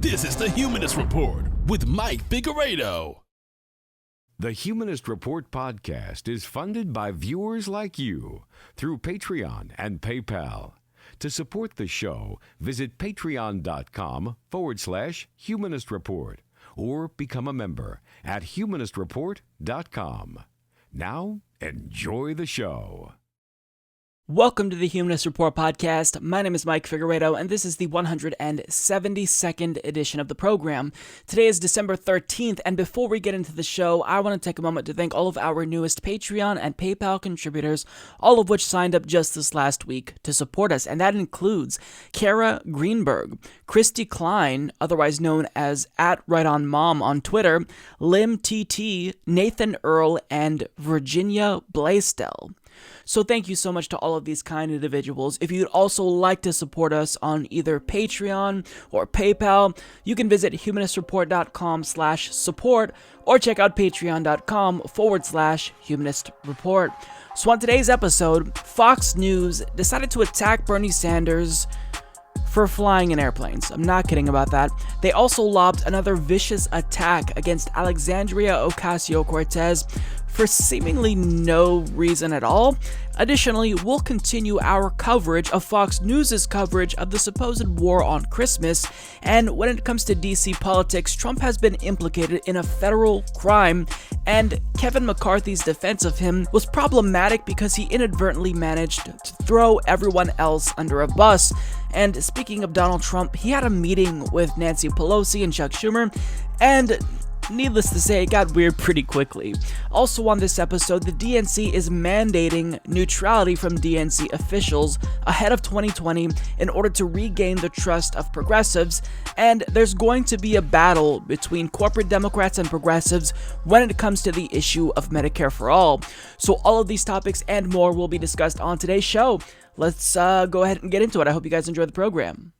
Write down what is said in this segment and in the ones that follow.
This is the Humanist Report with Mike Figueredo. The Humanist Report podcast is funded by viewers like you through Patreon and PayPal. To support the show, visit patreon.com/Humanist Report or become a member at humanistreport.com. Now, enjoy the show. Welcome to the Humanist Report podcast. My name is Mike Figueredo, and this is the 172nd edition of the program. Today is December 13th, and before we get into the show, I want to take a moment to thank all of our newest Patreon and PayPal contributors, all of which signed up just this last week to support us, and that includes Kara Greenberg, Christy Klein, otherwise known as @RightOnMom on Twitter, Lim TT, Nathan Earl, and Virginia Blaisdell. So thank you so much to all of these kind individuals. If you'd also like to support us on either Patreon or PayPal, you can visit humanistreport.com/support or check out patreon.com/Humanist Report. So on today's episode, Fox News decided to attack Bernie Sanders for flying in airplanes. I'm not kidding about that. They also lobbed another vicious attack against Alexandria Ocasio-Cortez for seemingly no reason at all. Additionally, we'll continue our coverage of Fox News' coverage of the supposed war on Christmas, and when it comes to DC politics, Trump has been implicated in a federal crime, and Kevin McCarthy's defense of him was problematic because he inadvertently managed to throw everyone else under a bus. And speaking of Donald Trump, he had a meeting with Nancy Pelosi and Chuck Schumer, and needless to say, it got weird pretty quickly. Also on this episode, the DNC is mandating neutrality from DNC officials ahead of 2020 in order to regain the trust of progressives, and there's going to be a battle between corporate Democrats and progressives when it comes to the issue of Medicare for all. So all of these topics and more will be discussed on today's show. Let's go ahead and get into it. I hope you guys enjoy the program.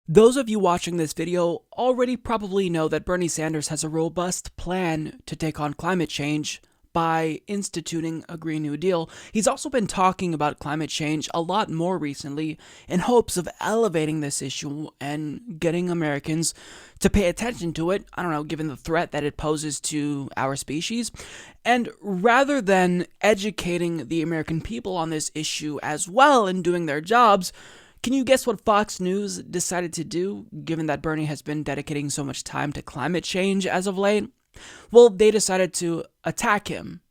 Those of you watching this video already probably know that Bernie Sanders has a robust plan to take on climate change by instituting a Green New Deal. He's also been talking about climate change a lot more recently in hopes of elevating this issue and getting Americans to pay attention to it, I don't know, given the threat that it poses to our species. And rather than educating the American people on this issue as well and doing their jobs, can you guess what Fox News decided to do, given that Bernie has been dedicating so much time to climate change as of late? Well, they decided to attack him.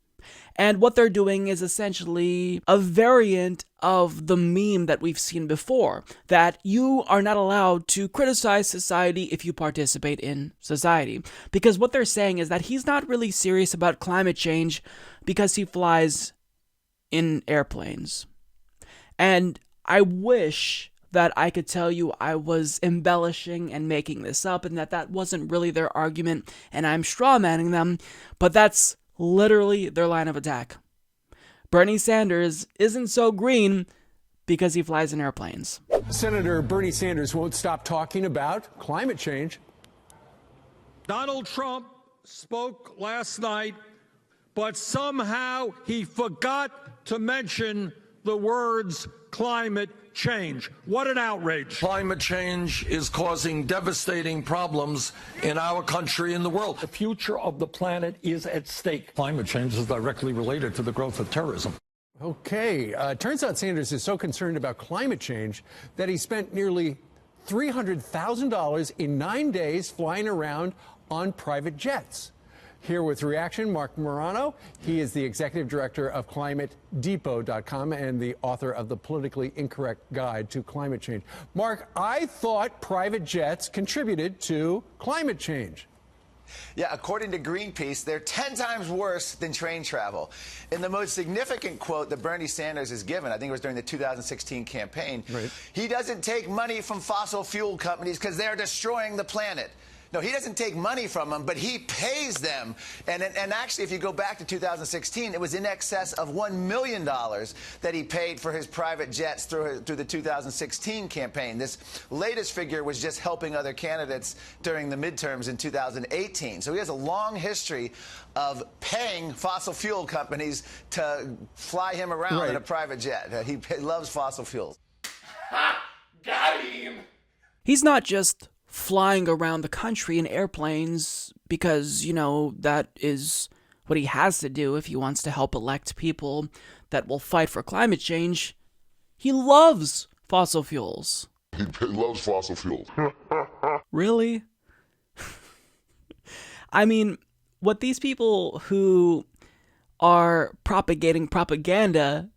And what they're doing is essentially a variant of the meme that we've seen before, that you are not allowed to criticize society if you participate in society. Because what they're saying is that he's not really serious about climate change because he flies in airplanes. And I wish that I could tell you I was embellishing and making this up and that wasn't really their argument and I'm strawmanning them, but that's literally their line of attack. Bernie Sanders isn't so green because he flies in airplanes. Senator Bernie Sanders won't stop talking about climate change. Donald Trump spoke last night, but somehow he forgot to mention the words climate change. What an outrage. Climate change is causing devastating problems in our country and the world. The future of the planet is at stake. Climate change is directly related to the growth of terrorism. Okay, turns out Sanders is so concerned about climate change that he spent nearly $300,000 in 9 days flying around on private jets. Here with reaction, Mark Morano. He is the executive director of ClimateDepot.com and the author of the Politically Incorrect Guide to Climate Change. Mark, I thought private jets contributed to climate change. Yeah, according to Greenpeace, they're 10 times worse than train travel. In the most significant quote that Bernie Sanders has given, I think it was during the 2016 campaign, right, he doesn't take money from fossil fuel companies because they're destroying the planet. No, he doesn't take money from them, but he pays them. And actually, if you go back to 2016, it was in excess of $1 million that he paid for his private jets through the 2016 campaign. This latest figure was just helping other candidates during the midterms in 2018. So he has a long history of paying fossil fuel companies to fly him around in a private jet. He loves fossil fuels. Ha! Got him! He's not just flying around the country in airplanes because, that is what he has to do if he wants to help elect people that will fight for climate change. He loves fossil fuels. He loves fossil fuels. Really? I mean, what these people who are propagating propaganda,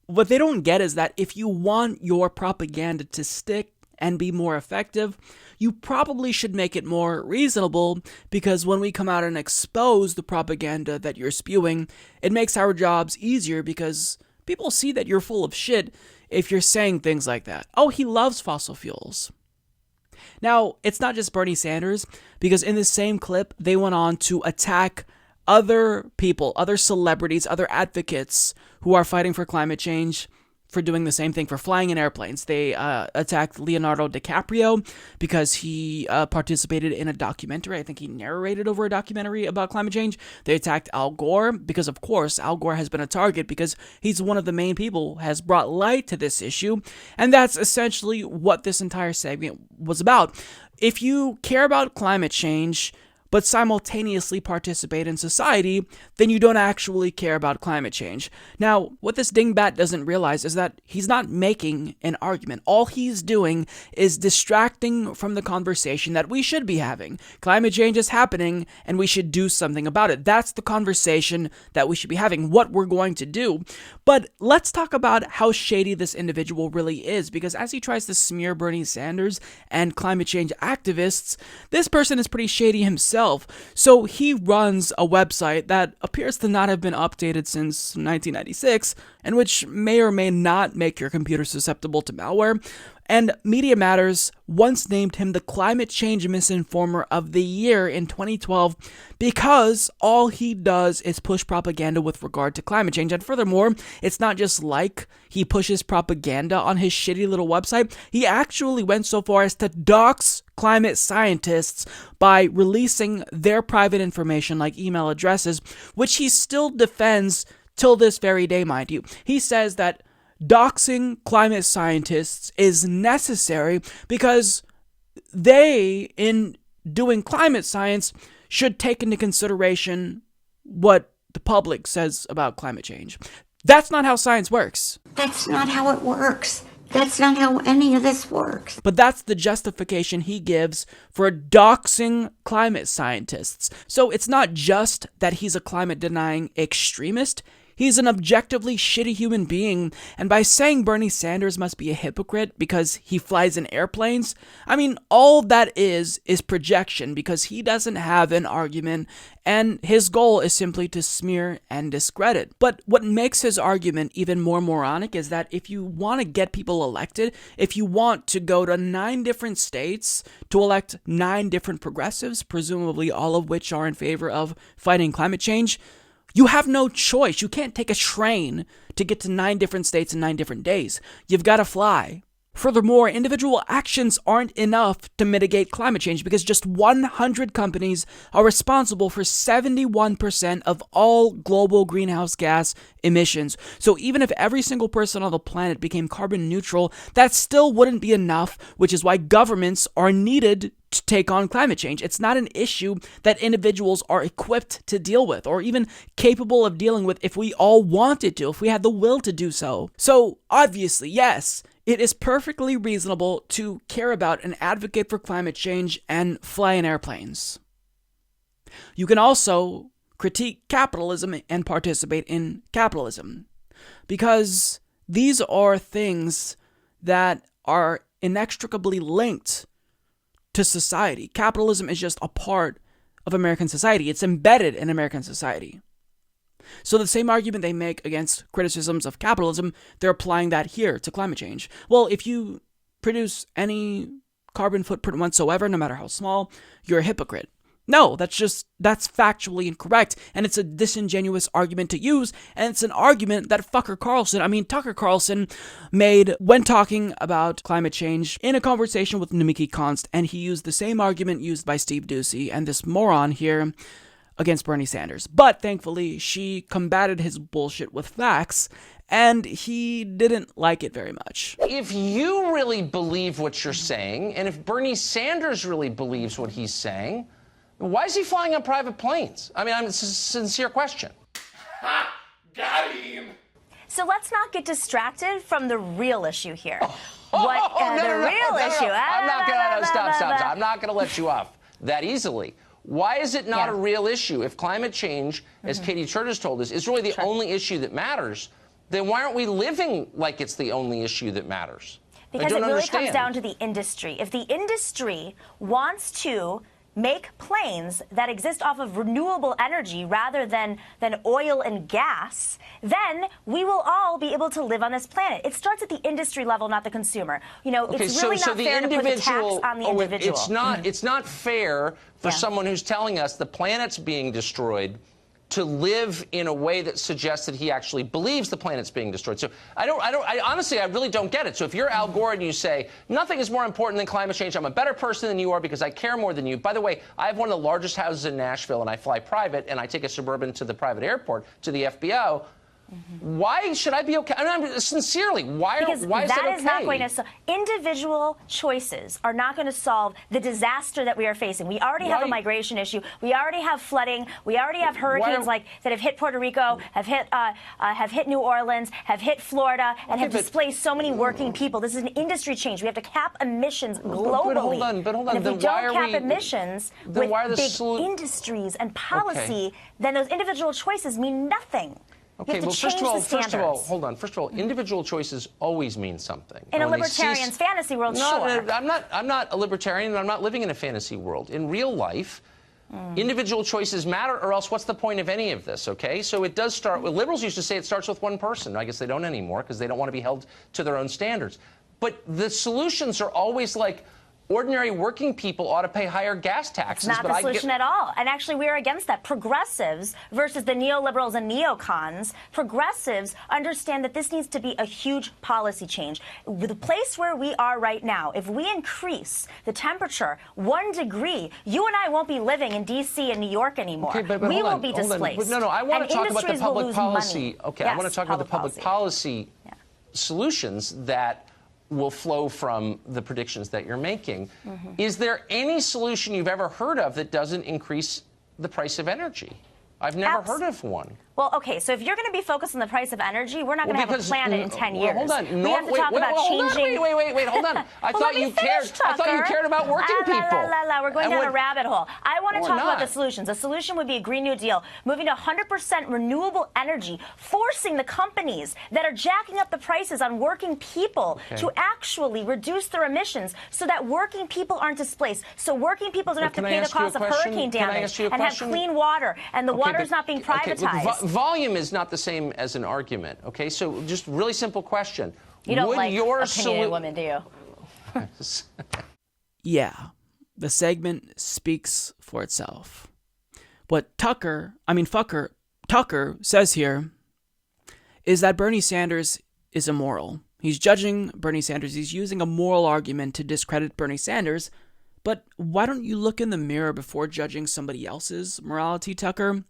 what they don't get is that if you want your propaganda to stick and be more effective, you probably should make it more reasonable, because when we come out and expose the propaganda that you're spewing, it makes our jobs easier because people see that you're full of shit if you're saying things like that. Oh, he loves fossil fuels. Now, it's not just Bernie Sanders, because in the same clip, they went on to attack other people, other celebrities, other advocates who are fighting for climate change for doing the same thing, for flying in airplanes. They attacked Leonardo DiCaprio because he participated in a documentary. I think he narrated over a documentary about climate change. They attacked Al Gore because, of course, Al Gore has been a target because he's one of the main people who has brought light to this issue. And that's essentially what this entire segment was about. If you care about climate change, but simultaneously participate in society, then you don't actually care about climate change. Now, what this dingbat doesn't realize is that he's not making an argument. All he's doing is distracting from the conversation that we should be having. Climate change is happening, and we should do something about it. That's the conversation that we should be having, what we're going to do. But let's talk about how shady this individual really is, because as he tries to smear Bernie Sanders and climate change activists, this person is pretty shady himself. So he runs a website that appears to not have been updated since 1996, and which may or may not make your computer susceptible to malware. And Media Matters once named him the Climate Change Misinformer of the Year in 2012 because all he does is push propaganda with regard to climate change. And furthermore, it's not just like he pushes propaganda on his shitty little website. He actually went so far as to dox climate scientists by releasing their private information like email addresses, which he still defends till this very day, mind you. He says that doxing climate scientists is necessary because they, in doing climate science, should take into consideration what the public says about climate change. That's not how science works. That's not how it works. That's not how any of this works. But that's the justification he gives for doxing climate scientists. So it's not just that he's a climate-denying extremist. He's an objectively shitty human being, and by saying Bernie Sanders must be a hypocrite because he flies in airplanes, I mean, all that is projection because he doesn't have an argument, and his goal is simply to smear and discredit. But what makes his argument even more moronic is that if you want to get people elected, if you want to go to 9 different states to elect 9 different progressives, presumably all of which are in favor of fighting climate change, you have no choice. You can't take a train to get to 9 different states in 9 different days. You've got to fly. Furthermore, individual actions aren't enough to mitigate climate change because just 100 companies are responsible for 71% of all global greenhouse gas emissions. So even if every single person on the planet became carbon neutral, that still wouldn't be enough, which is why governments are needed to take on climate change. It's not an issue that individuals are equipped to deal with or even capable of dealing with if we all wanted to, if we had the will to do so. So obviously, yes, it is perfectly reasonable to care about and advocate for climate change and fly in airplanes. You can also critique capitalism and participate in capitalism because these are things that are inextricably linked to society. Capitalism is just a part of American society. It's embedded in American society. So the same argument they make against criticisms of capitalism, they're applying that here to climate change. Well, if you produce any carbon footprint whatsoever, no matter how small, you're a hypocrite. No, that's factually incorrect, and it's a disingenuous argument to use, and it's an argument that Tucker Carlson made when talking about climate change in a conversation with Nimiki Konst, and he used the same argument used by Steve Doocy and this moron here against Bernie Sanders. But thankfully, she combated his bullshit with facts, and he didn't like it very much. If you really believe what you're saying, and if Bernie Sanders really believes what he's saying, why is he flying on private planes? I mean, it's a sincere question. Ha! Got him! So let's not get distracted from the real issue here. No, I'm not gonna stop. I'm not gonna let you off that easily. Why is it not a real issue? If climate change, as Katie Church has told us, is really the only issue that matters, then why aren't we living like it's the only issue that matters? Because it really comes down to the industry. If the industry wants to make planes that exist off of renewable energy rather than oil and gas, then we will all be able to live on this planet. It starts at the industry level, not the consumer. You know, it's really not fair to put the tax on the individual. It's not fair for someone who's telling us the planet's being destroyed to live in a way that suggests that he actually believes the planet's being destroyed. So I honestly, I really don't get it. So if you're Al Gore and you say, nothing is more important than climate change, I'm a better person than you are because I care more than you. By the way, I have one of the largest houses in Nashville and I fly private and I take a Suburban to the private airport, to the FBO. Why should I be okay? I mean, sincerely, why is that okay? That is not going to individual choices are not going to solve the disaster that we are facing. We already have a migration issue. We already have flooding. We already have hurricanes that have hit Puerto Rico, have hit New Orleans, have hit Florida, and have displaced so many working people. This is an industry change. We have to cap emissions globally. But hold on. And if we don't cap emissions with big industries and policy, then those individual choices mean nothing. Okay, well, first of all, hold on. First of all, individual choices always mean something. In a libertarian's fantasy world, sure. I'm not a libertarian, and I'm not living in a fantasy world. In real life, individual choices matter, or else what's the point of any of this, okay? So it does start with, liberals used to say it starts with one person. I guess they don't anymore, because they don't want to be held to their own standards. But the solutions are always like, ordinary working people ought to pay higher gas taxes. It's not the solution at all. And actually, we are against that. Progressives versus the neoliberals and neocons, progressives understand that this needs to be a huge policy change. The place where we are right now, if we increase the temperature 1 degree, you and I won't be living in D.C. and New York anymore. Okay, but we will be displaced. No, I want to talk about the public policy. Okay, I want to talk about the public policy solutions that will flow from the predictions that you're making. Is there any solution you've ever heard of that doesn't increase the price of energy? I've never heard of one. Well, okay, so if you're going to be focused on the price of energy, we're not going to have a planet in 10 years. Hold on. We have to talk about changing. Wait, hold on. I thought you cared about working people. We're going down a rabbit hole. I want to talk about the solutions. A solution would be a Green New Deal, moving to 100% renewable energy, forcing the companies that are jacking up the prices on working people to actually reduce their emissions so that working people aren't displaced, so working people don't have to pay the cost of hurricane damage and have clean water, and the water's not being privatized. Volume is not the same as an argument, okay? So just really simple question. You don't like opinionated women, do you? Yeah, the segment speaks for itself. What Tucker says here is that Bernie Sanders is immoral. He's judging Bernie Sanders. He's using a moral argument to discredit Bernie Sanders. But why don't you look in the mirror before judging somebody else's morality, Tucker?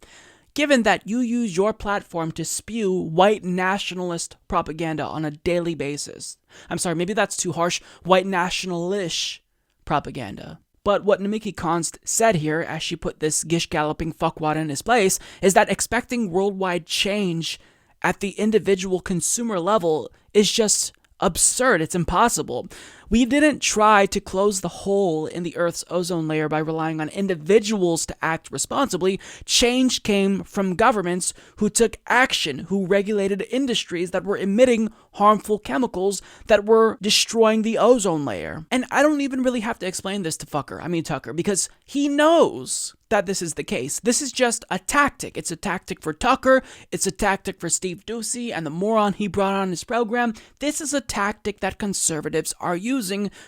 Given that you use your platform to spew white nationalist propaganda on a daily basis. I'm sorry, maybe that's too harsh. White nationalish propaganda. But what Namiki Konst said here, as she put this gish-galloping fuckwad in his place, is that expecting worldwide change at the individual consumer level is just absurd. It's impossible. We didn't try to close the hole in the Earth's ozone layer by relying on individuals to act responsibly. Change came from governments who took action, who regulated industries that were emitting harmful chemicals that were destroying the ozone layer. And I don't even really have to explain this to Tucker, because he knows that this is the case. This is just a tactic. It's a tactic for Tucker. It's a tactic for Steve Doocy and the moron he brought on his program. This is a tactic that conservatives are using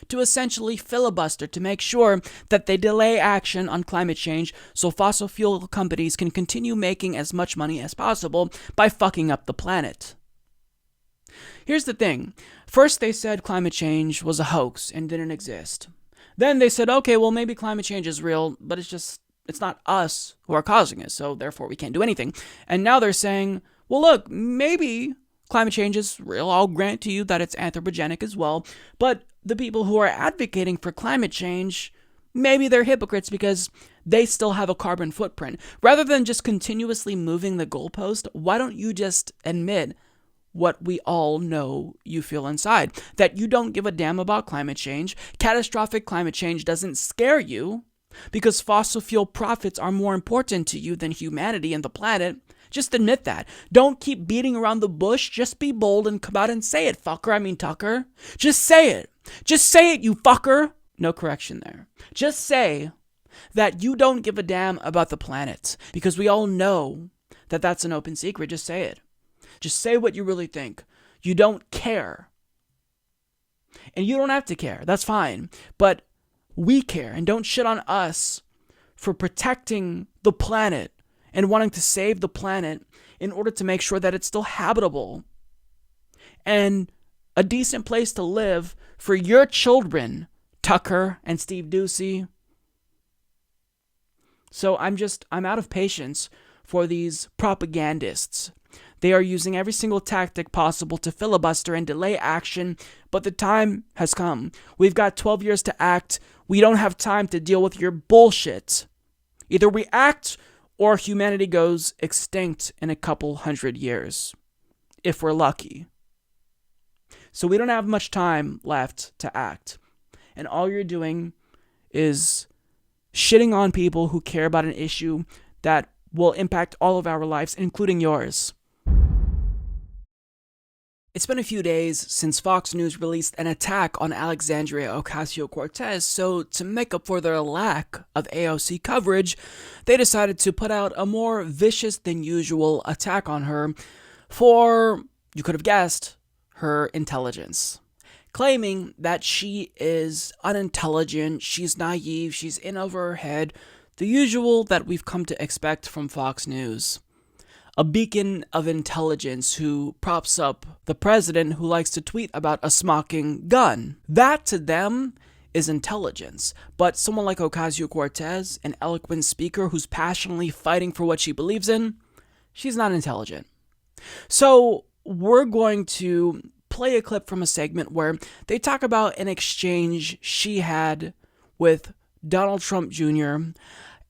to essentially filibuster to make sure that they delay action on climate change so fossil fuel companies can continue making as much money as possible by fucking up the planet. Here's the thing. First they said climate change was a hoax and didn't exist. Then they said, okay, well maybe climate change is real, but it's not us who are causing it, so therefore we can't do anything. And now they're saying, well look, maybe climate change is real. I'll grant to you that it's anthropogenic as well. But the people who are advocating for climate change, maybe they're hypocrites because they still have a carbon footprint. Rather than just continuously moving the goalpost, why don't you just admit what we all know you feel inside? That you don't give a damn about climate change. Catastrophic climate change doesn't scare you because fossil fuel profits are more important to you than humanity and the planet. Just admit that. Don't keep beating around the bush. Just be bold and come out and say it, fucker. I mean, Tucker. Just say it. Just say it, you fucker. No correction there. Just say that you don't give a damn about the planet because we all know that that's an open secret. Just say it. Just say what you really think. You don't care. And you don't have to care. That's fine. But we care. And don't shit on us for protecting the planet and wanting to save the planet in order to make sure that it's still habitable and a decent place to live for your children, Tucker and Steve Doocy. So I'm out of patience for these propagandists. They are using every single tactic possible to filibuster and delay action, but the time has come. We've got 12 years to act. We don't have time to deal with your bullshit. Either we act or humanity goes extinct in a couple hundred years, if we're lucky. So we don't have much time left to act. And all you're doing is shitting on people who care about an issue that will impact all of our lives, including yours. It's been a few days since Fox News released an attack on Alexandria Ocasio-Cortez, so to make up for their lack of AOC coverage, they decided to put out a more vicious than usual attack on her for, you could have guessed, her intelligence. Claiming that she is unintelligent, she's naive, she's in over her head, the usual that we've come to expect from Fox News. A beacon of intelligence who props up the president who likes to tweet about a smocking gun. That to them is intelligence. But someone like Ocasio-Cortez, an eloquent speaker who's passionately fighting for what she believes in, she's not intelligent. So we're going to play a clip from a segment where they talk about an exchange she had with Donald Trump Jr.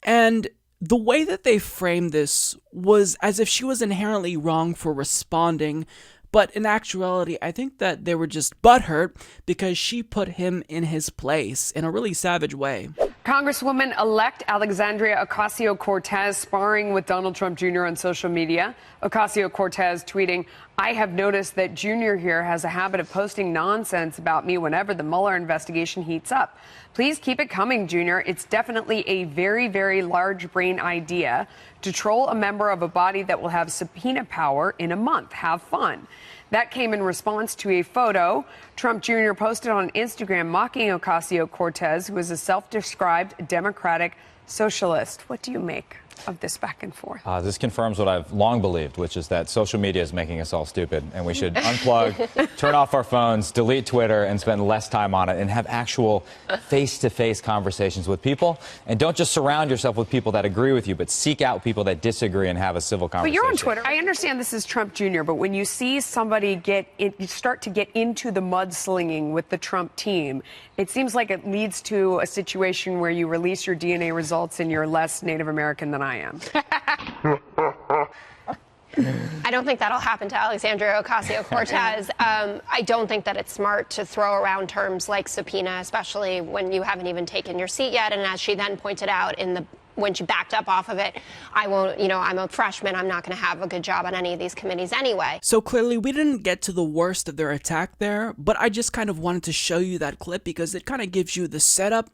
And the way that they framed this was as if she was inherently wrong for responding, but in actuality, I think that they were just butthurt because she put him in his place in a really savage way. Congresswoman-elect Alexandria Ocasio-Cortez sparring with Donald Trump Jr. on social media. Ocasio-Cortez tweeting, "I have noticed that Jr. here has a habit of posting nonsense about me whenever the Mueller investigation heats up. Please keep it coming, Jr. It's definitely a very, very large brain idea to troll a member of a body that will have subpoena power in a month. Have fun." That came in response to a photo Trump Jr. posted on Instagram mocking Ocasio-Cortez, who is a self-described Democratic socialist. What do you make of this back and forth? This confirms what I've long believed, which is that social media is making us all stupid, and we should unplug, turn off our phones, delete Twitter, and spend less time on it, and have actual face-to-face conversations with people. And don't just surround yourself with people that agree with you, but seek out people that disagree and have a civil conversation. But you're on Twitter. I understand this is Trump Jr., but when you see somebody you start to get into the mudslinging with the Trump team, it seems like it leads to a situation where you release your DNA results and you're less Native American than I am. I don't think that'll happen to Alexandria Ocasio-Cortez. I don't think that it's smart to throw around terms like subpoena, especially when you haven't even taken your seat yet. And as she then pointed out when she backed up off of it, I'm a freshman. I'm not going to have a good job on any of these committees anyway. So clearly we didn't get to the worst of their attack there, but I just kind of wanted to show you that clip because it kind of gives you the setup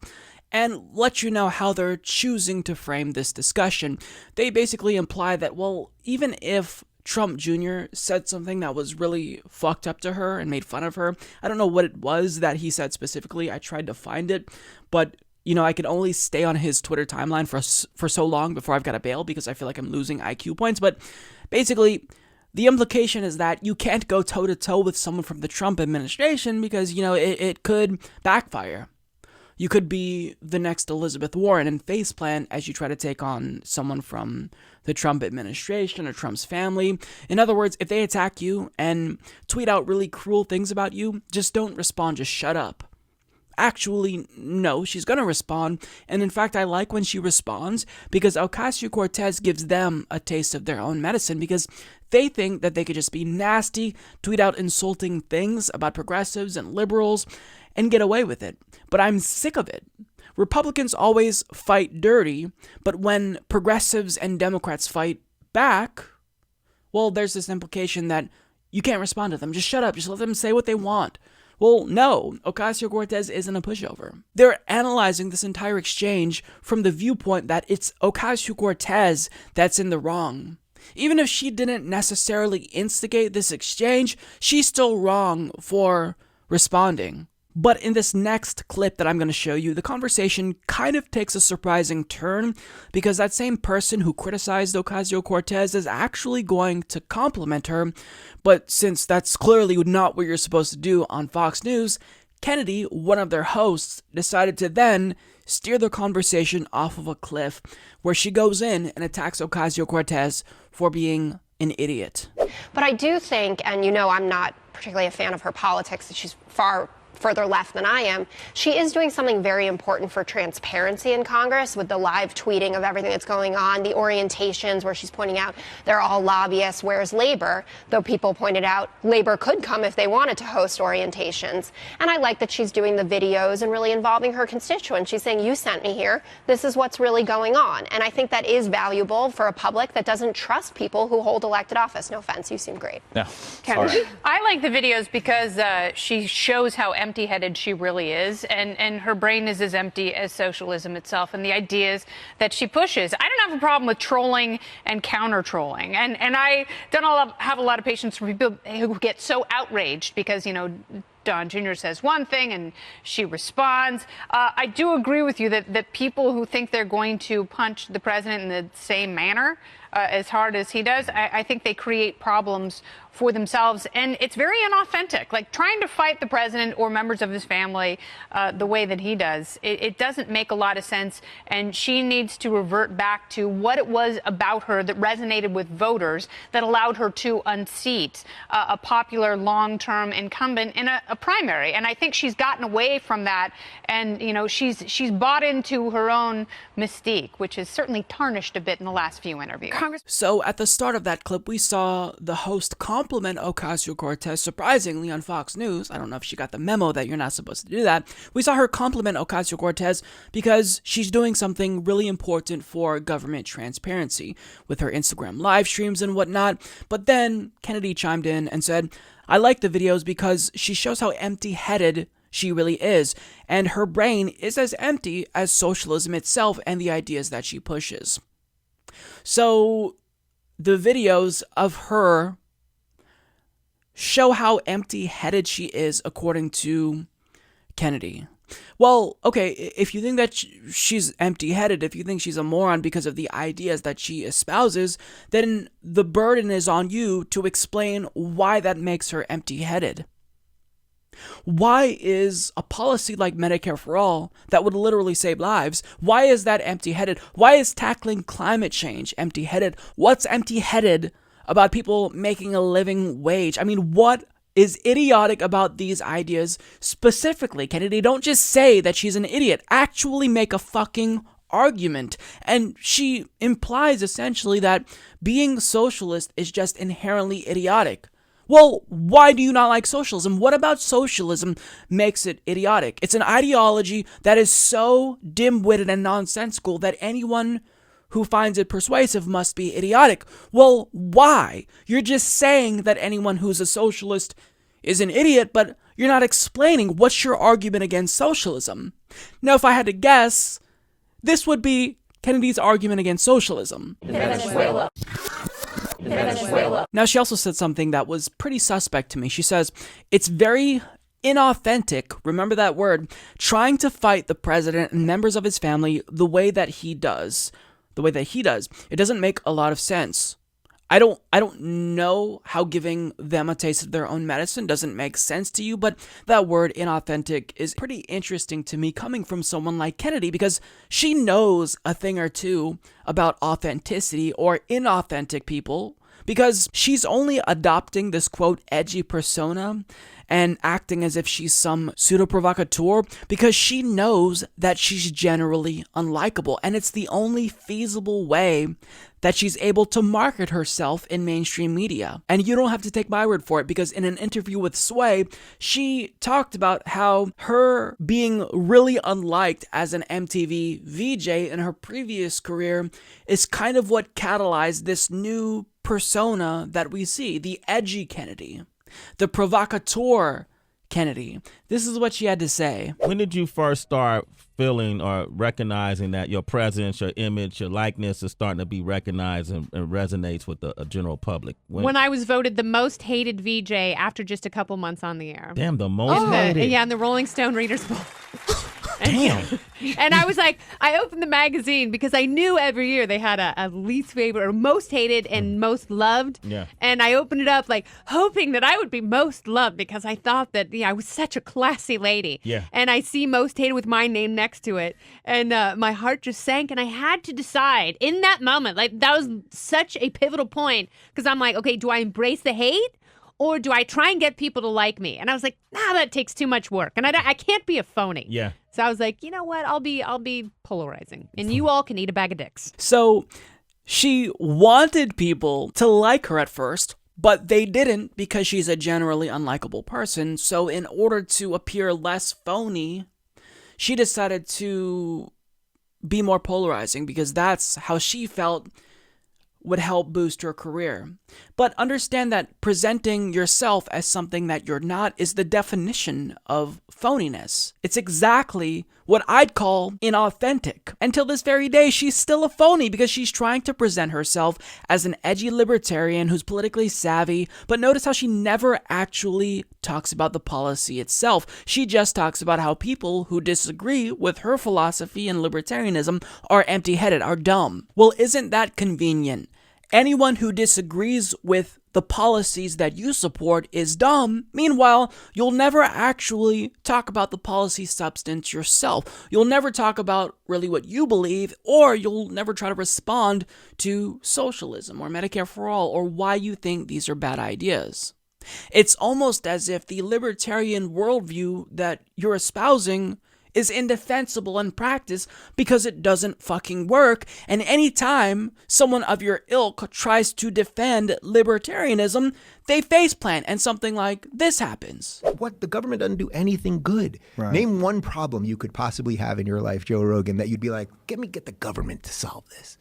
and let you know how they're choosing to frame this discussion. They basically imply that, well, even if Trump Jr. said something that was really fucked up to her and made fun of her, I don't know what it was that he said specifically. I tried to find it, but I could only stay on his Twitter timeline for so long before I've got to bail because I feel like I'm losing IQ points. But basically, the implication is that you can't go toe-to-toe with someone from the Trump administration because, it could backfire. You could be the next Elizabeth Warren and faceplant as you try to take on someone from the Trump administration or Trump's family. In other words, if they attack you and tweet out really cruel things about you, just don't respond, just shut up. Actually, no, she's going to respond. And in fact, I like when she responds because Ocasio-Cortez gives them a taste of their own medicine because they think that they could just be nasty, tweet out insulting things about progressives and liberals, and get away with it. But I'm sick of it. Republicans always fight dirty, but when progressives and Democrats fight back, well, there's this implication that you can't respond to them. Just shut up. Just let them say what they want. Well, no, Ocasio-Cortez isn't a pushover. They're analyzing this entire exchange from the viewpoint that it's Ocasio-Cortez that's in the wrong. Even if she didn't necessarily instigate this exchange, she's still wrong for responding. But in this next clip that I'm going to show you, the conversation kind of takes a surprising turn because that same person who criticized Ocasio-Cortez is actually going to compliment her. But since that's clearly not what you're supposed to do on Fox News, Kennedy, one of their hosts, decided to then steer the conversation off of a cliff where she goes in and attacks Ocasio-Cortez for being an idiot. But I do think, and you know I'm not particularly a fan of her politics, that she's far further left than I am, she is doing something very important for transparency in Congress with the live tweeting of everything that's going on, the orientations where she's pointing out they're all lobbyists, whereas Labor, though people pointed out Labor could come if they wanted to host orientations. And I like that she's doing the videos and really involving her constituents. She's saying, you sent me here, this is what's really going on. And I think that is valuable for a public that doesn't trust people who hold elected office. No offense, you seem great. No. Kennedy? I like the videos because she shows how empty-headed she really is, and her brain is as empty as socialism itself and the ideas that she pushes. I don't have a problem with trolling and counter-trolling, and I don't have a lot of patience for people who get so outraged because, you know, Don Jr. says one thing and she responds. I do agree with you that people who think they're going to punch the president in the same manner as hard as he does, I think they create problems for themselves, and it's very inauthentic. Like trying to fight the president or members of his family the way that he does, it doesn't make a lot of sense, and she needs to revert back to what it was about her that resonated with voters that allowed her to unseat a popular long-term incumbent in a primary. And I think she's gotten away from that, and you know, she's bought into her own mystique, which has certainly tarnished a bit in the last few interviews. So at the start of that clip, we saw the host compliment Ocasio-Cortez, surprisingly, on Fox News. I don't know if she got the memo that you're not supposed to do that. We saw her compliment Ocasio-Cortez because she's doing something really important for government transparency with her Instagram live streams and whatnot. But then Kennedy chimed in and said, I like the videos because she shows how empty-headed she really is, and her brain is as empty as socialism itself and the ideas that she pushes. So the videos of her show how empty-headed she is, according to Kennedy. Well, okay, if you think that she's empty-headed, if you think she's a moron because of the ideas that she espouses, then the burden is on you to explain why that makes her empty-headed. Why is a policy like Medicare for All, that would literally save lives, why is that empty-headed? Why is tackling climate change empty-headed? What's empty-headed about people making a living wage? I mean, what is idiotic about these ideas specifically? Kennedy, don't just say that she's an idiot. Actually make a fucking argument. And she implies essentially that being socialist is just inherently idiotic. Well, why do you not like socialism? What about socialism makes it idiotic? It's an ideology that is so dim-witted and nonsensical that anyone who finds it persuasive must be idiotic. Well, why? You're just saying that anyone who's a socialist is an idiot, but you're not explaining what's your argument against socialism. Now, if I had to guess, this would be Kennedy's argument against socialism. Venezuela. Now, she also said something that was pretty suspect to me. She says, it's very inauthentic, remember that word, trying to fight the president and members of his family the way that he does. It doesn't make a lot of sense. I don't know how giving them a taste of their own medicine doesn't make sense to you, but that word inauthentic is pretty interesting to me coming from someone like Kennedy, because she knows a thing or two about authenticity or inauthentic people, because she's only adopting this, quote, edgy persona and acting as if she's some pseudo-provocateur because she knows that she's generally unlikable, and it's the only feasible way that she's able to market herself in mainstream media. And you don't have to take my word for it, because in an interview with Sway, she talked about how her being really unliked as an MTV VJ in her previous career is kind of what catalyzed this new persona that we see, the edgy Kennedy, the provocateur Kennedy. This is what she had to say. When did you first start feeling or recognizing that your presence, your image, your likeness is starting to be recognized and resonates with the general public? When I was voted the most hated VJ after just a couple months on the air. Damn, the most hated. Yeah, in the Rolling Stone Readers Poll. Damn. And I was like, I opened the magazine because I knew every year they had a least favorite or most hated and most loved. Yeah. And I opened it up like hoping that I would be most loved because I thought that I was such a classy lady. Yeah. And I see most hated with my name next to it. And my heart just sank, and I had to decide in that moment, like that was such a pivotal point, because I'm like, okay, do I embrace the hate? Or do I try and get people to like me? And I was like, that takes too much work. And I can't be a phony. Yeah. So I was like, you know what? I'll be polarizing. And you all can eat a bag of dicks. So she wanted people to like her at first, but they didn't because she's a generally unlikable person. So in order to appear less phony, she decided to be more polarizing because that's how she felt would help boost her career. But understand that presenting yourself as something that you're not is the definition of phoniness. It's exactly what I'd call inauthentic. Until this very day, she's still a phony because she's trying to present herself as an edgy libertarian who's politically savvy, but notice how she never actually talks about the policy itself. She just talks about how people who disagree with her philosophy and libertarianism are empty-headed, are dumb. Well, isn't that convenient? Anyone who disagrees with the policies that you support is dumb. Meanwhile, you'll never actually talk about the policy substance yourself. You'll never talk about really what you believe, or you'll never try to respond to socialism or Medicare for all or why you think these are bad ideas. It's almost as if the libertarian worldview that you're espousing is indefensible in practice because it doesn't fucking work, and anytime someone of your ilk tries to defend libertarianism, they faceplant and something like this happens. What? The government doesn't do anything good. Right. Name one problem you could possibly have in your life, Joe Rogan, that you'd be like, get the government to solve this.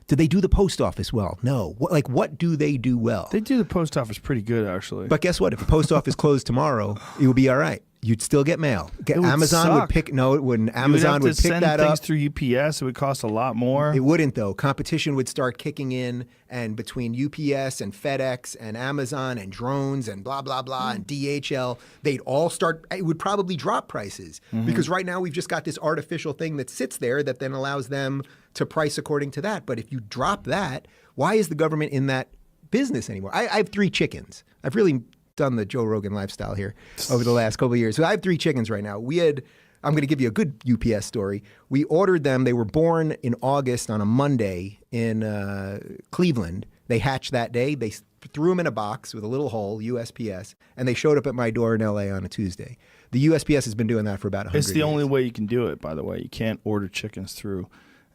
Do they do the post office well? No. What do they do well? They do the post office pretty good, actually. But guess what? If the post office closed tomorrow, it would be all right. You'd still get mail. Amazon would pick. No, it wouldn't. Amazon would pick that up. You would have to send things through UPS. It would cost a lot more. It wouldn't, though. Competition would start kicking in, and between UPS and FedEx and Amazon and drones and blah, blah, blah, and DHL, they'd all start. It would probably drop prices because right now we've just got this artificial thing that sits there that then allows them to price according to that. But if you drop that, why is the government in that business anymore? I have 3 chickens. I've really done the Joe Rogan lifestyle here over the last couple of years. So I have 3 chickens right now. I'm going to give you a good UPS story. We ordered them. They were born in August on a Monday in Cleveland. They hatched that day. They threw them in a box with a little hole, USPS, and they showed up at my door in LA on a Tuesday. The USPS has been doing that for about 100 years. It's the only way you can do it, by the way. You can't order chickens through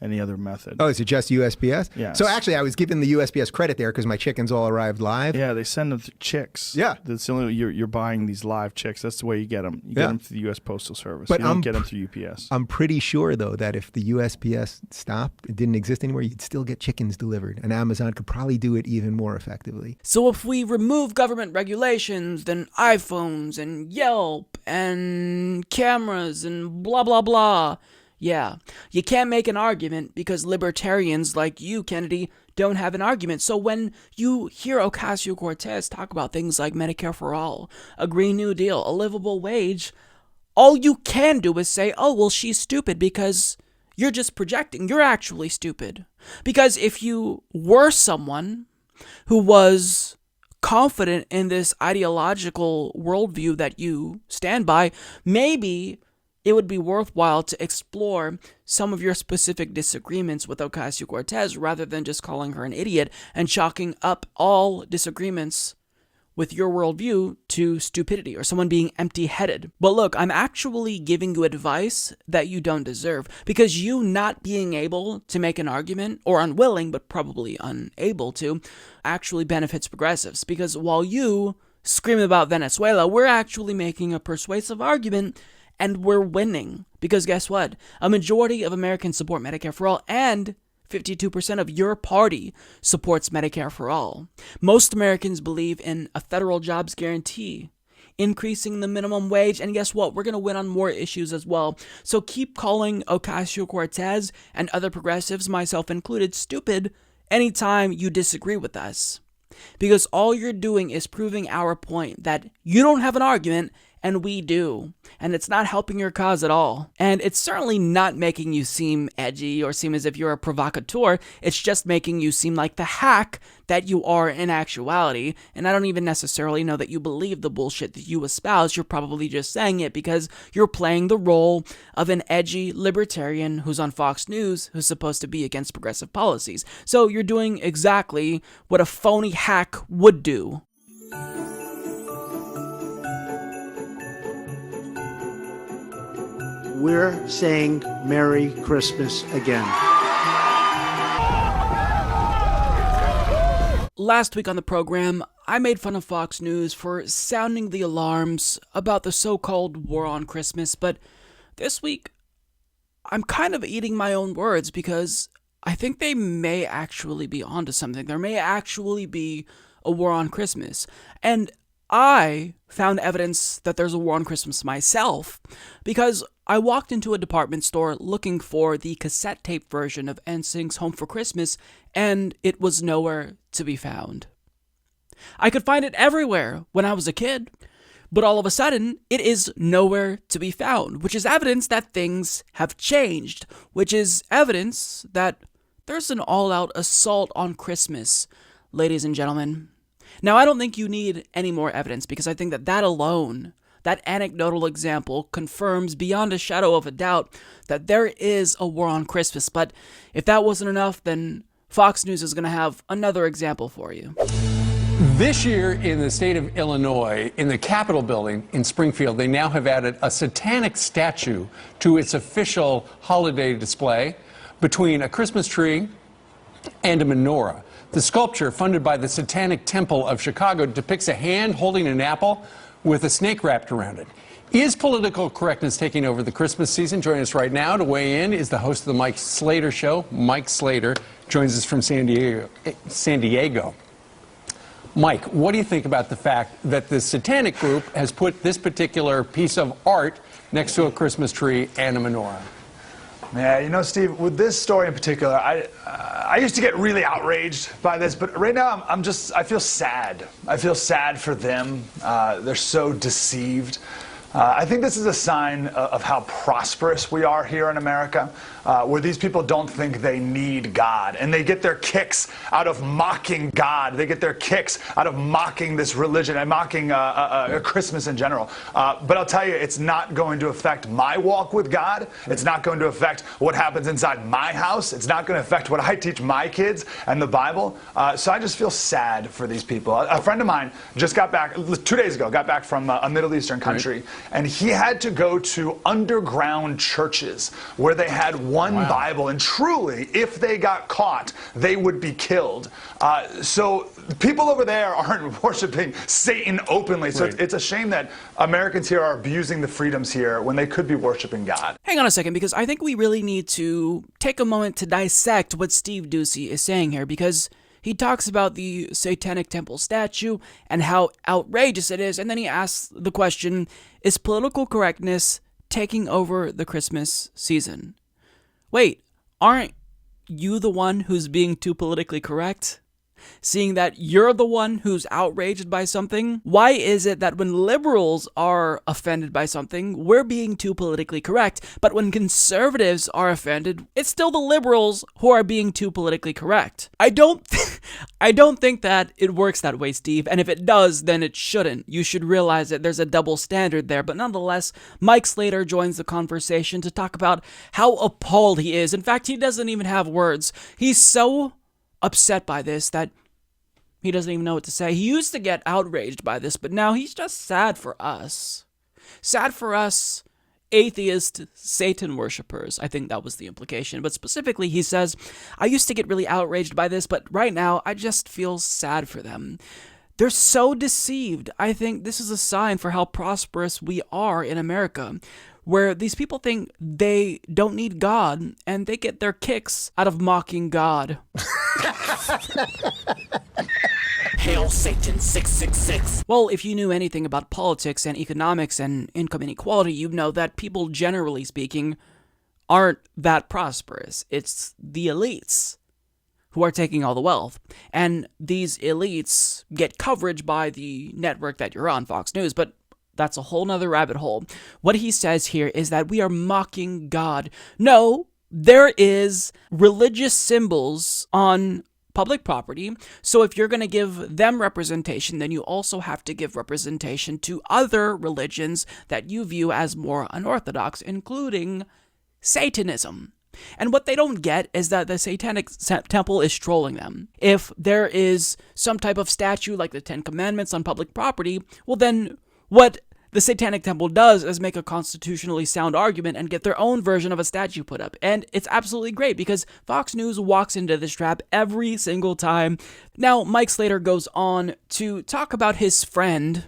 any other method. Oh, is it just USPS? Yeah. So actually, I was giving the USPS credit there because my chickens all arrived live. Yeah, they send them chicks. Yeah. That's the only way you're buying these live chicks. That's the way you get them. You get them through the U.S. Postal Service. But you don't get them through UPS. I'm pretty sure, though, that if the USPS stopped, it didn't exist anymore, you'd still get chickens delivered. And Amazon could probably do it even more effectively. So if we remove government regulations, then iPhones and Yelp and cameras and blah, blah, blah. Yeah, you can't make an argument because libertarians like you, Kennedy, don't have an argument. So when you hear Ocasio-Cortez talk about things like Medicare for all, a Green New Deal, a livable wage, all you can do is say, oh, well, she's stupid because you're just projecting. You're actually stupid. Because if you were someone who was confident in this ideological worldview that you stand by, maybe it would be worthwhile to explore some of your specific disagreements with Ocasio-Cortez rather than just calling her an idiot and chalking up all disagreements with your worldview to stupidity or someone being empty-headed. But look, I'm actually giving you advice that you don't deserve, because you not being able to make an argument, or unwilling, but probably unable to, actually benefits progressives. Because while you scream about Venezuela, we're actually making a persuasive argument, and we're winning. Because guess what? A majority of Americans support Medicare for all, and 52% of your party supports Medicare for all. Most Americans believe in a federal jobs guarantee, increasing the minimum wage, and guess what? We're going to win on more issues as well. So keep calling Ocasio-Cortez and other progressives, myself included, stupid anytime you disagree with us. Because all you're doing is proving our point that you don't have an argument and we do. And it's not helping your cause at all. And it's certainly not making you seem edgy or seem as if you're a provocateur. It's just making you seem like the hack that you are in actuality. And I don't even necessarily know that you believe the bullshit that you espouse. You're probably just saying it because you're playing the role of an edgy libertarian who's on Fox News, who's supposed to be against progressive policies. So you're doing exactly what a phony hack would do. We're saying Merry Christmas again. Last week on the program, I made fun of Fox News for sounding the alarms about the so-called war on Christmas, but this week, I'm kind of eating my own words because I think they may actually be onto something. There may actually be a war on Christmas. And I found evidence that there's a war on Christmas myself because I walked into a department store looking for the cassette tape version of NSYNC's Home for Christmas, and it was nowhere to be found. I could find it everywhere when I was a kid, but all of a sudden, it is nowhere to be found, which is evidence that things have changed, which is evidence that there's an all-out assault on Christmas, ladies and gentlemen. Now, I don't think you need any more evidence because I think that alone, that anecdotal example, confirms beyond a shadow of a doubt that there is a war on Christmas. But if that wasn't enough, then Fox News is going to have another example for you. This year in the state of Illinois, in the Capitol building in Springfield, they now have added a satanic statue to its official holiday display between a Christmas tree and a menorah. The sculpture, funded by the Satanic Temple of Chicago, depicts a hand holding an apple with a snake wrapped around it. Is political correctness taking over the Christmas season? Joining us right now to weigh in is the host of the Mike Slater Show. Mike Slater joins us from San Diego. Mike, what do you think about the fact that the satanic group has put this particular piece of art next to a Christmas tree and a menorah? Yeah, you know, Steve, with this story in particular, I used to get really outraged by this, but right now I feel sad. I feel sad for them. They're so deceived. I think this is a sign of how prosperous we are here in America, where these people don't think they need God, and they get their kicks out of mocking God. They get their kicks out of mocking this religion and mocking Christmas in general. But I'll tell you, it's not going to affect my walk with God. It's not going to affect what happens inside my house. It's not going to affect what I teach my kids and the Bible. So I just feel sad for these people. A friend of mine just got back 2 days ago, got back from a Middle Eastern country. Right. And he had to go to underground churches where they had one Bible, and truly, if they got caught, they would be killed. So people over there aren't worshiping Satan openly. So it's a shame that Americans here are abusing the freedoms here when they could be worshiping God. Hang on a second, because I think we really need to take a moment to dissect what Steve Doocy is saying here, because he talks about the Satanic Temple statue and how outrageous it is, and then he asks the question, is political correctness taking over the Christmas season? Wait, aren't you the one who's being too politically correct? Seeing that you're the one who's outraged by something, why is it that when liberals are offended by something, we're being too politically correct, but when conservatives are offended, it's still the liberals who are being too politically correct? I don't think that it works that way, Steve, and if it does, then it shouldn't. You should realize that there's a double standard there, but nonetheless, Mike Slater joins the conversation to talk about how appalled he is. In fact, he doesn't even have words. He's so upset by this that he doesn't even know what to say. He used to get outraged by this, but now he's just sad for us. Sad for us atheist Satan worshippers. I think that was the implication. But specifically, he says, I used to get really outraged by this, but right now I just feel sad for them. They're so deceived. I think this is a sign for how prosperous we are in America, where these people think they don't need God, and they get their kicks out of mocking God. Hail Satan 666. Well, if you knew anything about politics and economics and income inequality, you'd know that people, generally speaking, aren't that prosperous. It's the elites who are taking all the wealth. And these elites get coverage by the network that you're on, Fox News, but that's a whole nother rabbit hole. What he says here is that we are mocking God. No, there is religious symbols on public property, so if you're going to give them representation, then you also have to give representation to other religions that you view as more unorthodox, including Satanism. And what they don't get is that the Satanic Temple is trolling them. If there is some type of statue like the Ten Commandments on public property, well then what the Satanic Temple does is make a constitutionally sound argument and get their own version of a statue put up. And it's absolutely great because Fox News walks into this trap every single time. Now, Mike Slater goes on to talk about his friend,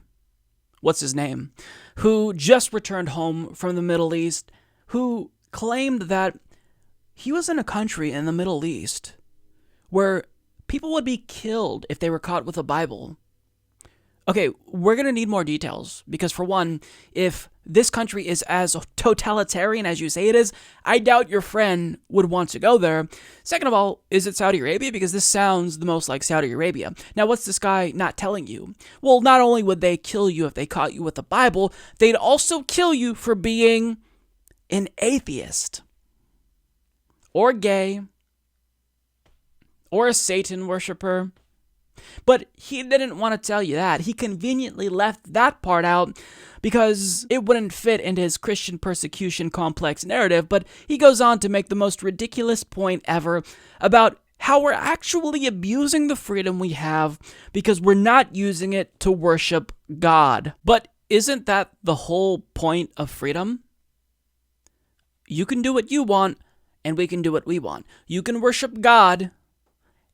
what's his name, who just returned home from the Middle East, who claimed that he was in a country in the Middle East where people would be killed if they were caught with a Bible. Okay, we're going to need more details because, for one, if this country is as totalitarian as you say it is, I doubt your friend would want to go there. Second of all, is it Saudi Arabia? Because this sounds the most like Saudi Arabia. Now, what's this guy not telling you? Well, not only would they kill you if they caught you with the Bible, they'd also kill you for being an atheist or gay or a Satan worshiper. But he didn't want to tell you that. He conveniently left that part out because it wouldn't fit into his Christian persecution complex narrative, but he goes on to make the most ridiculous point ever about how we're actually abusing the freedom we have because we're not using it to worship God. But isn't that the whole point of freedom? You can do what you want, and we can do what we want. You can worship God,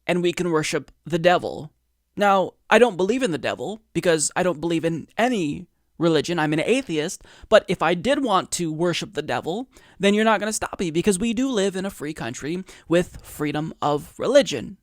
and we can worship the devil. Now, I don't believe in the devil because I don't believe in any religion. I'm an atheist, but if I did want to worship the devil, then you're not going to stop me because we do live in a free country with freedom of religion.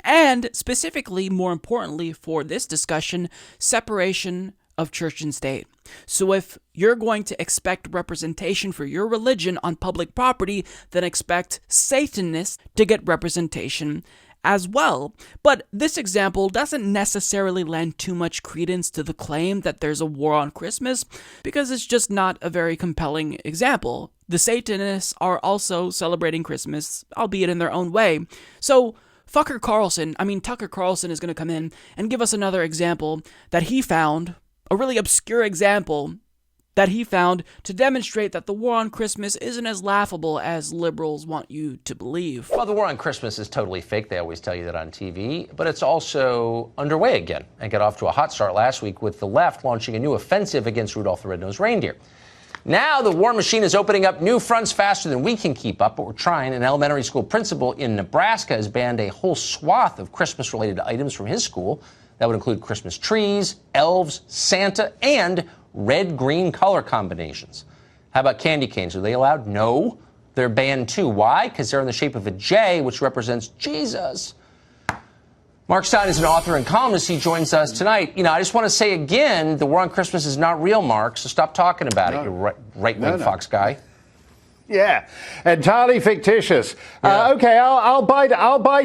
And specifically, more importantly for this discussion, separation of church and state. So if you're going to expect representation for your religion on public property, then expect Satanists to get representation as well. But this example doesn't necessarily lend too much credence to the claim that there's a war on Christmas because it's just not a very compelling example. The Satanists are also celebrating Christmas, albeit in their own way. So Tucker Carlson is going to come in and give us another example that he found, a really obscure example that he found to demonstrate that the war on Christmas isn't as laughable as liberals want you to believe. Well, the war on Christmas is totally fake. They always tell you that on TV. But it's also underway again and got off to a hot start last week with the left launching a new offensive against Rudolph the Red-Nosed Reindeer. Now the war machine is opening up new fronts faster than we can keep up, but we're trying. An elementary school principal in Nebraska has banned a whole swath of Christmas-related items from his school. That would include Christmas trees, elves, Santa, and red-green color combinations. How about candy canes? Are they allowed? No. They're banned too. Why? Because they're in the shape of a J, which represents Jesus. Mark Stein is an author and columnist. He joins us tonight. I just want to say again, the war on Christmas is not real, Mark, so stop talking about it, you right-wing Fox guy. Yeah, entirely fictitious. Okay, I'll bite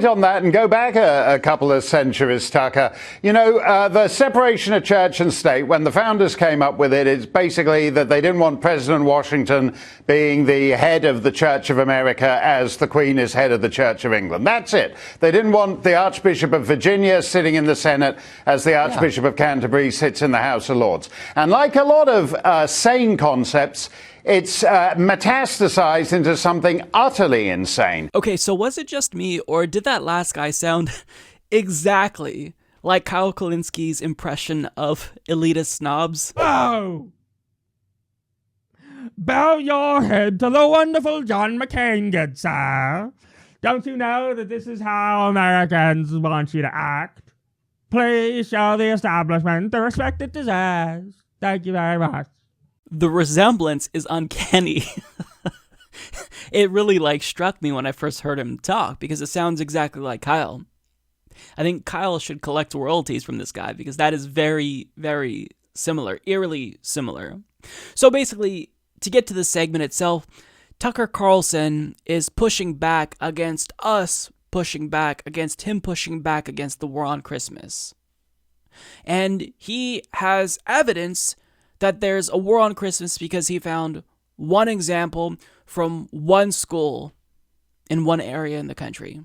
on that and go back a couple of centuries, Tucker. You know, the separation of church and state, when the founders came up with it, it's basically that they didn't want President Washington being the head of the Church of America as the Queen is head of the Church of England. That's it. They didn't want the Archbishop of Virginia sitting in the Senate as the Archbishop of Canterbury sits in the House of Lords. And like a lot of sane concepts, it's metastasized into something utterly insane. Okay, so was it just me, or did that last guy sound exactly like Kyle Kulinski's impression of elitist snobs? Oh! Bow your head to the wonderful John McCain, good sir. Don't you know that this is how Americans want you to act? Please show the establishment the respect it deserves. Thank you very much. The resemblance is uncanny. It really struck me when I first heard him talk, because it sounds exactly like Kyle. I think Kyle should collect royalties from this guy, because that is very, very similar, eerily similar. So basically, to get to the segment itself, Tucker Carlson is pushing back against us, pushing back against him, pushing back against the war on Christmas. And he has evidence that there's a war on Christmas because he found one example from one school in one area in the country.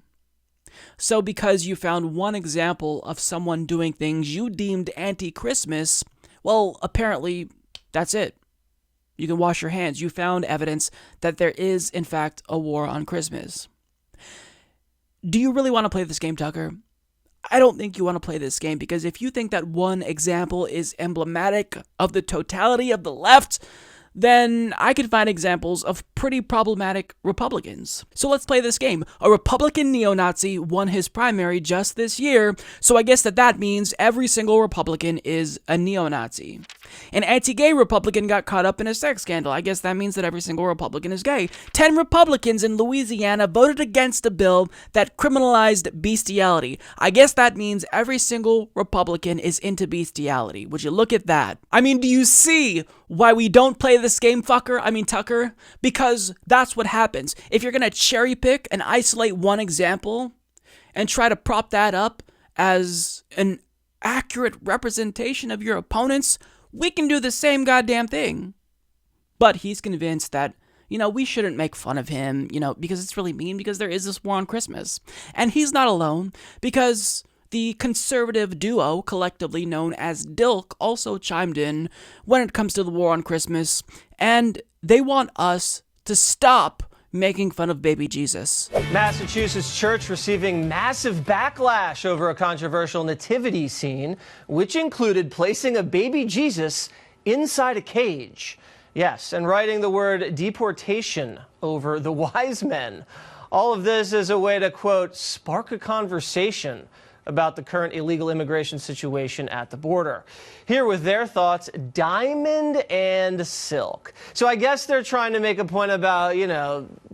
So because you found one example of someone doing things you deemed anti-Christmas, well, apparently that's it. You can wash your hands. You found evidence that there is, in fact, a war on Christmas. Do you really want to play this game, Tucker? I don't think you want to play this game, because if you think that one example is emblematic of the totality of the left, then I could find examples of pretty problematic Republicans. So let's play this game. A Republican neo-Nazi won his primary just this year, so I guess that means every single Republican is a neo-Nazi. An anti-gay Republican got caught up in a sex scandal. I guess that means that every single Republican is gay. 10 Republicans in Louisiana voted against a bill that criminalized bestiality. I guess that means every single Republican is into bestiality. Would you look at that? I mean, do you see why we don't play this game, Tucker? Because that's what happens. If you're going to cherry pick and isolate one example and try to prop that up as an accurate representation of your opponents, we can do the same goddamn thing. But he's convinced that, we shouldn't make fun of him, because it's really mean, because there is this war on Christmas. And he's not alone, because the conservative duo, collectively known as DILK, also chimed in when it comes to the war on Christmas, and they want us to stop making fun of baby Jesus. Massachusetts church receiving massive backlash over a controversial nativity scene, which included placing a baby Jesus inside a cage. Yes, and writing the word deportation over the wise men. All of this is a way to, quote, spark a conversation about the current illegal immigration situation at the border. Here with their thoughts, Diamond and Silk. So I guess they're trying to make a point about,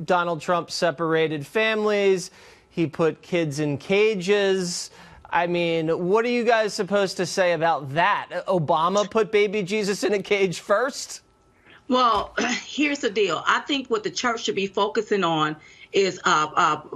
Donald Trump separated families. He put kids in cages. I mean, what are you guys supposed to say about that? Obama put baby Jesus in a cage first? Well, here's the deal. I think what the church should be focusing on is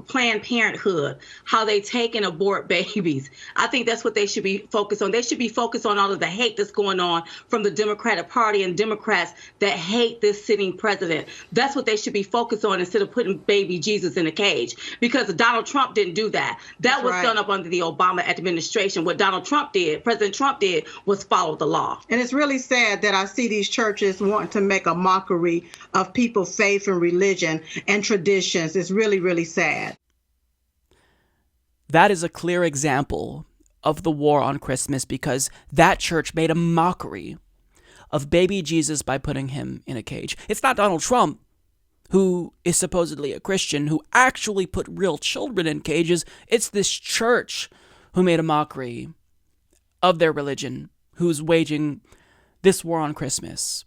Planned Parenthood, how they take and abort babies. I think that's what they should be focused on. They should be focused on all of the hate that's going on from the Democratic Party and Democrats that hate this sitting president. That's what they should be focused on instead of putting baby Jesus in a cage, because Donald Trump didn't do that. That was done up under the Obama administration. What President Trump did, was follow the law. And it's really sad that I see these churches want to make a mockery of people's faith and religion and traditions. It's really, really sad. That is a clear example of the war on Christmas, because that church made a mockery of baby Jesus by putting him in a cage. It's not Donald Trump, who is supposedly a Christian, who actually put real children in cages. It's this church who made a mockery of their religion, who's waging this war on Christmas.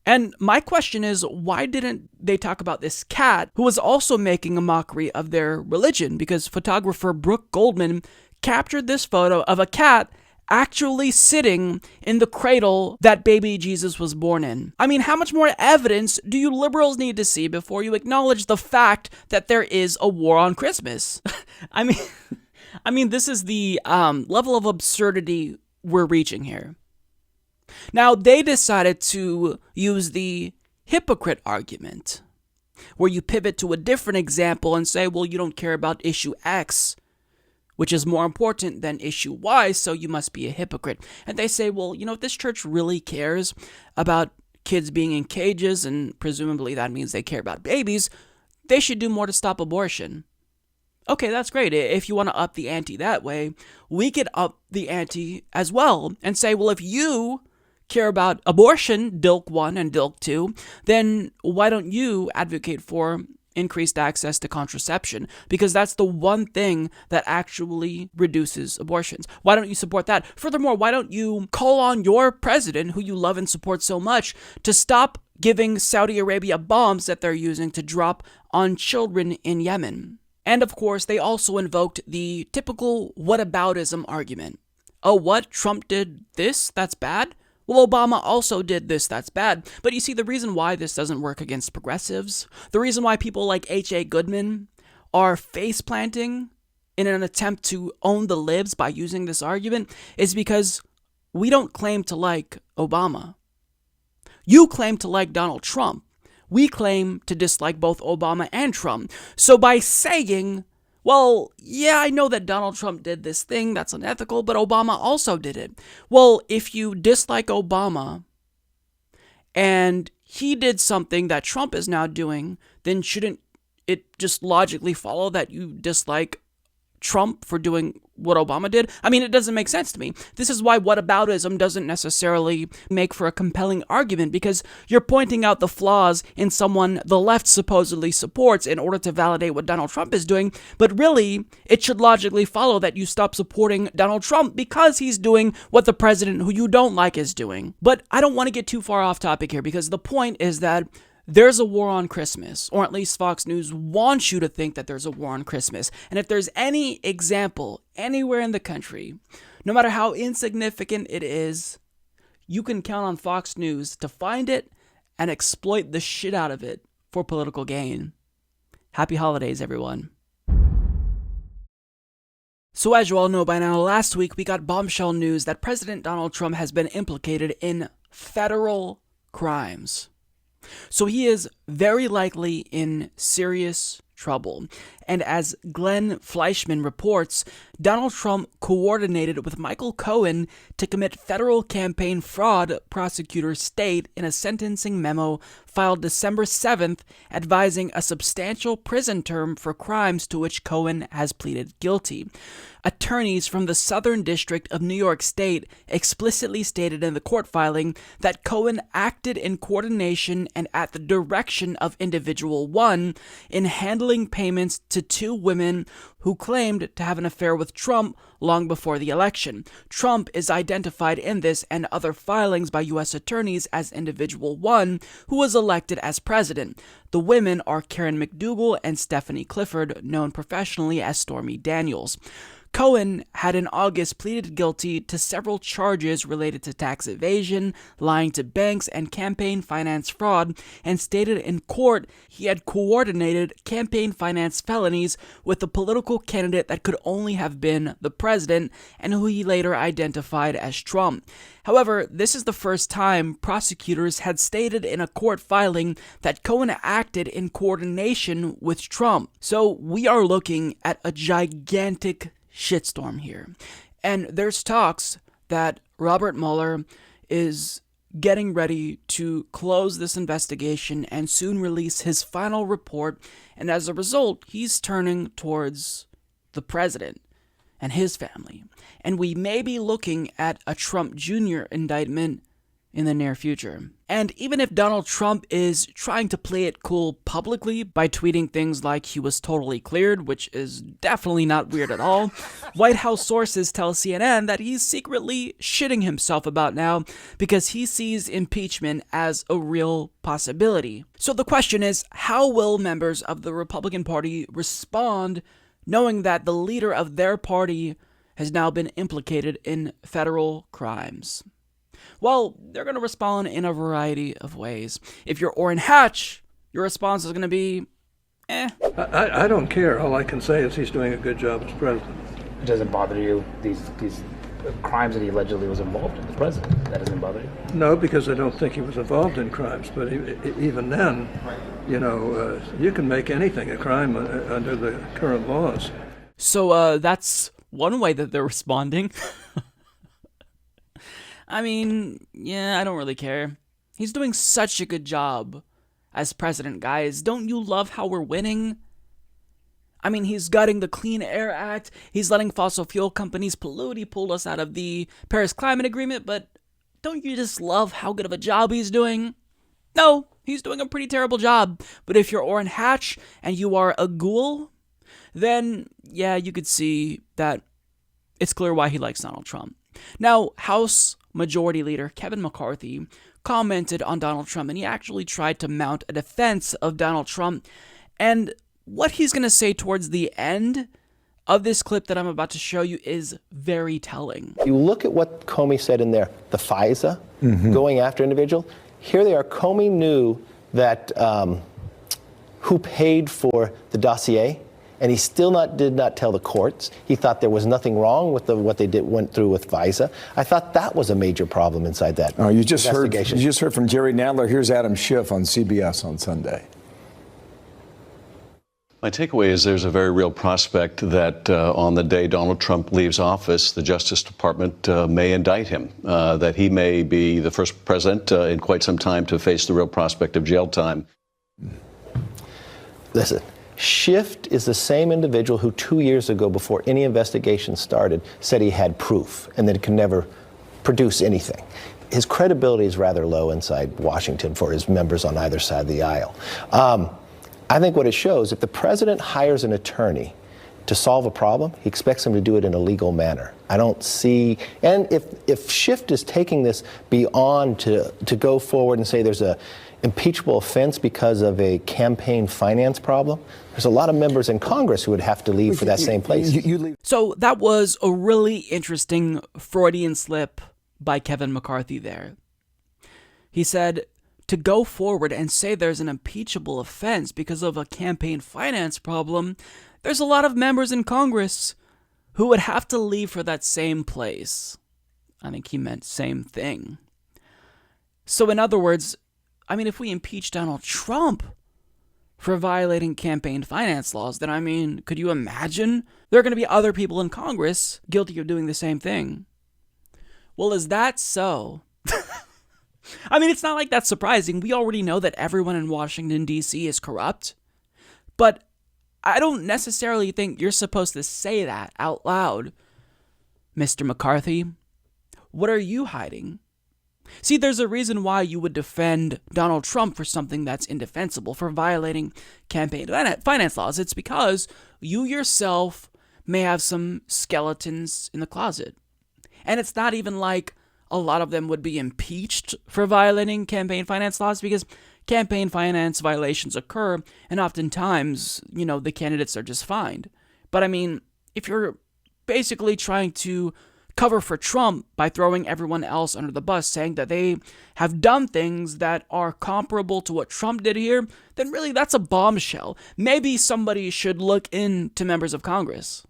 And my question is, why didn't they talk about this cat who was also making a mockery of their religion? Because photographer Brooke Goldman captured this photo of a cat actually sitting in the cradle that baby Jesus was born in. I mean, how much more evidence do you liberals need to see before you acknowledge the fact that there is a war on Christmas? I mean, this is the level of absurdity we're reaching here. Now, they decided to use the hypocrite argument, where you pivot to a different example and say, well, you don't care about issue X, which is more important than issue Y, so you must be a hypocrite. And they say, well, if this church really cares about kids being in cages, and presumably that means they care about babies, they should do more to stop abortion. Okay, that's great. If you want to up the ante that way, we could up the ante as well and say, well, if you care about abortion, DILC 1 and DILC 2, then why don't you advocate for increased access to contraception? Because that's the one thing that actually reduces abortions. Why don't you support that? Furthermore, why don't you call on your president, who you love and support so much, to stop giving Saudi Arabia bombs that they're using to drop on children in Yemen? And of course, they also invoked the typical whataboutism argument. Oh, what? Trump did this? That's bad? Well, Obama also did this, that's bad. But you see, the reason why this doesn't work against progressives, the reason why people like H.A. Goodman are face-planting in an attempt to own the libs by using this argument, is because we don't claim to like Obama. You claim to like Donald Trump. We claim to dislike both Obama and Trump. So by saying, well, yeah, I know that Donald Trump did this thing, that's unethical, but Obama also did it. Well, if you dislike Obama and he did something that Trump is now doing, then shouldn't it just logically follow that you dislike Trump for doing what Obama did? I mean, it doesn't make sense to me. This is why whataboutism doesn't necessarily make for a compelling argument, because you're pointing out the flaws in someone the left supposedly supports in order to validate what Donald Trump is doing, but really, it should logically follow that you stop supporting Donald Trump because he's doing what the president who you don't like is doing. But I don't want to get too far off topic here, because the point is that there's a war on Christmas, or at least Fox News wants you to think that there's a war on Christmas. And if there's any example anywhere in the country, no matter how insignificant it is, you can count on Fox News to find it and exploit the shit out of it for political gain. Happy holidays, everyone. So as you all know by now, last week we got bombshell news that President Donald Trump has been implicated in federal crimes. So he is very likely in serious trouble. And as Glenn Fleischman reports, Donald Trump coordinated with Michael Cohen to commit federal campaign fraud, prosecutors state in a sentencing memo filed December 7th, advising a substantial prison term for crimes to which Cohen has pleaded guilty. Attorneys from the Southern District of New York State explicitly stated in the court filing that Cohen acted in coordination and at the direction of Individual 1 in handling payments to two women who claimed to have an affair with Trump long before the election. Trump is identified in this and other filings by U.S. attorneys as Individual 1, who was elected as president. The women are Karen McDougal and Stephanie Clifford, known professionally as Stormy Daniels. Cohen had in August pleaded guilty to several charges related to tax evasion, lying to banks, and campaign finance fraud, and stated in court he had coordinated campaign finance felonies with a political candidate that could only have been the president, and who he later identified as Trump. However, this is the first time prosecutors had stated in a court filing that Cohen acted in coordination with Trump. So we are looking at a gigantic shitstorm here. And there's talks that Robert Mueller is getting ready to close this investigation and soon release his final report, and as a result, he's turning towards the president and his family. And we may be looking at a Trump Jr. indictment in the near future. And even if Donald Trump is trying to play it cool publicly by tweeting things like he was totally cleared, which is definitely not weird at all, White House sources tell CNN that he's secretly shitting himself about now because he sees impeachment as a real possibility. So the question is, how will members of the Republican Party respond knowing that the leader of their party has now been implicated in federal crimes. Well, they're going to respond in a variety of ways. If you're Orrin Hatch, your response is going to be, I don't care. All I can say is he's doing a good job as president. Does it bother you, these crimes that he allegedly was involved in, the president? That doesn't bother you? No, because I don't think he was involved in crimes. But even then, you can make anything a crime under the current laws. So that's one way that they're responding. I mean, yeah, I don't really care. He's doing such a good job as president, guys. Don't you love how we're winning? I mean, he's gutting the Clean Air Act. He's letting fossil fuel companies pollute. He pulled us out of the Paris Climate Agreement. But don't you just love how good of a job he's doing? No, he's doing a pretty terrible job. But if you're Orrin Hatch and you are a ghoul, then yeah, you could see that it's clear why he likes Donald Trump. Now, House Majority Leader Kevin McCarthy commented on Donald Trump, and he actually tried to mount a defense of Donald Trump. And what he's going to say towards the end of this clip that I'm about to show you is very telling. You look at what Comey said in there, the FISA, going after individual. Here they are. Comey knew that who paid for the dossier, and he still did not tell the courts. He thought there was nothing wrong with what they went through with FISA. I thought that was a major problem inside that investigation. You just heard from Jerry Nadler. Here's Adam Schiff on CBS on Sunday. My takeaway is there's a very real prospect that on the day Donald Trump leaves office, the Justice Department may indict him, that he may be the first president in quite some time to face the real prospect of jail time. Listen, Schiff is the same individual who 2 years ago, before any investigation started, said he had proof and that he could never produce anything. His credibility is rather low inside Washington for his members on either side of the aisle. I think what it shows, if the president hires an attorney to solve a problem, he expects him to do it in a legal manner. I don't see, and if Schiff is taking this beyond to go forward and say there's a impeachable offense because of a campaign finance problem, there's a lot of members in Congress who would have to leave for that same place. So that was a really interesting Freudian slip by Kevin McCarthy there. He said, to go forward and say there's an impeachable offense because of a campaign finance problem, there's a lot of members in Congress who would have to leave for that same place. I think he meant same thing. So in other words, I mean, if we impeach Donald Trump for violating campaign finance laws, then I mean, could you imagine there are going to be other people in Congress guilty of doing the same thing? Well, is that so? I mean, it's not like that's surprising. We already know that everyone in Washington, D.C. is corrupt. But I don't necessarily think you're supposed to say that out loud. Mr. McCarthy, what are you hiding? See, there's a reason why you would defend Donald Trump for something that's indefensible, for violating campaign finance laws. It's because you yourself may have some skeletons in the closet. And it's not even like a lot of them would be impeached for violating campaign finance laws, because campaign finance violations occur, and oftentimes, the candidates are just fined. But I mean, if you're basically trying to cover for Trump by throwing everyone else under the bus, saying that they have done things that are comparable to what Trump did here, then really that's a bombshell. Maybe somebody should look into members of Congress.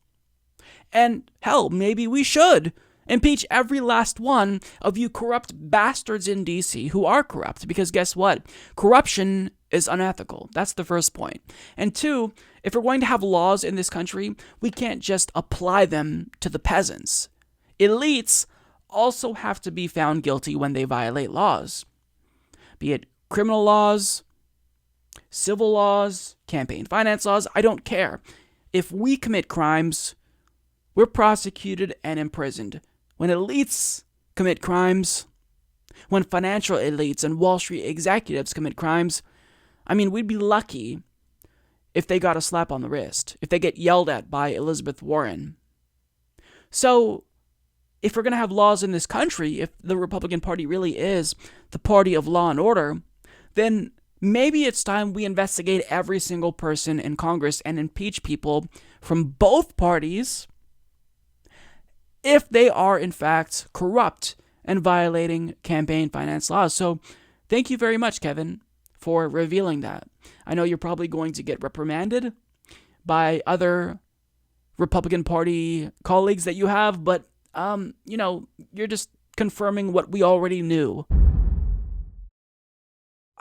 And hell, maybe we should impeach every last one of you corrupt bastards in D.C. who are corrupt, because guess what? Corruption is unethical. That's the first point. And two, if we're going to have laws in this country, we can't just apply them to the peasants. Elites also have to be found guilty when they violate laws, be it criminal laws, civil laws, campaign finance laws. I don't care. If we commit crimes, we're prosecuted and imprisoned. When elites commit crimes, when financial elites and Wall Street executives commit crimes, I mean, we'd be lucky if they got a slap on the wrist, if they get yelled at by Elizabeth Warren. So, if we're going to have laws in this country, if the Republican Party really is the party of law and order, then maybe it's time we investigate every single person in Congress and impeach people from both parties if they are in fact corrupt and violating campaign finance laws. So thank you very much, Kevin, for revealing that. I know you're probably going to get reprimanded by other Republican Party colleagues that you have, but, you're just confirming what we already knew.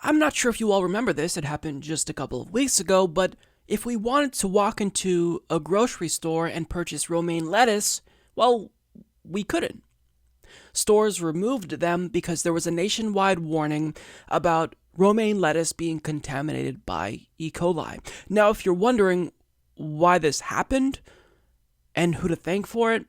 I'm not sure if you all remember this, it happened just a couple of weeks ago, but if we wanted to walk into a grocery store and purchase romaine lettuce, well, we couldn't. Stores removed them because there was a nationwide warning about romaine lettuce being contaminated by E. coli. Now, if you're wondering why this happened and who to thank for it,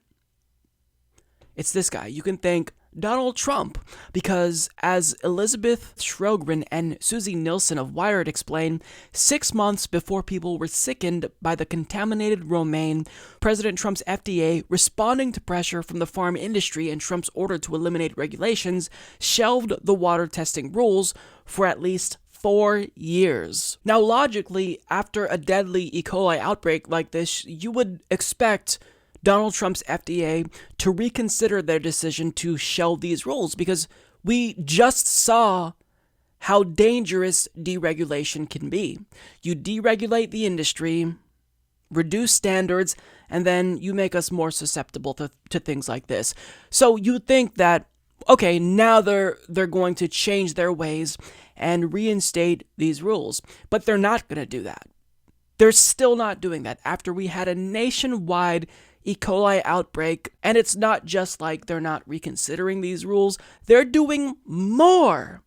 it's this guy. You can thank Donald Trump, because as Elizabeth Shrogren and Susie Nielsen of Wired explain, 6 months before people were sickened by the contaminated romaine, President Trump's FDA, responding to pressure from the farm industry and Trump's order to eliminate regulations, shelved the water testing rules for at least 4 years. Now, logically, after a deadly E. coli outbreak like this, you would expect Donald Trump's FDA to reconsider their decision to shelve these rules, because we just saw how dangerous deregulation can be. You deregulate the industry, reduce standards, and then you make us more susceptible to things like this. So you'd think that, okay, now they're going to change their ways and reinstate these rules, but they're not going to do that. They're still not doing that after we had a nationwide E. coli outbreak, and it's not just like they're not reconsidering these rules, they're doing more,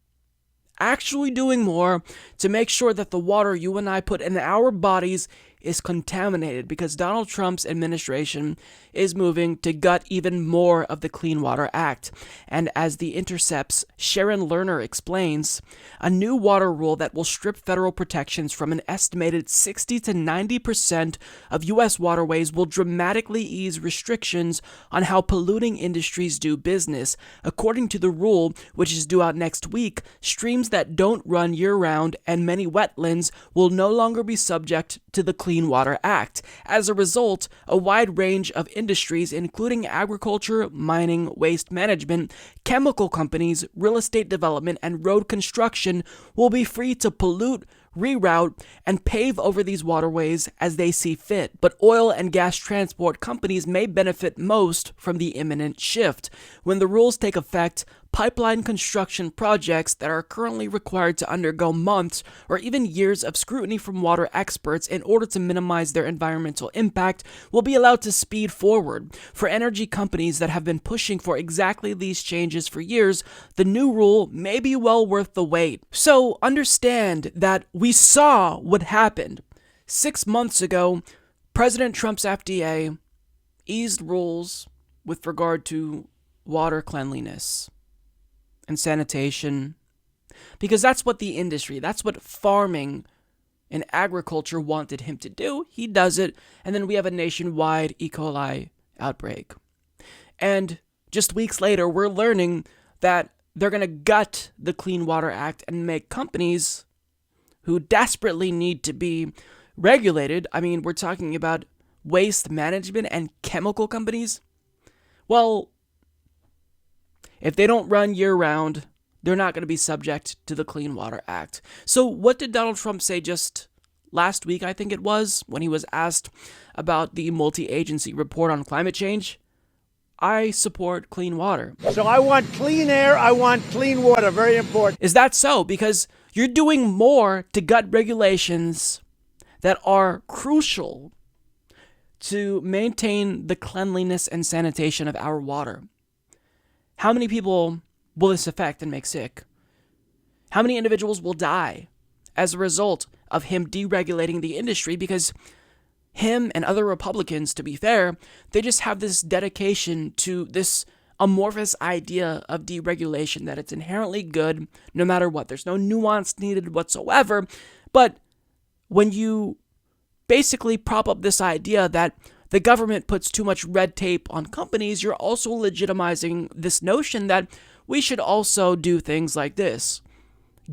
actually doing more to make sure that the water you and I put in our bodies is contaminated, because Donald Trump's administration is moving to gut even more of the Clean Water Act. And as The Intercept's Sharon Lerner explains, a new water rule that will strip federal protections from an estimated 60 to 90% of U.S. waterways will dramatically ease restrictions on how polluting industries do business. According to the rule, which is due out next week, streams that don't run year-round and many wetlands will no longer be subject to the Clean Water Act. As a result, a wide range of industries, including agriculture, mining, waste management, chemical companies, real estate development, and road construction, will be free to pollute, reroute, and pave over these waterways as they see fit. But oil and gas transport companies may benefit most from the imminent shift. When the rules take effect, pipeline construction projects that are currently required to undergo months or even years of scrutiny from water experts in order to minimize their environmental impact will be allowed to speed forward. For energy companies that have been pushing for exactly these changes for years, the new rule may be well worth the wait. So understand that we saw what happened. 6 months ago, President Trump's FDA eased rules with regard to water cleanliness and sanitation, because that's what the industry, that's what farming and agriculture wanted him to do. He does it, and then we have a nationwide E. coli outbreak. And just weeks later, we're learning that they're going to gut the Clean Water Act and make companies who desperately need to be regulated, I mean, we're talking about waste management and chemical companies, well, if they don't run year-round, they're not going to be subject to the Clean Water Act. So what did Donald Trump say just last week, I think it was, when he was asked about the multi-agency report on climate change? I support clean water. So I want clean air, I want clean water, very important. Is that so? Because you're doing more to gut regulations that are crucial to maintain the cleanliness and sanitation of our water. How many people will this affect and make sick? How many individuals will die as a result of him deregulating the industry? Because him and other Republicans, to be fair, they just have this dedication to this amorphous idea of deregulation, that it's inherently good no matter what. There's no nuance needed whatsoever. But when you basically prop up this idea that the government puts too much red tape on companies, you're also legitimizing this notion that we should also do things like this.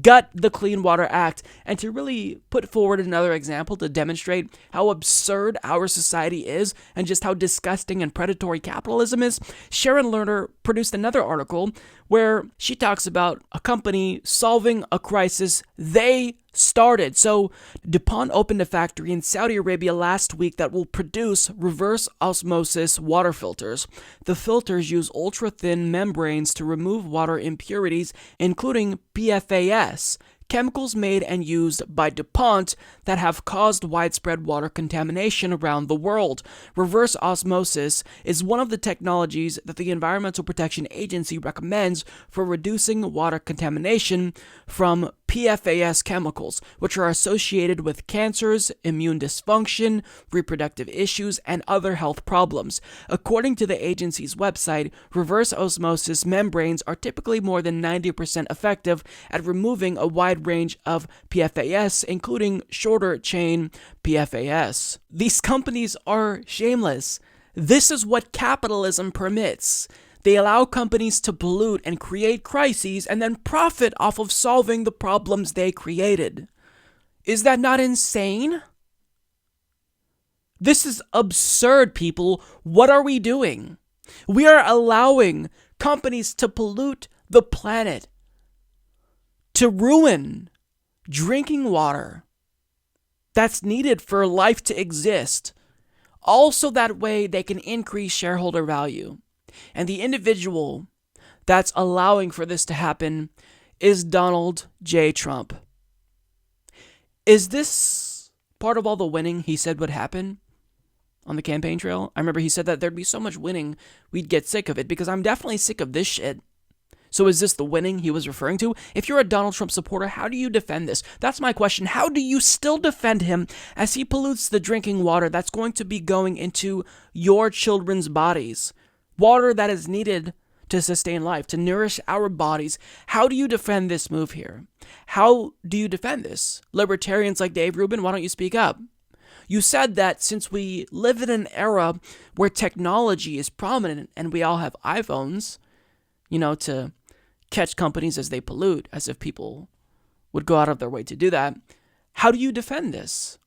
gut the Clean Water Act, and to really put forward another example to demonstrate how absurd our society is and just how disgusting and predatory capitalism is, Sharon Lerner produced another article where she talks about a company solving a crisis they started. So DuPont opened a factory in Saudi Arabia last week that will produce reverse osmosis water filters. The filters use ultra-thin membranes to remove water impurities, including PFAS, chemicals made and used by DuPont that have caused widespread water contamination around the world. Reverse osmosis is one of the technologies that the Environmental Protection Agency recommends for reducing water contamination from PFAS chemicals, which are associated with cancers, immune dysfunction, reproductive issues, and other health problems. According to the agency's website, reverse osmosis membranes are typically more than 90% effective at removing a wide range of PFAS, including shorter chain PFAS. These companies are shameless. This is what capitalism permits. They allow companies to pollute and create crises and then profit off of solving the problems they created. Is that not insane? This is absurd, people. What are we doing? We are allowing companies to pollute the planet, to ruin drinking water that's needed for life to exist. Also, that way they can increase shareholder value. And the individual that's allowing for this to happen is Donald J. Trump. Is this part of all the winning he said would happen on the campaign trail? I remember he said that there'd be so much winning, we'd get sick of it, because I'm definitely sick of this shit. So is this the winning he was referring to? If you're a Donald Trump supporter, how do you defend this? That's my question. How do you still defend him as he pollutes the drinking water that's going to be going into your children's bodies? Water that is needed to sustain life, to nourish our bodies. How do you defend this move here? How do you defend this? Libertarians like Dave Rubin, why don't you speak up? You said that since we live in an era where technology is prominent and we all have iPhones, to catch companies as they pollute, as if people would go out of their way to do that. How do you defend this?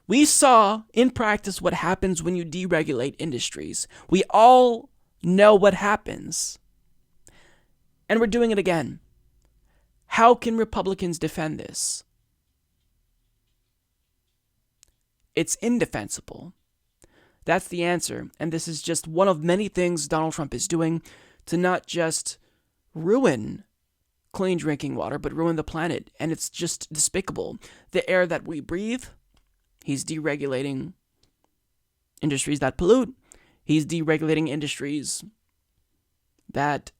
We saw in practice what happens when you deregulate industries. We all know what happens. And we're doing it again. How can Republicans defend this? It's indefensible. That's the answer. And this is just one of many things Donald Trump is doing to not just ruin clean drinking water, but ruin the planet. And it's just despicable. The air that we breathe, he's deregulating industries that pollute. He's deregulating industries that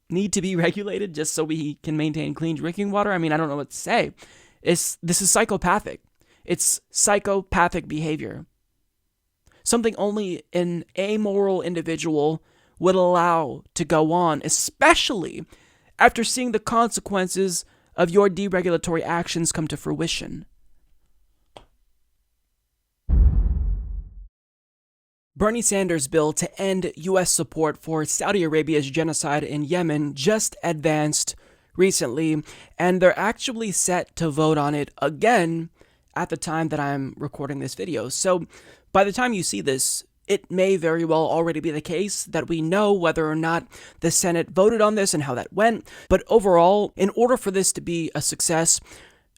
need to be regulated just so we can maintain clean drinking water. I mean, I don't know what to say. This is psychopathic. It's psychopathic behavior. Something only an amoral individual would allow to go on, especially after seeing the consequences of your deregulatory actions come to fruition. Bernie Sanders' bill to end U.S. support for Saudi Arabia's genocide in Yemen just advanced recently, and they're actually set to vote on it again at the time that I'm recording this video. So by the time you see this, it may very well already be the case that we know whether or not the Senate voted on this and how that went. But overall, in order for this to be a success,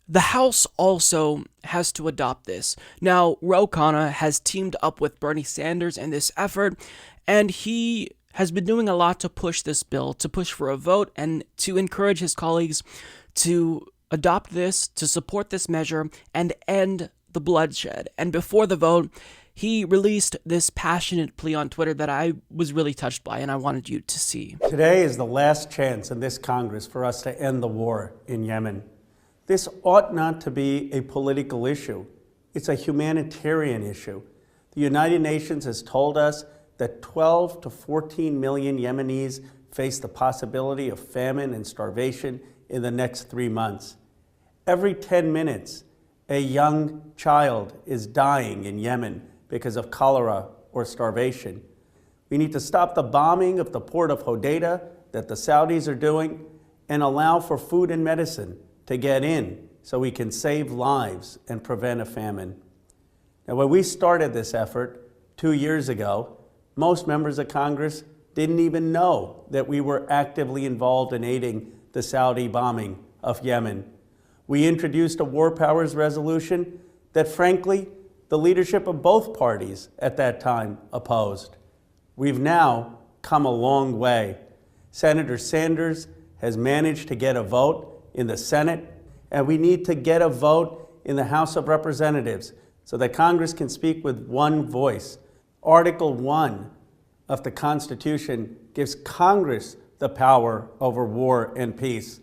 the House also has to adopt this. Now, Ro Khanna has teamed up with Bernie Sanders in this effort, and he has been doing a lot to push this bill, to push for a vote, and to encourage his colleagues to adopt this, to support this measure, and end the bloodshed. And before the vote, he released this passionate plea on Twitter that I was really touched by, and I wanted you to see. Today is the last chance in this Congress for us to end the war in Yemen. This ought not to be a political issue. It's a humanitarian issue. The United Nations has told us that 12 to 14 million Yemenis face the possibility of famine and starvation in the next 3 months. Every 10 minutes, a young child is dying in Yemen because of cholera or starvation. We need to stop the bombing of the port of Hodeidah that the Saudis are doing, and allow for food and medicine to get in so we can save lives and prevent a famine. Now, when we started this effort 2 years ago, most members of Congress didn't even know that we were actively involved in aiding the Saudi bombing of Yemen. We introduced a war powers resolution that, frankly, the leadership of both parties at that time opposed. We've now come a long way. Senator Sanders has managed to get a vote in the Senate, and we need to get a vote in the House of Representatives so that Congress can speak with one voice. Article 1 of the Constitution gives Congress the power over war and peace.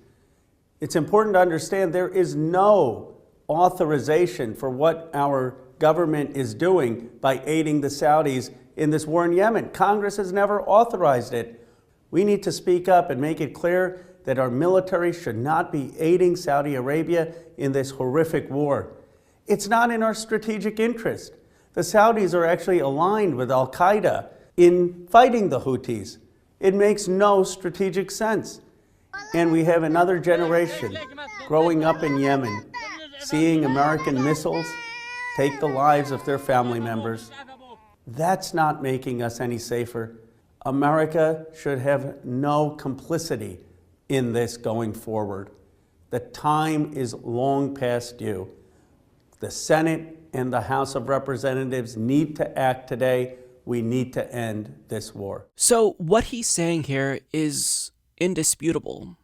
It's important to understand there is no authorization for what our government is doing by aiding the Saudis in this war in Yemen. Congress has never authorized it. We need to speak up and make it clear that our military should not be aiding Saudi Arabia in this horrific war. It's not in our strategic interest. The Saudis are actually aligned with al-Qaeda in fighting the Houthis. It makes no strategic sense. And we have another generation growing up in Yemen, seeing American missiles take the lives of their family members. That's not making us any safer. America should have no complicity in this going forward. The time is long past due. The Senate and the House of Representatives need to act today. We need to end this war. So what he's saying here is indisputable.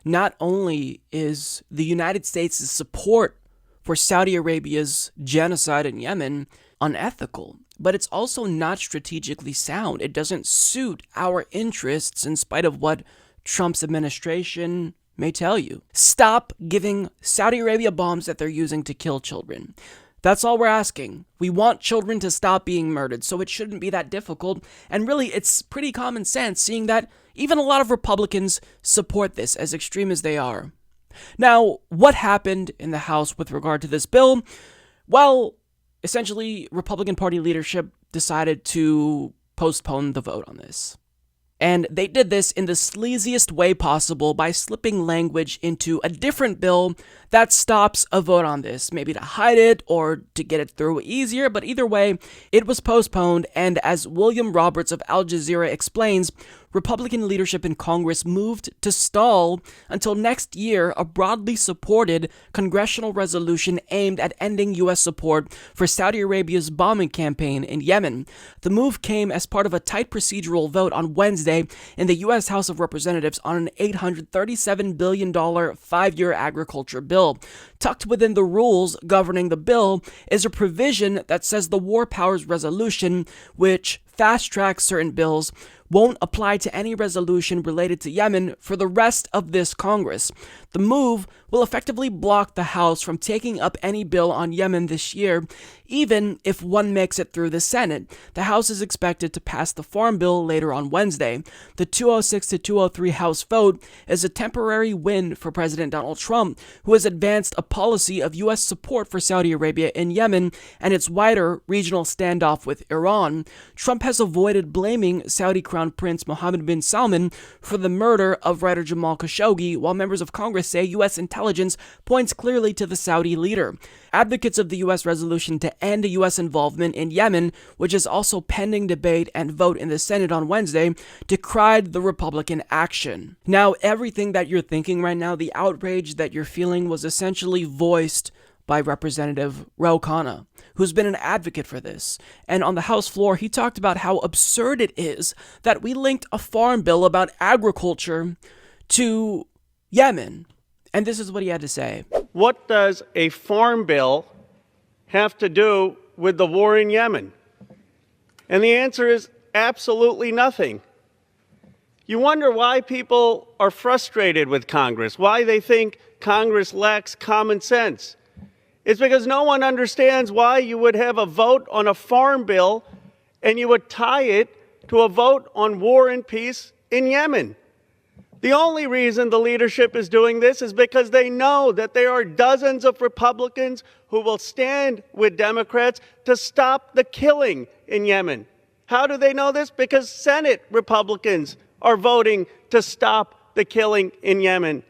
Not only is the United States' support for Saudi Arabia's genocide in Yemen unethical, but it's also not strategically sound. It doesn't suit our interests in spite of what Trump's administration may tell you. Stop giving Saudi Arabia bombs that they're using to kill children. That's all we're asking. We want children to stop being murdered, so it shouldn't be that difficult. And really, it's pretty common sense, seeing that even a lot of Republicans support this, as extreme as they are. Now, what happened in the House with regard to this bill? Well, essentially, Republican Party leadership decided to postpone the vote on this. And they did this in the sleaziest way possible by slipping language into a different bill that stops a vote on this, maybe to hide it or to get it through easier, but either way, it was postponed, and as William Roberts of Al Jazeera explains, Republican leadership in Congress moved to stall until next year a broadly supported congressional resolution aimed at ending U.S. support for Saudi Arabia's bombing campaign in Yemen. The move came as part of a tight procedural vote on Wednesday in the U.S. House of Representatives on an $837 billion five-year agriculture bill. Tucked within the rules governing the bill is a provision that says the War Powers Resolution, which fast-tracks certain bills, won't apply to any resolution related to Yemen for the rest of this Congress. The move will effectively block the House from taking up any bill on Yemen this year, even if one makes it through the Senate. The House is expected to pass the Farm Bill later on Wednesday. The 206 to 203 House vote is a temporary win for President Donald Trump, who has advanced a policy of U.S. support for Saudi Arabia in Yemen and its wider regional standoff with Iran. Trump has avoided blaming Saudi Crown Prince Mohammed bin Salman for the murder of writer Jamal Khashoggi, while members of Congress say U.S. intelligence points clearly to the Saudi leader. Advocates of the U.S. resolution to end U.S. involvement in Yemen, which is also pending debate and vote in the Senate on Wednesday, decried the Republican action. Now, everything that you're thinking right now, the outrage that you're feeling, was essentially voiced by Representative Ro Khanna, who's been an advocate for this. And on the House floor, he talked about how absurd it is that we linked a farm bill about agriculture to Yemen. And this is what he had to say. What does a farm bill have to do with the war in Yemen? And the answer is absolutely nothing. You wonder why people are frustrated with Congress, why they think Congress lacks common sense. It's because no one understands why you would have a vote on a farm bill and you would tie it to a vote on war and peace in Yemen. The only reason the leadership is doing this is because they know that there are dozens of Republicans who will stand with Democrats to stop the killing in Yemen. How do they know this? Because Senate Republicans are voting to stop the killing in Yemen.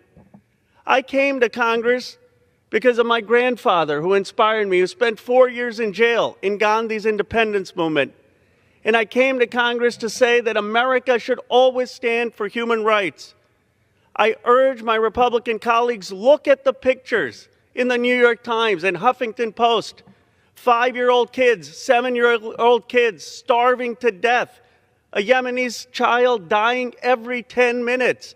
I came to Congress because of my grandfather, who inspired me, who spent 4 years in jail in Gandhi's independence movement. And I came to Congress to say that America should always stand for human rights. I urge my Republican colleagues, look at the pictures in the New York Times and Huffington Post. 5-year-old kids, 7-year-old kids starving to death. A Yemenis child dying every 10 minutes.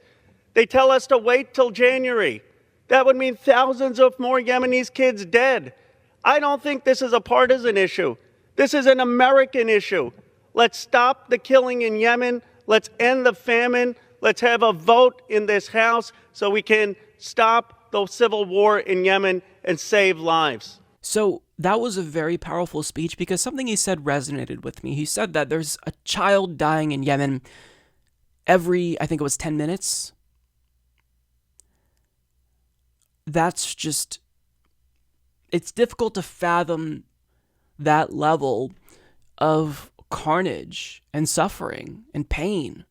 They tell us to wait till January. That would mean thousands of more Yemenis kids dead. I don't think this is a partisan issue. This is an American issue. Let's stop the killing in Yemen. Let's end the famine. Let's have a vote in this House so we can stop the civil war in Yemen and save lives. So that was a very powerful speech because something he said resonated with me. He said that there's a child dying in Yemen every, I think it was 10 minutes. That's just, it's difficult to fathom that level of carnage and suffering and pain.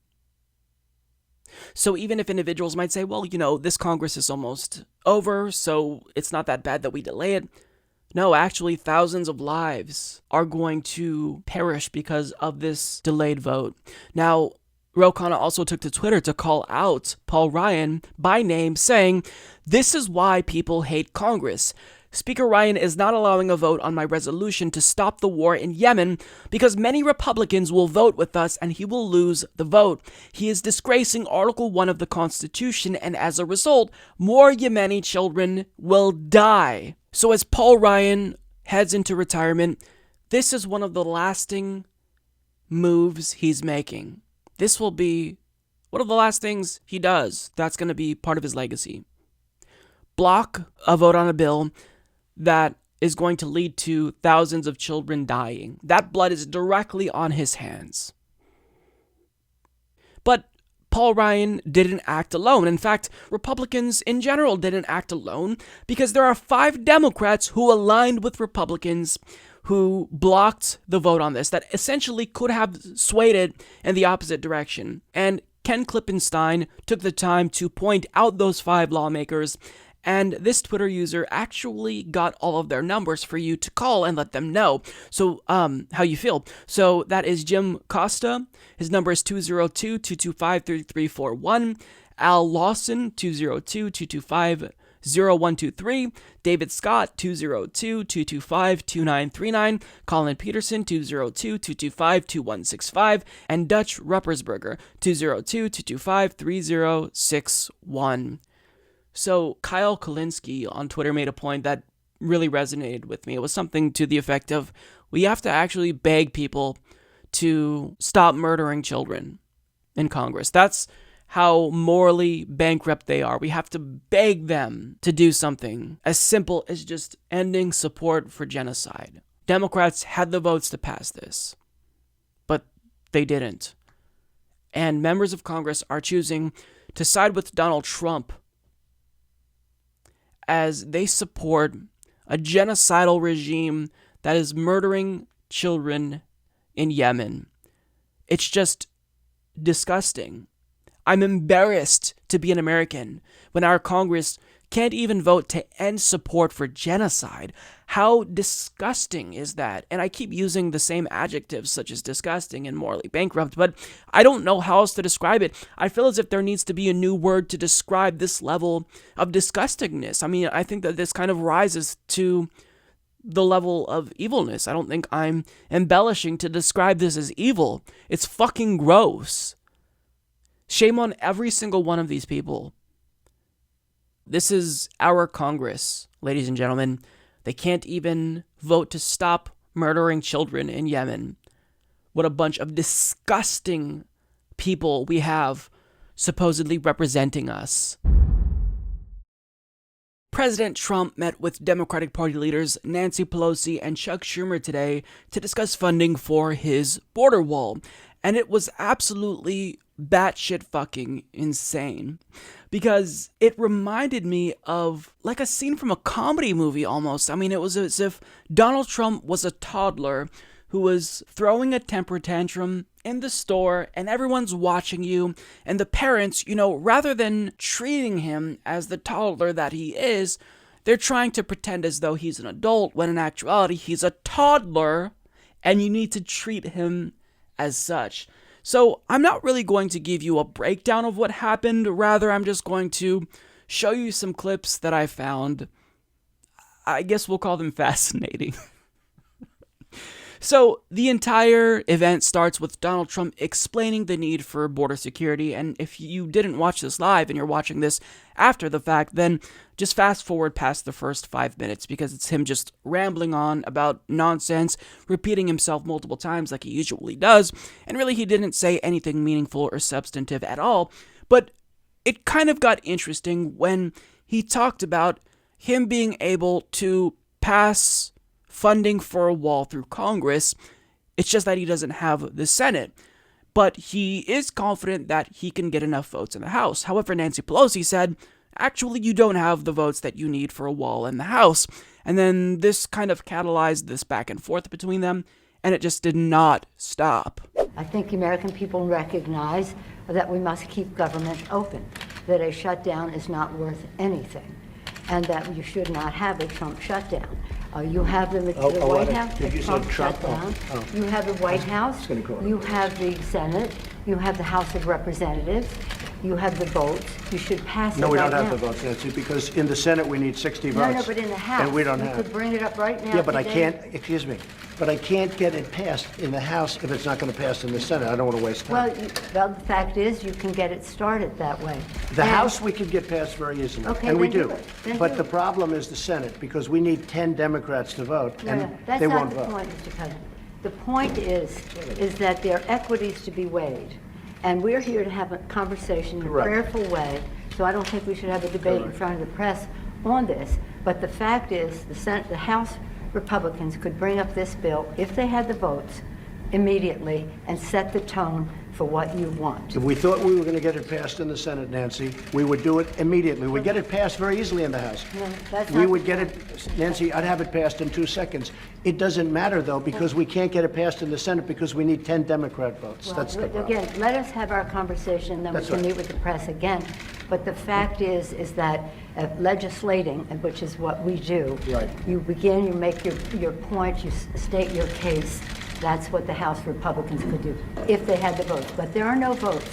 So even if individuals might say, well, you know, this Congress is almost over, so it's not that bad that we delay it. No, actually, thousands of lives are going to perish because of this delayed vote. Now, Ro Khanna also took to Twitter to call out Paul Ryan by name, saying, "This is why people hate Congress. Speaker Ryan is not allowing a vote on my resolution to stop the war in Yemen because many Republicans will vote with us and he will lose the vote. He is disgracing Article 1 of the Constitution, and as a result, more Yemeni children will die." So as Paul Ryan heads into retirement, this is one of the lasting moves he's making. This will be one of the last things he does. That's going to be part of his legacy. Block a vote on a bill that is going to lead to thousands of children dying. That blood is directly on his hands. But Paul Ryan didn't act alone. In fact, Republicans in general didn't act alone because there are 5 Democrats who aligned with Republicans who blocked the vote on this, that essentially could have swayed it in the opposite direction. And Ken Klippenstein took the time to point out those 5 lawmakers, and this Twitter user actually got all of their numbers for you to call and let them know. So, how you feel. So that is Jim Costa. His number is 202-225-3341. Al Lawson, 202-225-0123. David Scott, 202-225-2939. Colin Peterson, 202-225-2165. And Dutch Ruppersberger, 202-225-3061. So Kyle Kulinski on Twitter made a point that really resonated with me. It was something to the effect of, we have to actually beg people to stop murdering children in Congress. That's how morally bankrupt they are. We have to beg them to do something as simple as just ending support for genocide. Democrats had the votes to pass this, but they didn't. And members of Congress are choosing to side with Donald Trump as they support a genocidal regime that is murdering children in Yemen. It's just disgusting. I'm embarrassed to be an American when our Congress can't even vote to end support for genocide. How disgusting is that? And I keep using the same adjectives such as disgusting and morally bankrupt, but I don't know how else to describe it. I feel as if there needs to be a new word to describe this level of disgustingness. I mean, I think that this kind of rises to the level of evilness. I don't think I'm embellishing to describe this as evil. It's fucking gross. Shame on every single one of these people. This is our Congress, ladies and gentlemen. They can't even vote to stop murdering children in Yemen. What a bunch of disgusting people we have supposedly representing us. President Trump met with Democratic Party leaders Nancy Pelosi and Chuck Schumer today to discuss funding for his border wall. And it was absolutely batshit fucking insane, because it reminded me of like a scene from a comedy movie almost. I mean, it was as if Donald Trump was a toddler who was throwing a temper tantrum in the store and everyone's watching you, and the parents, rather than treating him as the toddler that he is, they're trying to pretend as though he's an adult when in actuality he's a toddler and you need to treat him as such. So I'm not really going to give you a breakdown of what happened, rather I'm just going to show you some clips that I found, I guess we'll call them fascinating. So the entire event starts with Donald Trump explaining the need for border security, and if you didn't watch this live and you're watching this after the fact, then just fast forward past the first 5 minutes, because it's him just rambling on about nonsense, repeating himself multiple times like he usually does, and really he didn't say anything meaningful or substantive at all. But it kind of got interesting when he talked about him being able to pass funding for a wall through Congress. It's just that he doesn't have the Senate. But he is confident that he can get enough votes in the House. However, Nancy Pelosi said, actually, you don't have the votes that you need for a wall in the House. And then this kind of catalyzed this back and forth between them, and it just did not stop. I think the American people recognize that we must keep government open, that a shutdown is not worth anything, and that you should not have a Trump shutdown. You have the White House, the Trump shutdown. You have the White House, you have the Senate, you have the House of Representatives, you have the votes. You should pass it right now. No, we don't have the votes, Nancy, because in the Senate we need 60 votes. No, but in the House, and we don't you have. could bring it up right now. Yeah, but today. I can't, excuse me, but I can't get it passed in the House if it's not going to pass in the Senate. I don't want to waste time. Well, the fact is, you can get it started that way. The House we could get passed very easily, Okay, and we then do. do it. Then But do the it. problem is the Senate, because we need 10 Democrats to vote, No, and no, that's they not won't the vote. point, Mr. President. The point is that there are equities to be weighed, and we're here to have a conversation in a Correct. prayerful way. So I don't think we should have a debate in front of the press on this. But the fact is, the House Republicans could bring up this bill if they had the votes immediately and set the tone for what you want. If we thought we were going to get it passed in the Senate, Nancy, we would do it immediately. We'd get it passed very easily in the House. No, that's We not would the get it, Nancy, I'd have it passed in 2 seconds. It doesn't matter, though, because we can't get it passed in the Senate because we need 10 Democrat votes. Well, That's the problem. again, let us have our conversation, then That's we can right. meet with the press again. But the fact is that legislating, and which is what we do, Right. you begin, you make your point, you state your case. That's what the House Republicans could do if they had the votes. But there are no votes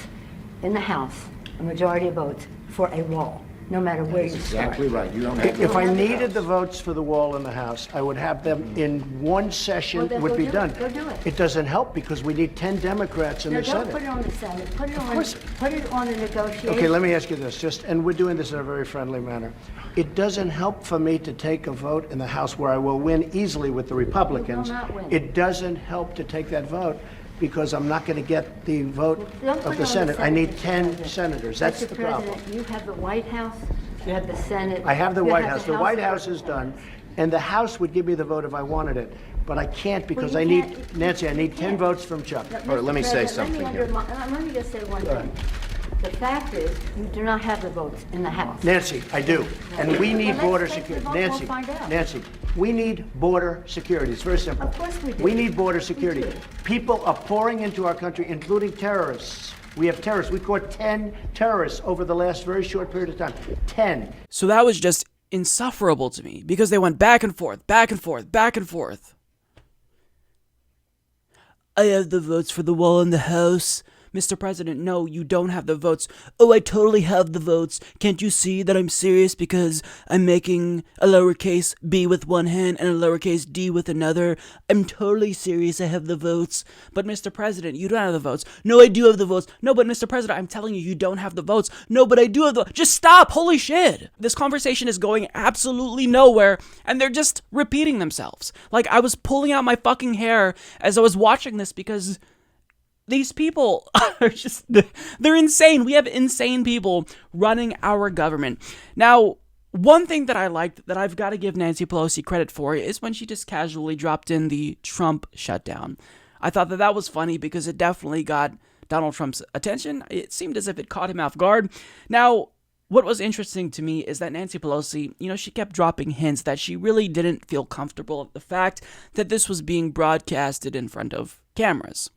in the House, a majority of votes, for a wall, no matter where you start. Exactly right. You don't have if I needed the votes for the wall in the House, I would have them in one session. Well, then It would go be do done. it. Go do it. It doesn't help because we need 10 Democrats in No, the don't Senate. put it on the Senate. Put it Of on. course. Put it on the negotiation. Okay, let me ask you this, and we're doing this in a very friendly manner. It doesn't help for me to take a vote in the House where I will win easily with the Republicans. You will not win. It doesn't help to take that vote because I'm not going to get the vote Don't put of it the on Senate. I need Mr. 10 President. senators. That's Mr. the problem. President, you have the White House, you have the Senate. I have the you White have House. The White House is done, and the House would give me the vote if I wanted it. But I can't because Well, I you need, can't- Nancy, I need 10 can't. votes from Chuck. No, All right, let me Mr. say President, something here. Let me just say one thing. The fact is, you do not have the votes in the House. Nancy, I do. And we need Well, border let's take the security. vote, we'll Nancy, find out. Nancy, we need border security. It's very simple. Of course we do. We need border security. do. People are pouring into our country, including terrorists. We have terrorists. We caught 10 terrorists over the last very short period of time. 10. So that was just insufferable to me because they went back and forth, back and forth, back and forth. I have the votes for the wall in the House. Mr. President, no, you don't have the votes. Oh, I totally have the votes. Can't you see that I'm serious because I'm making a lowercase b with one hand and a lowercase d with another? I'm totally serious. I have the votes. But Mr. President, you don't have the votes. No, I do have the votes. No, but Mr. President, I'm telling you, you don't have the votes. No, but I do have the... Just stop. Holy shit. This conversation is going absolutely nowhere and they're just repeating themselves. Like, I was pulling out my fucking hair as I was watching this because... these people are just, they're insane. We have insane people running our government. Now, one thing that I liked that I've got to give Nancy Pelosi credit for is when she just casually dropped in the Trump shutdown. I thought that that was funny because it definitely got Donald Trump's attention. It seemed as if it caught him off guard. Now, what was interesting to me is that Nancy Pelosi, she kept dropping hints that she really didn't feel comfortable with the fact that this was being broadcasted in front of cameras.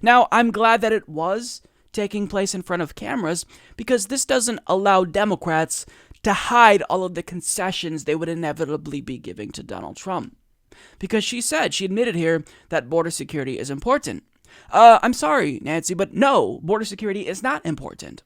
Now, I'm glad that it was taking place in front of cameras, because this doesn't allow Democrats to hide all of the concessions they would inevitably be giving to Donald Trump. Because she admitted here that border security is important. I'm sorry, Nancy, but no, border security is not important.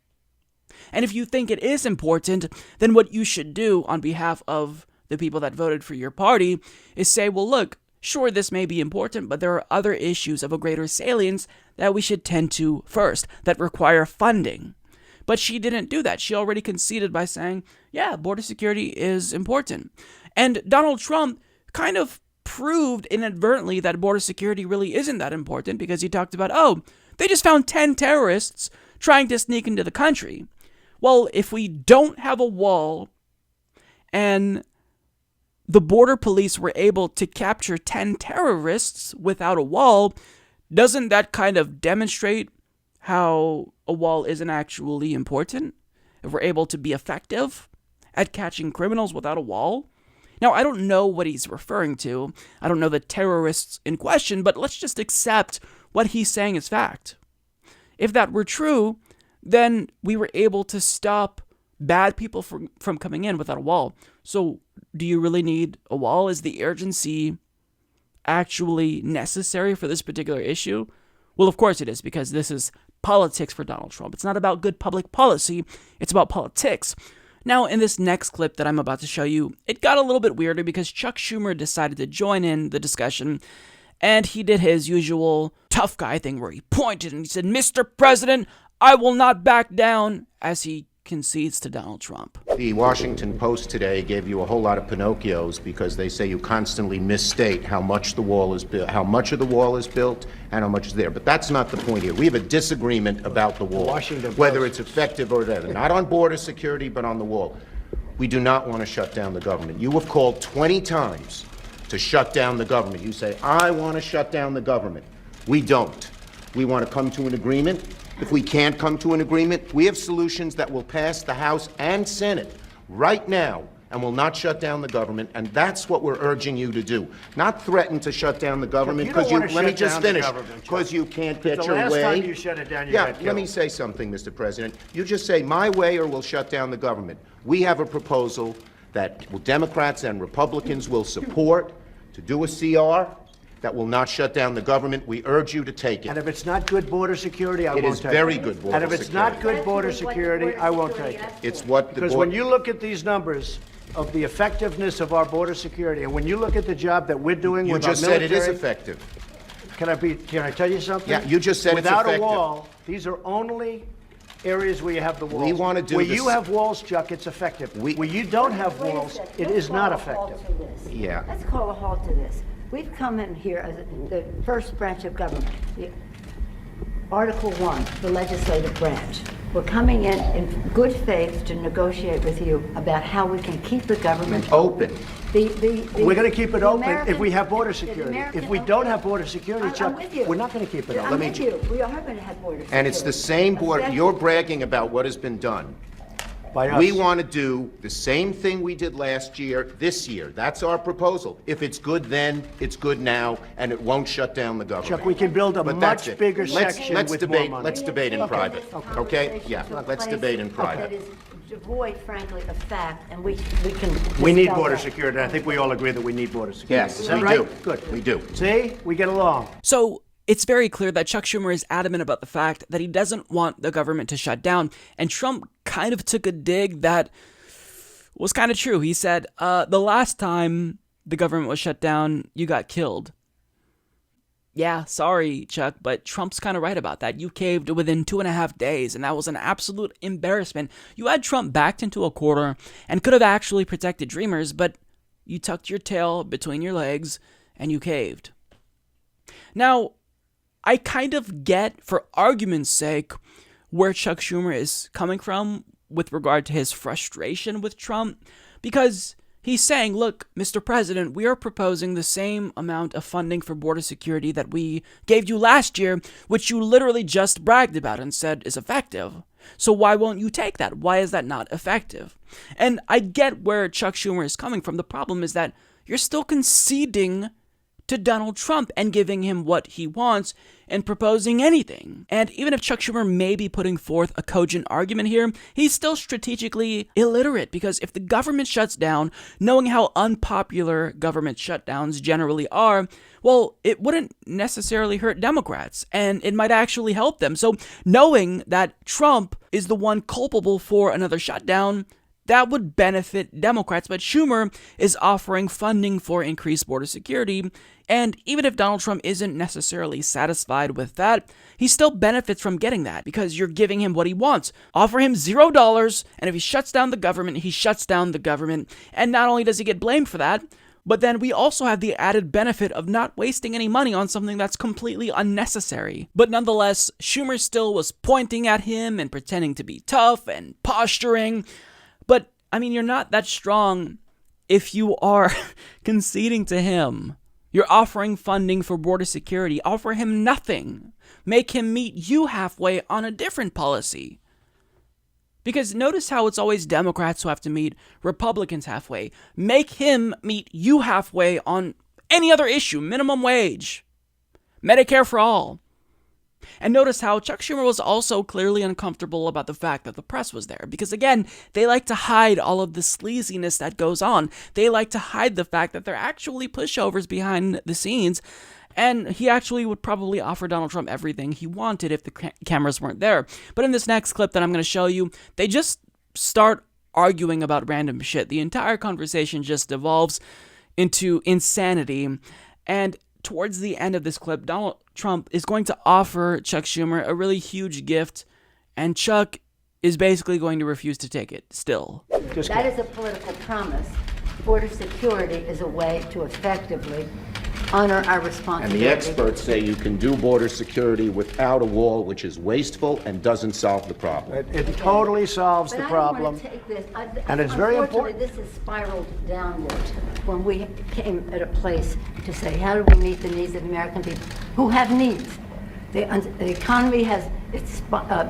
And if you think it is important, then what you should do on behalf of the people that voted for your party is say, well, look, sure, this may be important, but there are other issues of a greater salience that we should tend to first, that require funding. But she didn't do that. She already conceded by saying, yeah, border security is important. And Donald Trump kind of proved inadvertently that border security really isn't that important, because he talked about, oh, they just found 10 terrorists trying to sneak into the country. Well, if we don't have a wall and the border police were able to capture 10 terrorists without a wall, doesn't that kind of demonstrate how a wall isn't actually important? If we're able to be effective at catching criminals without a wall? Now, I don't know what he's referring to. I don't know the terrorists in question, but let's just accept what he's saying is fact. If that were true, then we were able to stop bad people from coming in without a wall. So do you really need a wall? Is the urgency actually necessary for this particular issue? Well, of course it is, because this is politics for Donald Trump. It's not about good public policy. It's about politics. Now, in this next clip that I'm about to show you, it got a little bit weirder because Chuck Schumer decided to join in the discussion, and he did his usual tough guy thing where he pointed and he said, "Mr. President, I will not back down," as he concedes to Donald Trump. The Washington Post today gave you a whole lot of Pinocchios because they say you constantly misstate how much the wall is built, how much of the wall is built, and how much is there. But that's not the point here. We have a disagreement about the wall, whether it's effective or whatever. Not on border security, but on the wall. We do not want to shut down the government. You have called 20 times to shut down the government. You say, I want to shut down the government. We don't. We want to come to an agreement. If we can't come to an agreement, we have solutions that will pass the House and Senate right now and will not shut down the government, and that's what we're urging you to do. Not threaten to shut down the government, because let me just finish, because you can't get your way. The last time you shut it down, you got killed. Let me say something, Mr. President. You just say, my way or we'll shut down the government. We have a proposal that Democrats and Republicans will support to do a CR that will not shut down the government. We urge you to take it. And if it's not good border security, I won't take it. It is very good border security. And if it's not good border security, I won't take it. It's what the Because when you look at these numbers of the effectiveness of our border security, and when you look at the job that we're doing with our military... You just said it is effective. Can I tell you something? Yeah, you just said it's effective. Without a wall, these are only areas where you have the walls. We want to do Where this. you have walls, Chuck, it's effective. Where you don't have walls, it is not effective. Yeah. Let's call a halt to this. We've come in here as the first branch of government, Article 1, the legislative branch. We're coming in good faith to negotiate with you about how we can keep the government open. We're going to keep it open if we have border security. If we don't have border security, Chuck, we're not going to keep it open. I'm with you. We are going to have border security. And it's the same border. You're bragging about what has been done. By us. We want to do the same thing we did last year, this year. That's our proposal. If it's good then, it's good now, and it won't shut down the government. Chuck, we can build a much bigger section let's with debate, more money. Let's debate in private. Okay? Yeah, let's debate in private. That is devoid, frankly, of fact, and we can... We need dispel border that. security. I think we all agree that we need border security. Yes, Is that we right? do. Good. We do. See? We get along. So it's very clear that Chuck Schumer is adamant about the fact that he doesn't want the government to shut down, and Trump kind of took a dig that was kind of true. He said, the last time the government was shut down, you got killed. Yeah, sorry, Chuck, but Trump's kind of right about that. You caved within 2.5 days, and that was an absolute embarrassment. You had Trump backed into a corner and could have actually protected Dreamers, but you tucked your tail between your legs and you caved. Now, I kind of get, for argument's sake, where Chuck Schumer is coming from with regard to his frustration with Trump, because he's saying, look, Mr. President, we are proposing the same amount of funding for border security that we gave you last year, which you literally just bragged about and said is effective. So why won't you take that? Why is that not effective? And I get where Chuck Schumer is coming from. The problem is that you're still conceding to Donald Trump and giving him what he wants and proposing anything. And even if Chuck Schumer may be putting forth a cogent argument here, he's still strategically illiterate, because if the government shuts down, knowing how unpopular government shutdowns generally are, well, it wouldn't necessarily hurt Democrats, and it might actually help them. So knowing that Trump is the one culpable for another shutdown, that would benefit Democrats, but Schumer is offering funding for increased border security, and even if Donald Trump isn't necessarily satisfied with that, he still benefits from getting that, because you're giving him what he wants. Offer him $0, and if he shuts down the government, he shuts down the government, and not only does he get blamed for that, but then we also have the added benefit of not wasting any money on something that's completely unnecessary. But nonetheless, Schumer still was pointing at him and pretending to be tough and posturing. But, I mean, you're not that strong if you are conceding to him. You're offering funding for border security. Offer him nothing. Make him meet you halfway on a different policy. Because notice how it's always Democrats who have to meet Republicans halfway. Make him meet you halfway on any other issue. Minimum wage. Medicare for all. And notice how Chuck Schumer was also clearly uncomfortable about the fact that the press was there. Because again, they like to hide all of the sleaziness that goes on. They like to hide the fact that they're actually pushovers behind the scenes. And he actually would probably offer Donald Trump everything he wanted if the cameras weren't there. But in this next clip that I'm going to show you, they just start arguing about random shit. The entire conversation just devolves into insanity. And towards the end of this clip, Donald Trump is going to offer Chuck Schumer a really huge gift, and Chuck is basically going to refuse to take it still. That is a political promise. Border security is a way to effectively honor our responsibility. And the experts say you can do border security without a wall, which is wasteful and doesn't solve the problem. It totally solves the problem. And it's very important. This has spiraled downward when we came at a place to say, how do we meet the needs of American people who have needs? The economy has,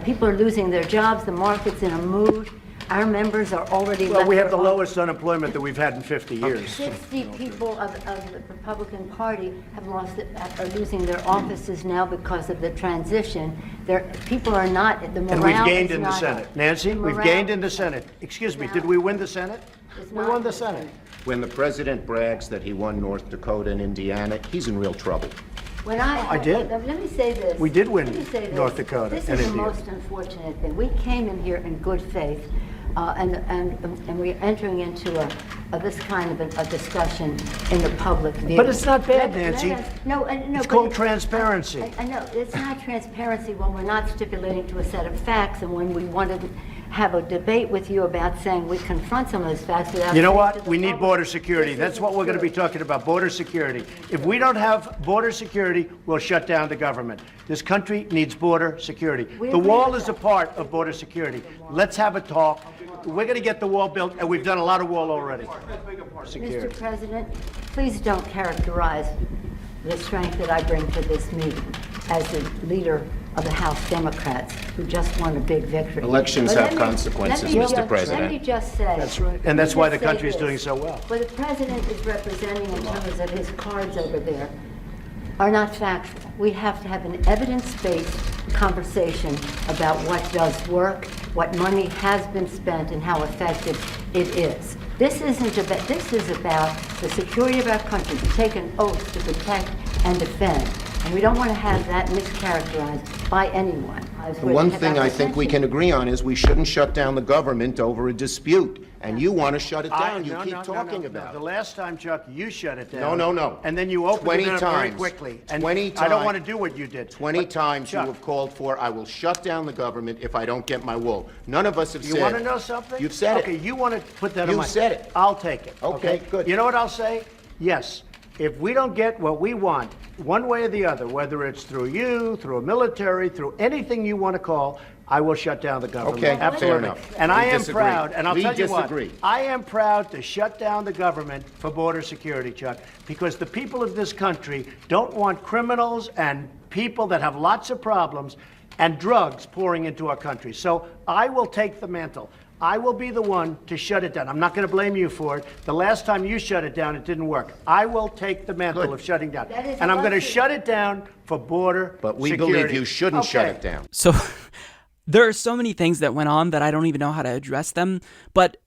people are losing their jobs, the market's in a mood. Our members are already Well, we have the lowest unemployment that we've had in 50 years. 60 people of the Republican Party are losing their offices now because of the transition. People are not, the morale And we've gained is in the not Senate. up. Nancy, we've gained in the Senate. Excuse me, did we win the Senate? We won the Senate. When the president brags that he won North Dakota and Indiana, he's in real trouble. When I did. Let me say this. We did win Let me say this. North Dakota This and is the Indiana. most unfortunate thing. We came in here in good faith, and we're entering into this kind of a discussion in the public view. But it's not bad, Nancy. No, it's called transparency. I know it's not transparency when we're not stipulating to a set of facts, and when we want to have a debate with you about saying we confront some of those facts without. You know saying what? to the We need public, border security. this That's isn't what we're going to true. be talking about, border security. If we don't have border security, we'll shut down the government. This country needs border security. We The agree wall with is a part of border security. Let's have a talk. We're going to get the wall built, and we've done a lot of wall already. Mr. President, please don't characterize the strength that I bring to this meeting as the leader of the House Democrats who just won a big victory. Elections But have consequences, Mr. President. Let me just say. That's right. And that's why the say country is this. doing so well. What the president is representing in terms of his cards over there are not factual. We have to have an evidence-based conversation about what does work, what money has been spent, and how effective it is. This isn't about, this is about the security of our country, to take an oath to protect and defend. And we don't want to have that mischaracterized by anyone. The one thing I think we can agree on is we shouldn't shut down the government over a dispute. And you want to shut it down. You keep talking about The it. last time, Chuck, you shut it down. No. And then you opened 20 it up times. very quickly. And 20 I don't times. want to do what you did. 20 times Chuck, you have called for, I will shut down the government if I don't get my wall. None of us have said. You want to know something? You've said it. Okay, you want to put that on You've my... said it. I'll take it. Okay, good. You know what I'll say? Yes. If we don't get what we want, one way or the other, whether it's through you, through a military, through anything you want to call, I will shut down the government. Okay, Absolutely. fair enough. And We I am disagree. proud, and I'll We tell you disagree. what, I am proud to shut down the government for border security, Chuck, because the people of this country don't want criminals and people that have lots of problems and drugs pouring into our country. So I will take the mantle. I will be the one to shut it down. I'm not going to blame you for it. The last time you shut it down, it didn't work. I will take the mantle of shutting down. And I'm going to shut it down for border But we security. believe you shouldn't shut it down. So there are so many things that went on that I don't even know how to address them. But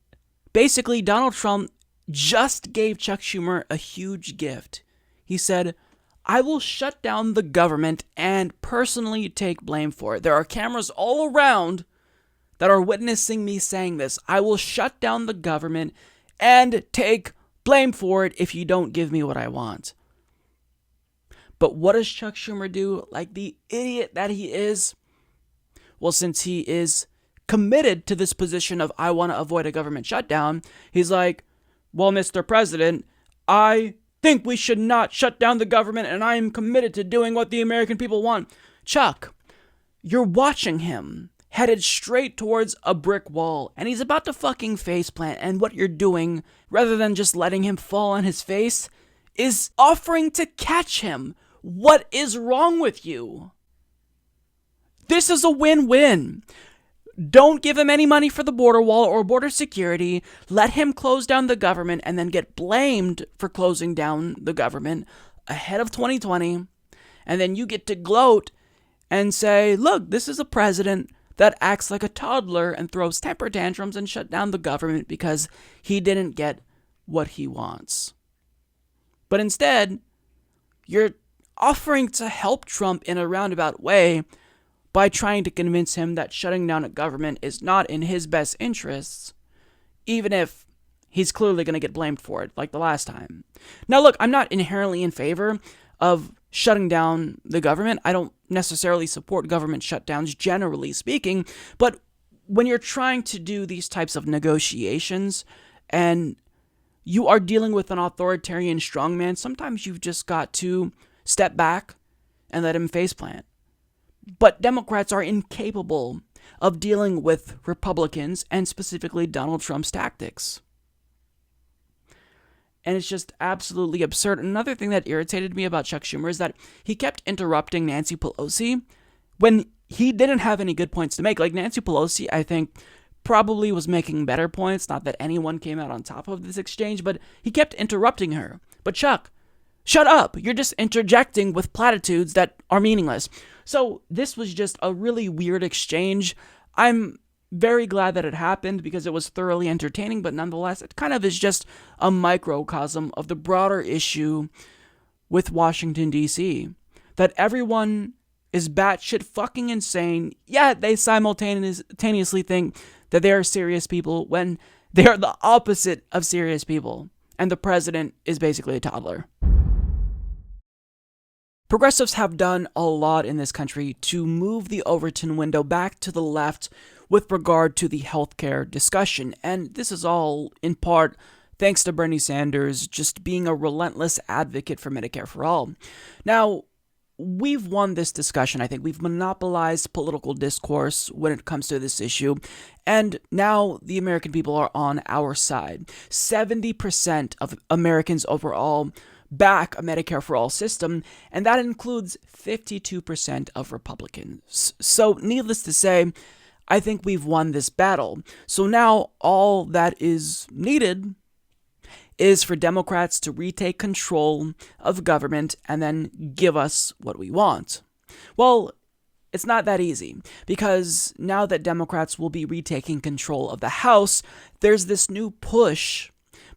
basically, Donald Trump just gave Chuck Schumer a huge gift. He said, I will shut down the government and personally take blame for it. There are cameras all around that are witnessing me saying this. I will shut down the government and take blame for it if you don't give me what I want. But what does Chuck Schumer do? Like the idiot that he is? Well, since he is committed to this position of I want to avoid a government shutdown, he's like, well, Mr. President, I think we should not shut down the government and I am committed to doing what the American people want. Chuck, you're watching him headed straight towards a brick wall, and he's about to fucking faceplant, and what you're doing, rather than just letting him fall on his face, is offering to catch him. What is wrong with you? This is a win-win. Don't give him any money for the border wall or border security. Let him close down the government and then get blamed for closing down the government ahead of 2020. And then you get to gloat and say, look, this is a president that acts like a toddler and throws temper tantrums and shut down the government because he didn't get what he wants. But instead, you're offering to help Trump in a roundabout way by trying to convince him that shutting down a government is not in his best interests, even if he's clearly going to get blamed for it, like the last time. Now, look, I'm not inherently in favor of shutting down the government. I don't necessarily support government shutdowns, generally speaking, but when you're trying to do these types of negotiations and you are dealing with an authoritarian strongman, sometimes you've just got to step back and let him faceplant. But Democrats are incapable of dealing with Republicans and specifically Donald Trump's tactics. And it's just absolutely absurd. Another thing that irritated me about Chuck Schumer is that he kept interrupting Nancy Pelosi when he didn't have any good points to make. Like Nancy Pelosi, I think, probably was making better points. Not that anyone came out on top of this exchange, but he kept interrupting her. But Chuck, shut up. You're just interjecting with platitudes that are meaningless. So this was just a really weird exchange. I'm very glad that it happened because it was thoroughly entertaining, but nonetheless, it kind of is just a microcosm of the broader issue with Washington, D.C. That everyone is batshit fucking insane, yet they simultaneously think that they are serious people when they are the opposite of serious people, and the president is basically a toddler. Progressives have done a lot in this country to move the Overton window back to the left with regard to the healthcare discussion, and this is all in part thanks to Bernie Sanders just being a relentless advocate for Medicare for all. Now, we've won this discussion. I think we've monopolized political discourse when it comes to this issue, and now the American people are on our side. 70% of Americans overall back a Medicare for all system, and that includes 52% of Republicans. So, needless to say, I think we've won this battle. So now all that is needed is for Democrats to retake control of government and then give us what we want. Well, it's not that easy, because now that Democrats will be retaking control of the House, there's this new push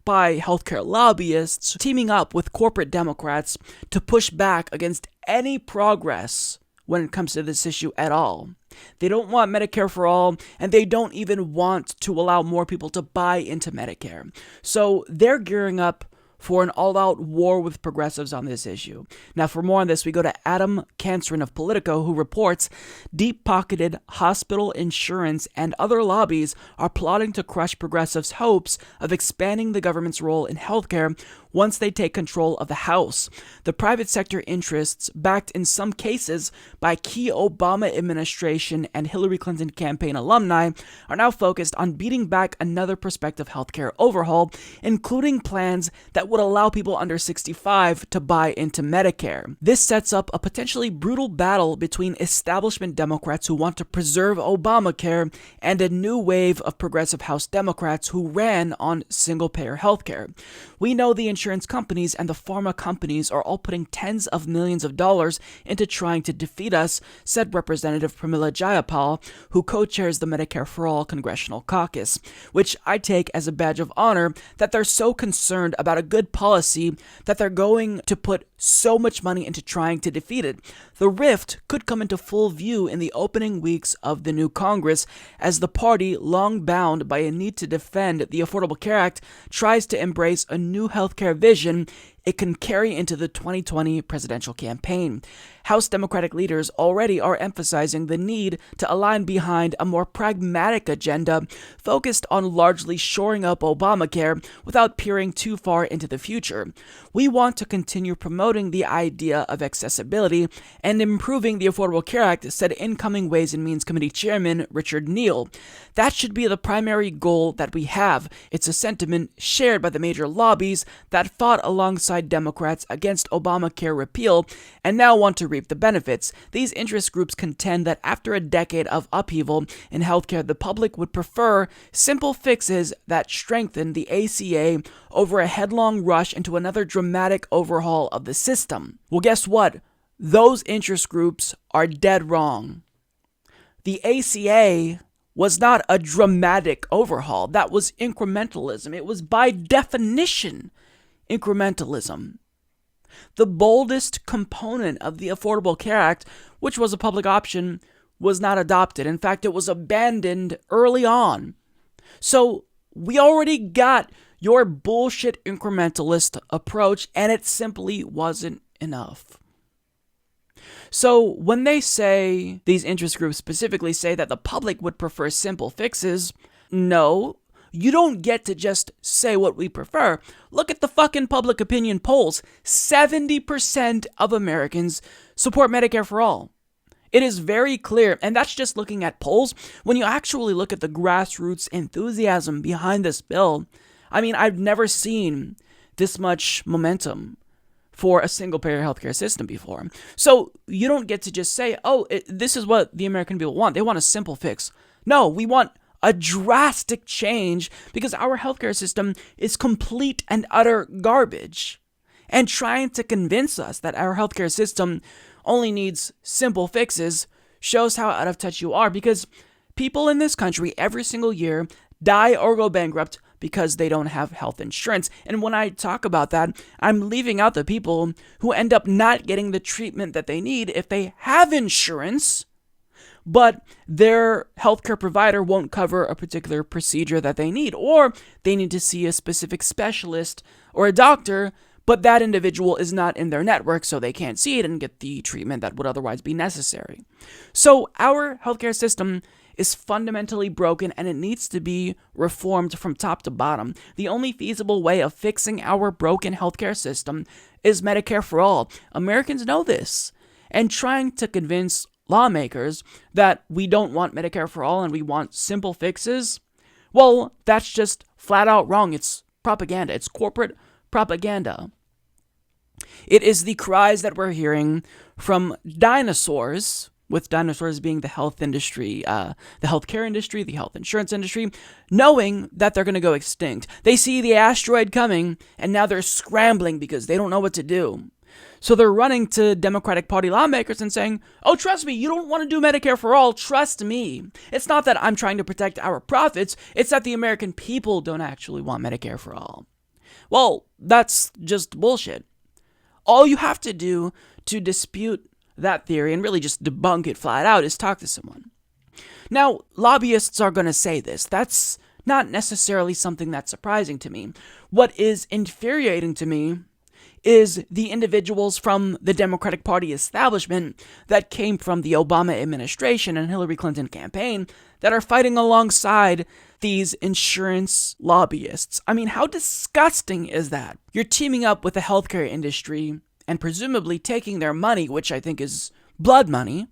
by healthcare lobbyists teaming up with corporate Democrats to push back against any progress when it comes to this issue at all. They don't want Medicare for all, and they don't even want to allow more people to buy into Medicare. So they're gearing up for an all-out war with progressives on this issue. Now, for more on this, we go to Adam Cancerin of Politico, who reports deep-pocketed hospital insurance and other lobbies are plotting to crush progressives' hopes of expanding the government's role in healthcare once they take control of the House. The private sector interests, backed in some cases by key Obama administration and Hillary Clinton campaign alumni, are now focused on beating back another prospective healthcare overhaul, including plans that that would allow people under 65 to buy into Medicare. This sets up a potentially brutal battle between establishment Democrats who want to preserve Obamacare and a new wave of progressive House Democrats who ran on single-payer healthcare. We know the insurance companies and the pharma companies are all putting tens of millions of dollars into trying to defeat us, said Representative Pramila Jayapal, who co-chairs the Medicare for All Congressional Caucus, which I take as a badge of honor that they're so concerned about a good policy that they're going to put so much money into trying to defeat it. The rift could come into full view in the opening weeks of the new Congress as the party, long bound by a need to defend the Affordable Care Act, tries to embrace a new healthcare vision it can carry into the 2020 presidential campaign. House Democratic leaders already are emphasizing the need to align behind a more pragmatic agenda focused on largely shoring up Obamacare without peering too far into the future. We want to continue promoting the idea of accessibility and improving the Affordable Care Act, said incoming Ways and Means Committee Chairman Richard Neal. That should be the primary goal that we have. It's a sentiment shared by the major lobbies that fought alongside Democrats against Obamacare repeal and now want to reap the benefits. These interest groups contend that after a decade of upheaval in healthcare, the public would prefer simple fixes that strengthen the ACA over a headlong rush into another dramatic overhaul of the system. Well, guess what? Those interest groups are dead wrong. The ACA was not a dramatic overhaul. That was incrementalism. It was by definition incrementalism. The boldest component of the Affordable Care Act, which was a public option, was not adopted. In fact, it was abandoned early on. So we already got your bullshit incrementalist approach, and it simply wasn't enough. So when they say, these interest groups specifically say that the public would prefer simple fixes, no, you don't get to just say what we prefer. Look at the fucking public opinion polls. 70% of Americans support Medicare for all. It is very clear, and that's just looking at polls. When you actually look at the grassroots enthusiasm behind this bill, I mean, I've never seen this much momentum for a single-payer healthcare system before. So you don't get to just say, this is what the American people want. They want a simple fix. No, we want a drastic change because our healthcare system is complete and utter garbage. And trying to convince us that our healthcare system only needs simple fixes shows how out of touch you are, because people in this country every single year die or go bankrupt because they don't have health insurance. And when I talk about that, I'm leaving out the people who end up not getting the treatment that they need if they have insurance, but their healthcare provider won't cover a particular procedure that they need, or they need to see a specific specialist or a doctor, but that individual is not in their network, so they can't see it and get the treatment that would otherwise be necessary. So our healthcare system is fundamentally broken, and it needs to be reformed from top to bottom. The only feasible way of fixing our broken healthcare system is Medicare for all. Americans know this, and trying to convince lawmakers that we don't want Medicare for all and we want simple fixes, well, that's just flat out wrong. It's propaganda. It's corporate propaganda. It is the cries that we're hearing from dinosaurs, with dinosaurs being the health industry, the healthcare industry, the health insurance industry, knowing that they're going to go extinct. They see the asteroid coming, and now they're scrambling because they don't know what to do. So they're running to Democratic Party lawmakers and saying, oh, trust me, you don't want to do Medicare for all, trust me. It's not that I'm trying to protect our profits, it's that the American people don't actually want Medicare for all. Well, that's just bullshit. All you have to do to dispute that theory and really just debunk it flat out is talk to someone. Now, lobbyists are going to say this. That's not necessarily something that's surprising to me. What is infuriating to me is the individuals from the Democratic Party establishment that came from the Obama administration and Hillary Clinton campaign that are fighting alongside these insurance lobbyists. I mean, how disgusting is that? You're teaming up with the healthcare industry and presumably taking their money, which I think is blood money,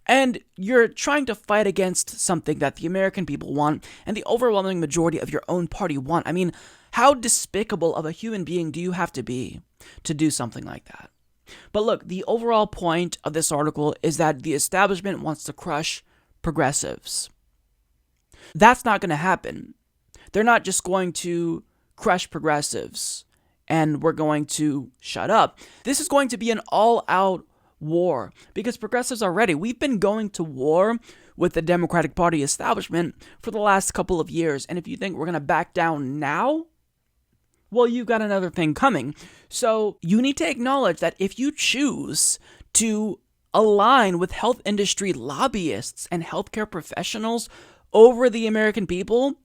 And you're trying to fight against something that the American people want and the overwhelming majority of your own party want. I mean, how despicable of a human being do you have to be to do something like that? But look, the overall point of this article is that the establishment wants to crush progressives. That's not going to happen. They're not just going to crush progressives and we're going to shut up. This is going to be an all-out war because progressives are ready. We've been going to war with the Democratic Party establishment for the last couple of years. And if you think we're going to back down now, well, you've got another thing coming. So you need to acknowledge that if you choose to align with health industry lobbyists and healthcare professionals over the American people,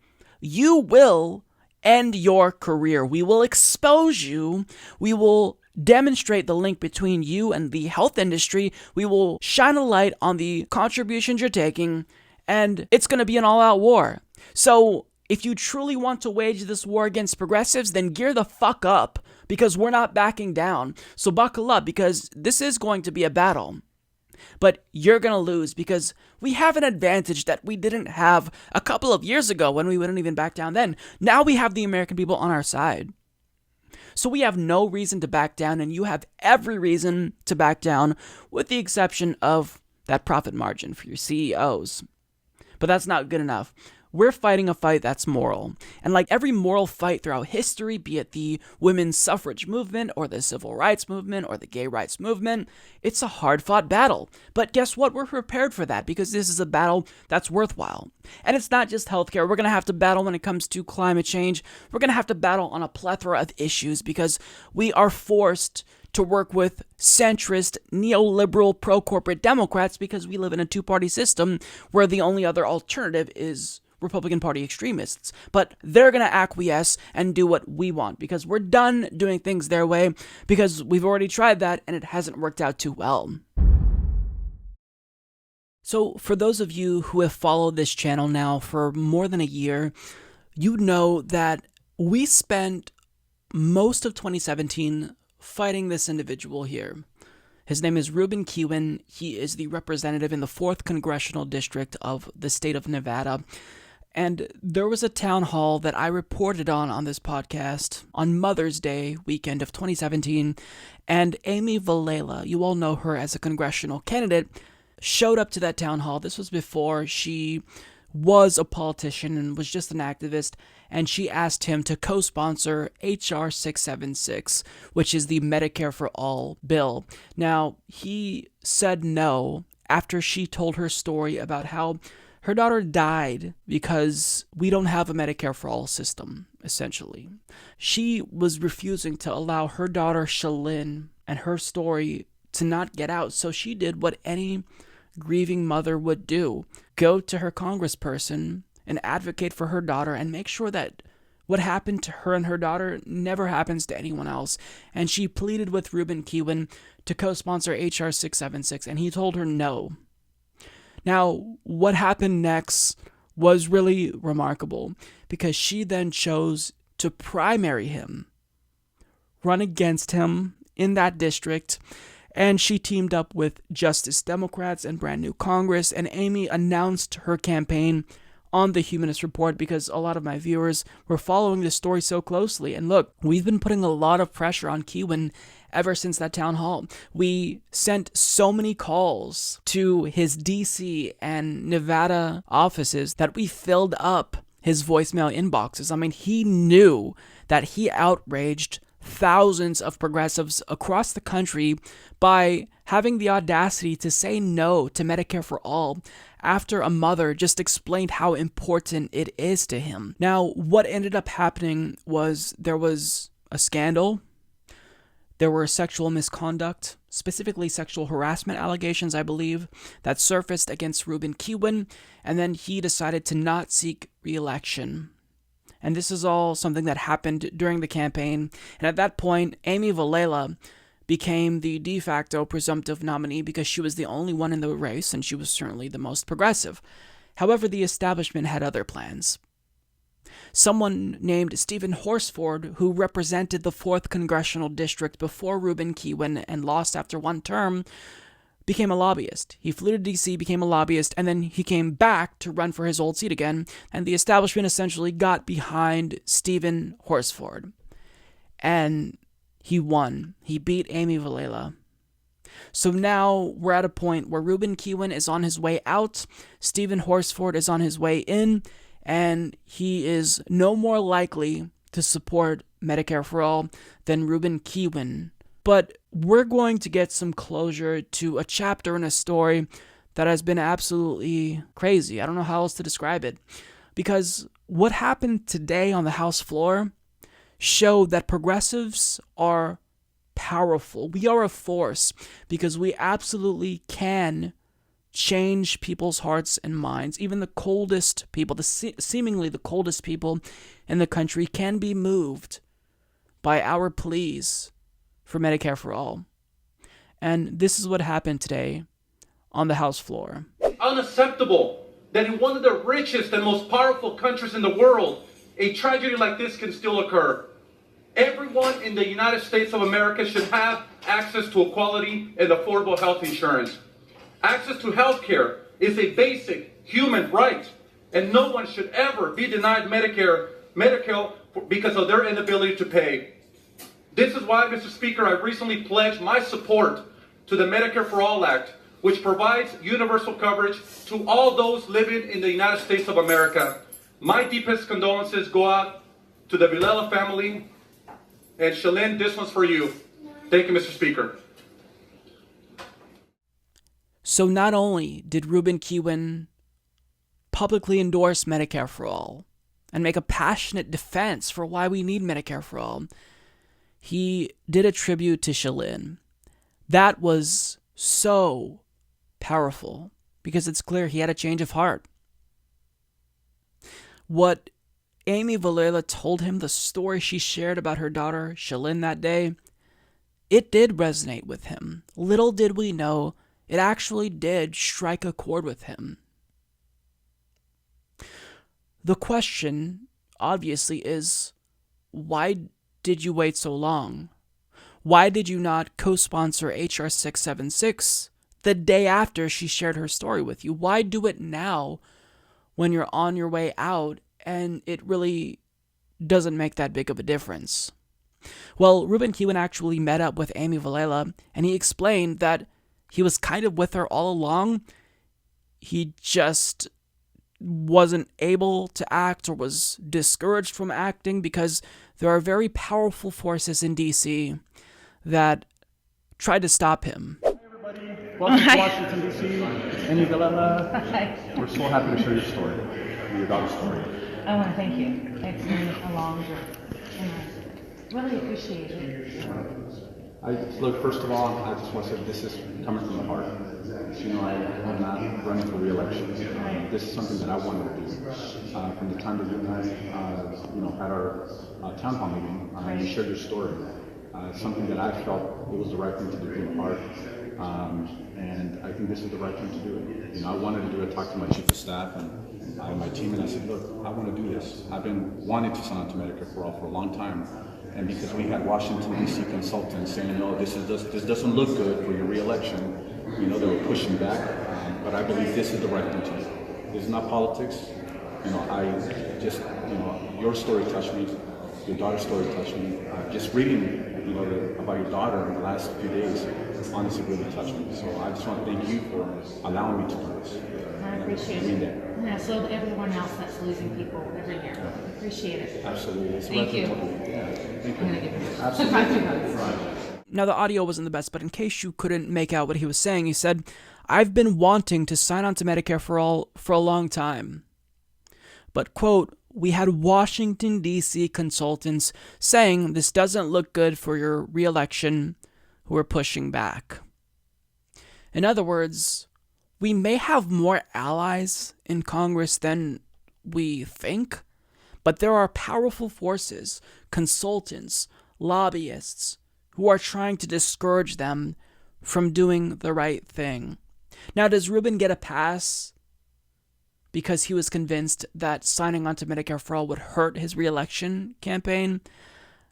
you will end your career. We will expose you. We will demonstrate the link between you and the health industry. We will shine a light on the contributions you're taking, and it's going to be an all-out war. So if you truly want to wage this war against progressives, then gear the fuck up, because we're not backing down. So buckle up, because this is going to be a battle. But you're going to lose, because we have an advantage that we didn't have a couple of years ago when we wouldn't even back down then. Now we have the American people on our side. So we have no reason to back down, and you have every reason to back down, with the exception of that profit margin for your CEOs. But that's not good enough. We're fighting a fight that's moral. And like every moral fight throughout history, be it the women's suffrage movement or the civil rights movement or the gay rights movement, it's a hard-fought battle. But guess what? We're prepared for that because this is a battle that's worthwhile. And it's not just healthcare. We're going to have to battle when it comes to climate change. We're going to have to battle on a plethora of issues because we are forced to work with centrist, neoliberal, pro-corporate Democrats because we live in a two-party system where the only other alternative is Republican Party extremists. But they're going to acquiesce and do what we want because we're done doing things their way because we've already tried that and it hasn't worked out too well. So for those of you who have followed this channel now for more than a year, you know that we spent most of 2017 fighting this individual here. His name is Ruben Kihuen. He is the representative in the 4th Congressional District of the state of Nevada. And there was a town hall that I reported on this podcast on Mother's Day weekend of 2017, and Amy Vilela, you all know her as a congressional candidate, showed up to that town hall. This was before she was a politician and was just an activist, and she asked him to co-sponsor HR 676, which is the Medicare for All bill. Now, he said no after she told her story about how her daughter died because we don't have a Medicare for All system, essentially. She was refusing to allow her daughter Shalyn and her story to not get out, so she did what any grieving mother would do: go to her congressperson and advocate for her daughter and make sure that what happened to her and her daughter never happens to anyone else. And she pleaded with Ruben Kihuen to co-sponsor HR 676, and he told her no. Now, what happened next was really remarkable because she then chose to primary him, run against him in that district, and she teamed up with Justice Democrats and Brand New Congress, and Amy announced her campaign on the Humanist Report because a lot of my viewers were following this story so closely. And look, we've been putting a lot of pressure on Kihuen ever since that town hall. We sent so many calls to his DC and Nevada offices that we filled up his voicemail inboxes. I mean, he knew that he outraged thousands of progressives across the country by having the audacity to say no to Medicare for All after a mother just explained how important it is to him. Now, what ended up happening was there was a scandal. There were sexual misconduct, specifically sexual harassment allegations, I believe, that surfaced against Ruben Kihuen, and then he decided to not seek re-election. And this is all something that happened during the campaign, and at that point, Amy Vilela became the de facto presumptive nominee because she was the only one in the race, and she was certainly the most progressive. However, the establishment had other plans. Someone named Stephen Horsford, who represented the 4th Congressional District before Ruben Kihuen and lost after one term, became a lobbyist. He flew to DC, became a lobbyist, and then he came back to run for his old seat again, and the establishment essentially got behind Stephen Horsford. And he won. He beat Amy Vilela. So now we're at a point where Ruben Kihuen is on his way out, Stephen Horsford is on his way in, and he is no more likely to support Medicare for All than Ruben Kihuen. But we're going to get some closure to a chapter in a story that has been absolutely crazy. I don't know how else to describe it. Because what happened today on the House floor showed that progressives are powerful. We are a force because we absolutely can change people's hearts and minds. Even the coldest people, seemingly the coldest people in the country can be moved by our pleas for Medicare for All. And this is what happened today on the House floor. Unacceptable that in one of the richest and most powerful countries in the world, a tragedy like this can still occur. Everyone in the United States of America should have access to quality and affordable health insurance. Access to health care is a basic human right, and no one should ever be denied Medicare because of their inability to pay. This is why, Mr. Speaker, I recently pledged my support to the Medicare for All Act, which provides universal coverage to all those living in the United States of America. My deepest condolences go out to the Vilela family. And Shalyn, this one's for you. Thank you, Mr. Speaker. So not only did Ruben Kihuen publicly endorse Medicare for All and make a passionate defense for why we need Medicare for All, he did a tribute to Shalyn. That was so powerful because it's clear he had a change of heart. What Amy Vilela told him, the story she shared about her daughter, Shalyn, that day, it did resonate with him. Little did we know, it actually did strike a chord with him. The question, obviously, is, why did you wait so long? Why did you not co-sponsor HR 676 the day after she shared her story with you? Why do it now when you're on your way out and it really doesn't make that big of a difference? Well, Ruben Kihuen actually met up with Amy Vilela, and he explained that he was kind of with her all along. He just wasn't able to act or was discouraged from acting because there are very powerful forces in DC that tried to stop him. Welcome to Washington, D.C. Amy Vilela. Hi. We're so happy to share your story, your daughter's story. I want to thank you. It's been a long journey, and I really appreciate it. Look, first of all, I just want to say this is coming from the heart. You know, I'm not running for re-election. This is something that I wanted to do. From the time that you and I, had our town hall meeting, you shared your story. It's something that I felt it was the right thing to do from the heart. And I think this is the right thing to do. You know, I wanted to do it, talk to my chief of staff and my team, and I said, look, I want to do this. I've been wanting to sign on to Medicare for All for a long time. And because we had Washington, D.C. consultants saying, no, this doesn't look good for your re-election, you know, they were pushing back. But I believe this is the right thing to do. This is not politics. You know, I just, your story touched me. Your daughter's story touched me. Just reading, about your daughter in the last few days, honestly really touched me. So I just want to thank you for allowing me to do this. I appreciate it. Yeah, so everyone else that's losing people every year. I appreciate it. Absolutely. Thank you. Yeah, thank I'm you. going to give you Absolutely. Now, the audio wasn't the best, but in case you couldn't make out what he was saying, he said, I've been wanting to sign on to Medicare for All for a long time. But, quote, we had Washington, D.C. consultants saying this doesn't look good for your re-election, who are pushing back. In other words, we may have more allies in Congress than we think, but there are powerful forces, consultants, lobbyists, who are trying to discourage them from doing the right thing. Now, does Ruben get a pass because he was convinced that signing on to Medicare for All would hurt his re-election campaign?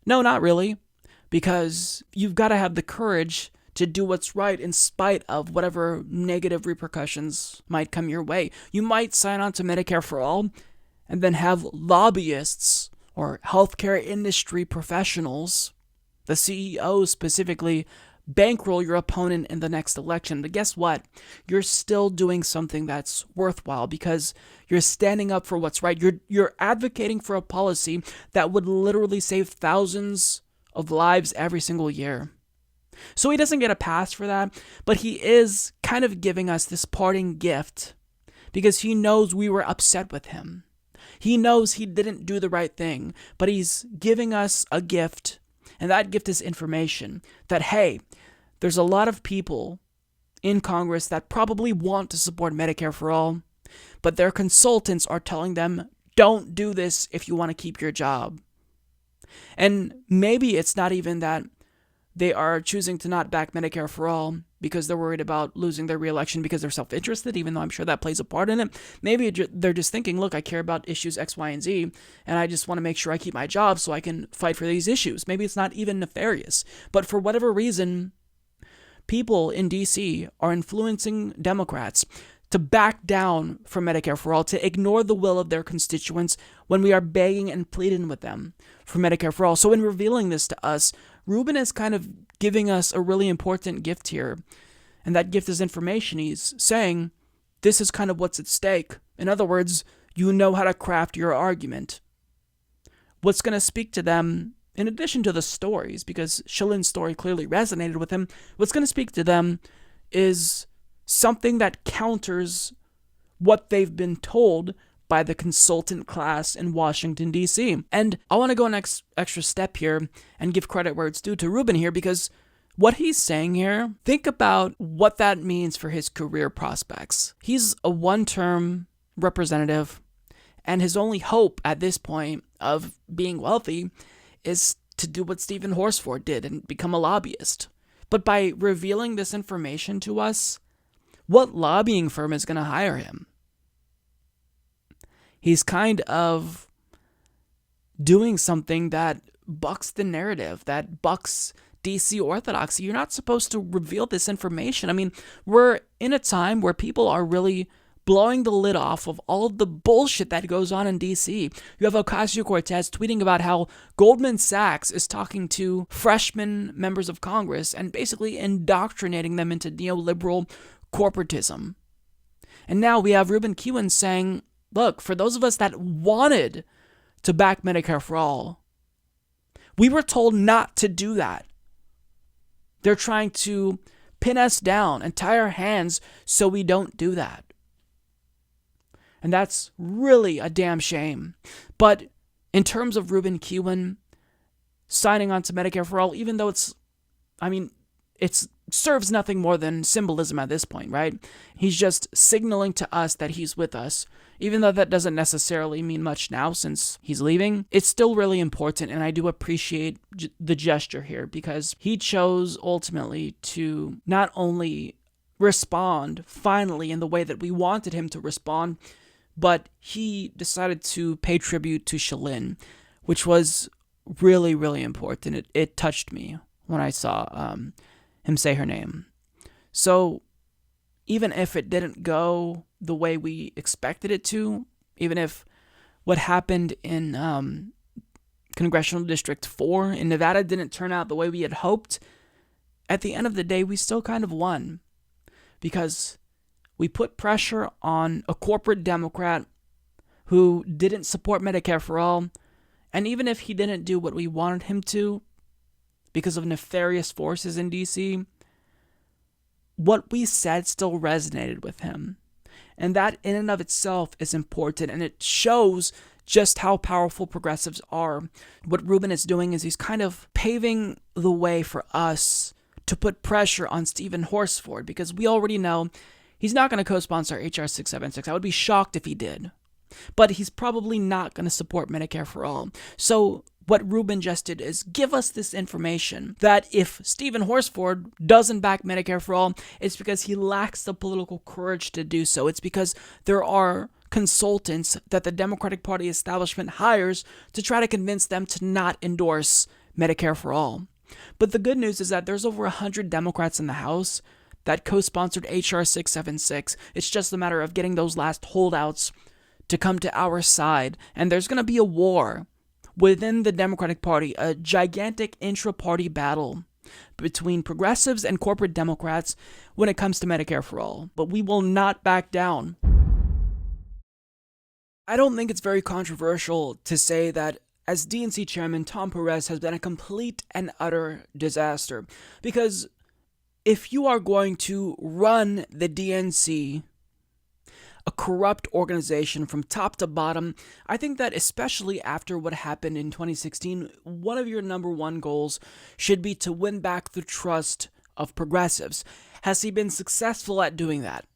No, not really, because you've got to have the courage to do what's right in spite of whatever negative repercussions might come your way. You might sign on to Medicare for All and then have lobbyists or healthcare industry professionals, the CEOs specifically, bankroll your opponent in the next election. But guess what? You're still doing something that's worthwhile because you're standing up for what's right. You're advocating for a policy that would literally save thousands of lives every single year. So he doesn't get a pass for that, but he is kind of giving us this parting gift because he knows we were upset with him. He knows he didn't do the right thing, but he's giving us a gift, and that gift is information that, hey, there's a lot of people in Congress that probably want to support Medicare for All, but their consultants are telling them, don't do this if you want to keep your job. And maybe it's not even that they are choosing to not back Medicare for All because they're worried about losing their reelection because they're self-interested, even though I'm sure that plays a part in it. Maybe they're just thinking, look, I care about issues X, Y, and Z, and I just want to make sure I keep my job so I can fight for these issues. Maybe it's not even nefarious. But for whatever reason, people in D.C. are influencing Democrats to back down from Medicare for All, to ignore the will of their constituents when we are begging and pleading with them for Medicare for All. So in revealing this to us, Ruben is kind of giving us a really important gift here. And that gift is information. He's saying, this is kind of what's at stake. In other words, you know how to craft your argument. What's going to speak to them, in addition to the stories, because Shillin's story clearly resonated with him, what's going to speak to them is something that counters what they've been told by the consultant class in Washington, D.C. And I want to go an extra step here and give credit where it's due to Ruben here, because what he's saying here, think about what that means for his career prospects. He's a one-term representative, and his only hope at this point of being wealthy is to do what Stephen Horsford did and become a lobbyist. But by revealing this information to us, what lobbying firm is going to hire him? He's kind of doing something that bucks the narrative, that bucks DC orthodoxy. You're not supposed to reveal this information. I mean, we're in a time where people are really blowing the lid off of all of the bullshit that goes on in DC. You have Ocasio-Cortez tweeting about how Goldman Sachs is talking to freshman members of Congress and basically indoctrinating them into neoliberal corporatism. And now we have Ruben Kihuen saying, look, for those of us that wanted to back Medicare for All, we were told not to do that. They're trying to pin us down and tie our hands so we don't do that. And that's really a damn shame. But in terms of Ruben Kihuen signing on to Medicare for All, even though it serves nothing more than symbolism at this point, right? He's just signaling to us that he's with us. Even though that doesn't necessarily mean much now since he's leaving, it's still really important, and I do appreciate the gesture here because he chose ultimately to not only respond finally in the way that we wanted him to respond, but he decided to pay tribute to Shilin, which was really, really important. It touched me when I saw him say her name. So even if it didn't go the way we expected it to, even if what happened in Congressional District 4 in Nevada didn't turn out the way we had hoped, at the end of the day, we still kind of won. Because we put pressure on a corporate Democrat who didn't support Medicare for All, and even if he didn't do what we wanted him to, because of nefarious forces in D.C., what we said still resonated with him. And that in and of itself is important, and it shows just how powerful progressives are. What Ruben is doing is he's kind of paving the way for us to put pressure on Stephen Horsford, because we already know he's not going to co-sponsor HR 676. I would be shocked if he did. But he's probably not going to support Medicare for All. So what Ruben just did is give us this information that if Stephen Horsford doesn't back Medicare for All, it's because he lacks the political courage to do so. It's because there are consultants that the Democratic Party establishment hires to try to convince them to not endorse Medicare for All. But the good news is that there's over 100 Democrats in the House that co-sponsored H.R. 676. It's just a matter of getting those last holdouts to come to our side. And there's going to be a war within the Democratic Party, a gigantic intra-party battle between progressives and corporate Democrats when it comes to Medicare for all. But we will not back down. I don't think it's very controversial to say that as DNC chairman, Tom Perez has been a complete and utter disaster. Because if you are going to run the DNC, a corrupt organization from top to bottom, I think that especially after what happened in 2016, one of your number one goals should be to win back the trust of progressives. Has he been successful at doing that?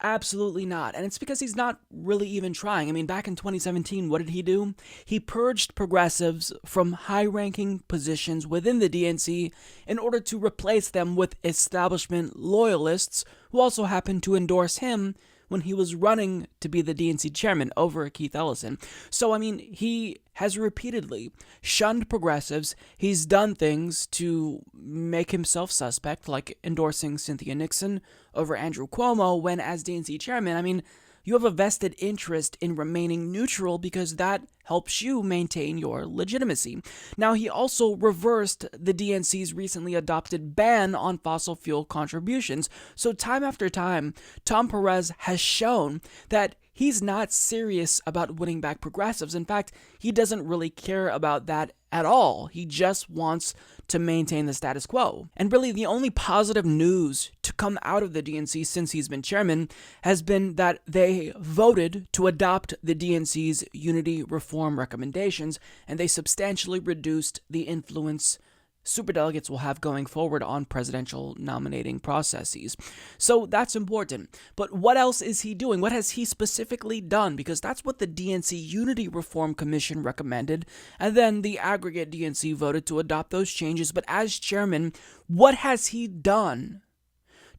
Absolutely not. And it's because he's not really even trying. I mean, back in 2017, what did he do? He purged progressives from high-ranking positions within the DNC in order to replace them with establishment loyalists who also happened to endorse him when he was running to be the DNC chairman over Keith Ellison. So, I mean, he has repeatedly shunned progressives. He's done things to make himself suspect, like endorsing Cynthia Nixon over Andrew Cuomo when, as DNC chairman, I mean, you have a vested interest in remaining neutral because that helps you maintain your legitimacy. Now, he also reversed the DNC's recently adopted ban on fossil fuel contributions. So time after time, Tom Perez has shown that he's not serious about winning back progressives. In fact, he doesn't really care about that at all. He just wants to maintain the status quo. And really, the only positive news to come out of the DNC since he's been chairman has been that they voted to adopt the DNC's unity reform recommendations, and they substantially reduced the influence superdelegates will have going forward on presidential nominating processes. So that's important. But what else is he doing? What has he specifically done? Because that's what the DNC Unity Reform Commission recommended, and then the aggregate DNC voted to adopt those changes. But as chairman, what has he done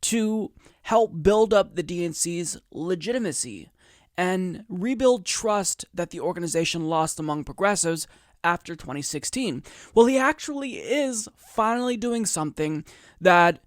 to help build up the DNC's legitimacy and rebuild trust that the organization lost among progressives after 2016? Well, he actually is finally doing something that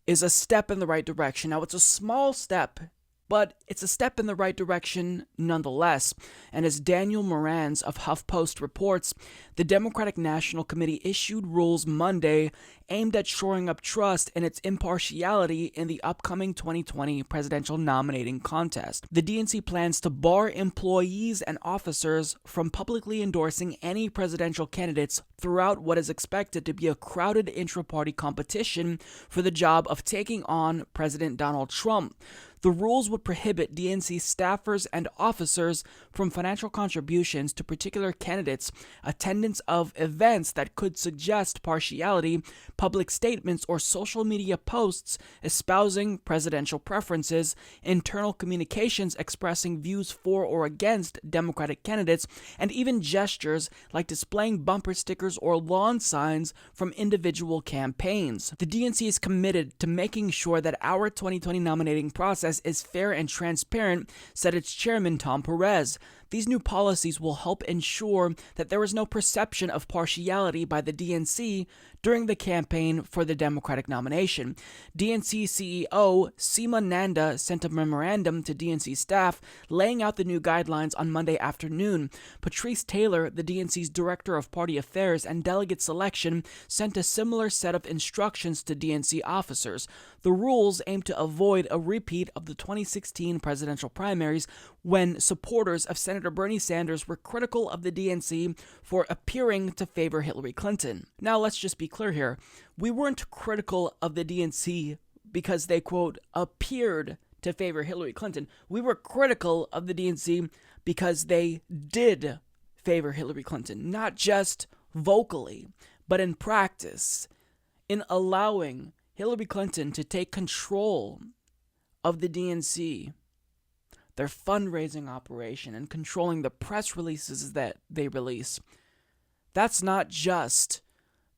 is a step in the right direction. Now, it's a small step, but it's a step in the right direction nonetheless. And as Daniel Morans of HuffPost reports, the Democratic National Committee issued rules Monday aimed at shoring up trust and its impartiality in the upcoming 2020 presidential nominating contest. The DNC plans to bar employees and officers from publicly endorsing any presidential candidates throughout what is expected to be a crowded intra-party competition for the job of taking on President Donald Trump. The rules would prohibit DNC staffers and officers from financial contributions to particular candidates, attendance of events that could suggest partiality, public statements or social media posts espousing presidential preferences, internal communications expressing views for or against Democratic candidates, and even gestures like displaying bumper stickers or lawn signs from individual campaigns. The DNC is committed to making sure that our 2020 nominating process is fair and transparent, said its chairman Tom Perez. These new policies will help ensure that there is no perception of partiality by the DNC during the campaign for the Democratic nomination. DNC CEO Seema Nanda sent a memorandum to DNC staff laying out the new guidelines on Monday afternoon. Patrice Taylor, the DNC's Director of Party Affairs and Delegate Selection, sent a similar set of instructions to DNC officers. The rules aim to avoid a repeat of the 2016 presidential primaries when supporters of Senator Bernie Sanders were critical of the DNC for appearing to favor Hillary Clinton. Now, let's just be clear here. We weren't critical of the DNC because they, quote, appeared to favor Hillary Clinton. We were critical of the DNC because they did favor Hillary Clinton, not just vocally, but in practice, in allowing Hillary Clinton to take control of the DNC, their fundraising operation, and controlling the press releases that they release. That's not just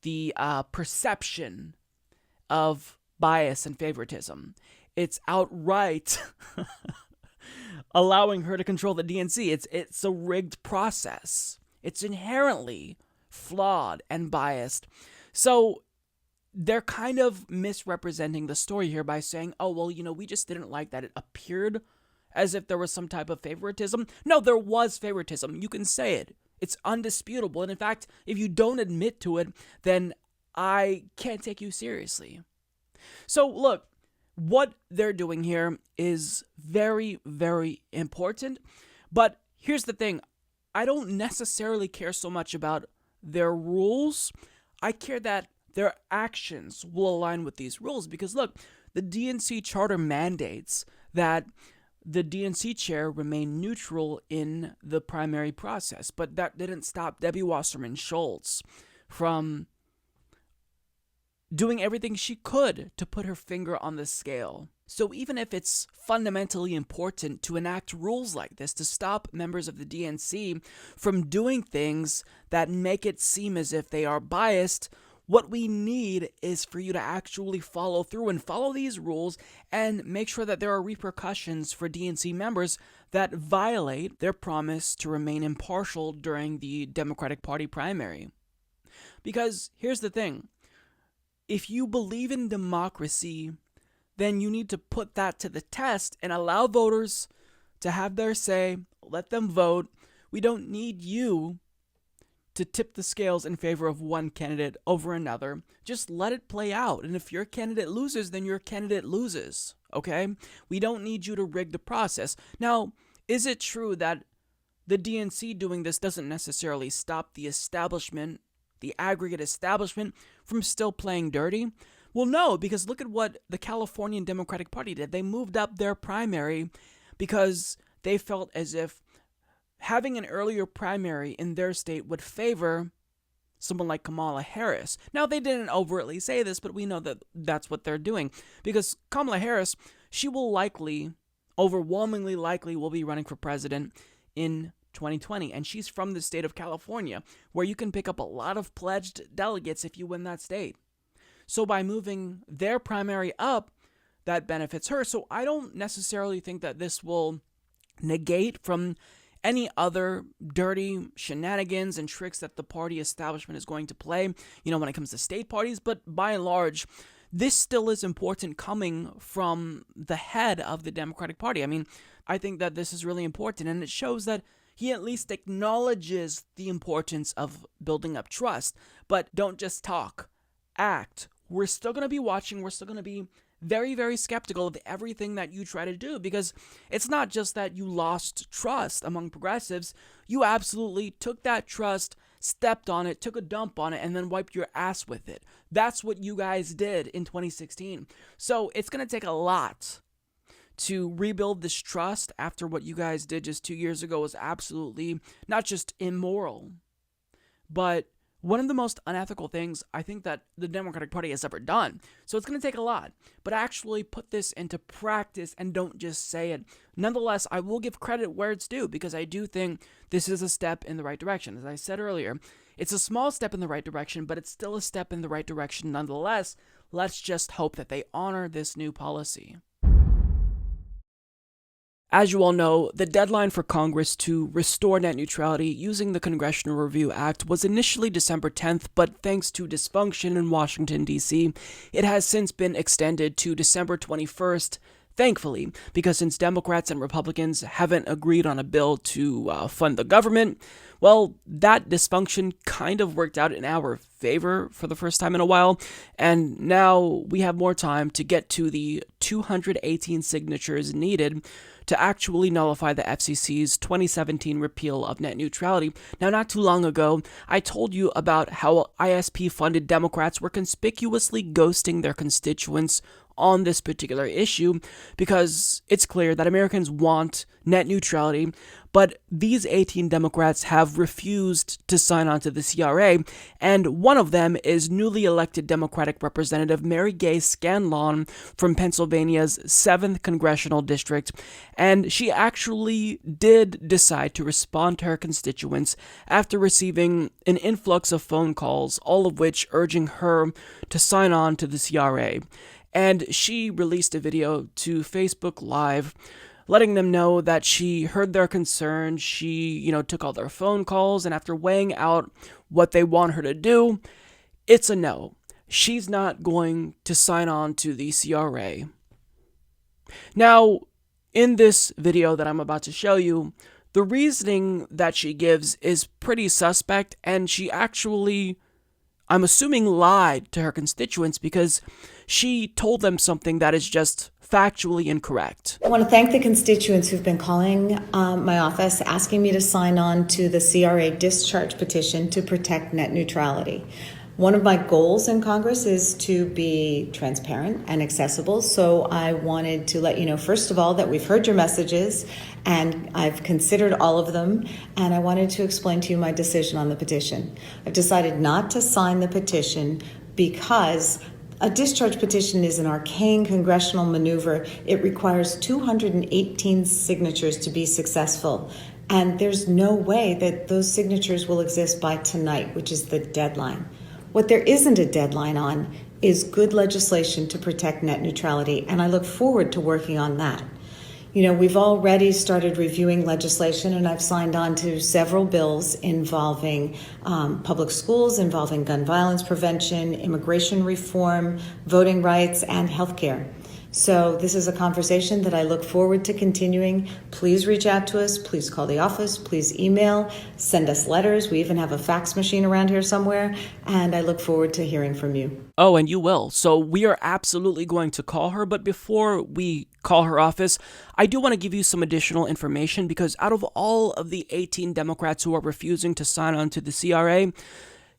the perception of bias and favoritism. It's outright allowing her to control the DNC. It's a rigged process. It's inherently flawed and biased. So they're kind of misrepresenting the story here by saying, oh, well, we just didn't like that it appeared as if there was some type of favoritism. No, there was favoritism. You can say it. It's undisputable. And in fact, if you don't admit to it, then I can't take you seriously. So look, what they're doing here is very, very important. But here's the thing. I don't necessarily care so much about their rules. I care that their actions will align with these rules. Because look, the DNC charter mandates that the DNC chair remain neutral in the primary process. But that didn't stop Debbie Wasserman Schultz from doing everything she could to put her finger on the scale. So even if it's fundamentally important to enact rules like this to stop members of the DNC from doing things that make it seem as if they are biased, what we need is for you to actually follow through and follow these rules and make sure that there are repercussions for DNC members that violate their promise to remain impartial during the Democratic Party primary. Because here's the thing. If you believe in democracy, then you need to put that to the test and allow voters to have their say, let them vote. We don't need you to tip the scales in favor of one candidate over another. Just let it play out. And if your candidate loses, then your candidate loses, okay? We don't need you to rig the process. Now, is it true that the DNC doing this doesn't necessarily stop the establishment, the aggregate establishment, from still playing dirty? Well, no, because look at what the Californian Democratic Party did. They moved up their primary because they felt as if having an earlier primary in their state would favor someone like Kamala Harris. Now, they didn't overtly say this, but we know that that's what they're doing. Because Kamala Harris, she will likely, overwhelmingly likely, will be running for president in 2020. And she's from the state of California, where you can pick up a lot of pledged delegates if you win that state. So by moving their primary up, that benefits her. So I don't necessarily think that this will negate from any other dirty shenanigans and tricks that the party establishment is going to play, when it comes to state parties. But by and large, this still is important coming from the head of the Democratic Party. I mean, I think that this is really important, and it shows that he at least acknowledges the importance of building up trust. But don't just talk, act. We're still going to be watching. We're still going to be very, very skeptical of everything that you try to do, because it's not just that you lost trust among progressives. You absolutely took that trust, stepped on it, took a dump on it, and then wiped your ass with it. That's what you guys did in 2016. So it's going to take a lot to rebuild this trust after what you guys did just 2 years ago was absolutely not just immoral, but one of the most unethical things I think that the Democratic Party has ever done. So it's going to take a lot, but actually put this into practice and don't just say it. Nonetheless, I will give credit where it's due, because I do think this is a step in the right direction. As I said earlier, it's a small step in the right direction, but it's still a step in the right direction nonetheless. Let's just hope that they honor this new policy. As you all know, the deadline for Congress to restore net neutrality using the Congressional Review Act was initially December 10th, but thanks to dysfunction in Washington, D.C., it has since been extended to December 21st, thankfully, because since Democrats and Republicans haven't agreed on a bill to fund the government, well, that dysfunction kind of worked out in our favor for the first time in a while, and now we have more time to get to the 218 signatures needed to actually nullify the FCC's 2017 repeal of net neutrality. Now, not too long ago, I told you about how ISP-funded Democrats were conspicuously ghosting their constituents on this particular issue, because it's clear that Americans want net neutrality, but these 18 Democrats have refused to sign on to the CRA, and one of them is newly elected Democratic Representative Mary Gay Scanlon from Pennsylvania's 7th Congressional District, and she actually did decide to respond to her constituents after receiving an influx of phone calls, all of which urging her to sign on to the CRA. And she released a video to Facebook Live letting them know that she heard their concerns. She, took all their phone calls, and after weighing out what they want her to do, It's a no. She's not going to sign on to the CRA. Now, in this video that I'm about to show you, the reasoning that she gives is pretty suspect, and she actually, I'm assuming, lied to her constituents because she told them something that is just factually incorrect. I want to thank the constituents who've been calling my office asking me to sign on to the CRA discharge petition to protect net neutrality. One of my goals in Congress is to be transparent and accessible, so I wanted to let you know, first of all, that we've heard your messages and I've considered all of them, and I wanted to explain to you my decision on the petition. I've decided not to sign the petition because a discharge petition is an arcane congressional maneuver. It requires 218 signatures to be successful, and there's no way that those signatures will exist by tonight, which is the deadline. What there isn't a deadline on is good legislation to protect net neutrality, and I look forward to working on that. You know, we've already started reviewing legislation, and I've signed on to several bills involving public schools, involving gun violence prevention, immigration reform, voting rights, and healthcare. So this is a conversation that I look forward to continuing. Please reach out to us. Please call the office. Please email. Send us letters. We even have a fax machine around here somewhere. And I look forward to hearing from you. Oh, and you will. So we are absolutely going to call her. But before we call her office, I do want to give you some additional information because out of all of the 18 Democrats who are refusing to sign on to the CRA,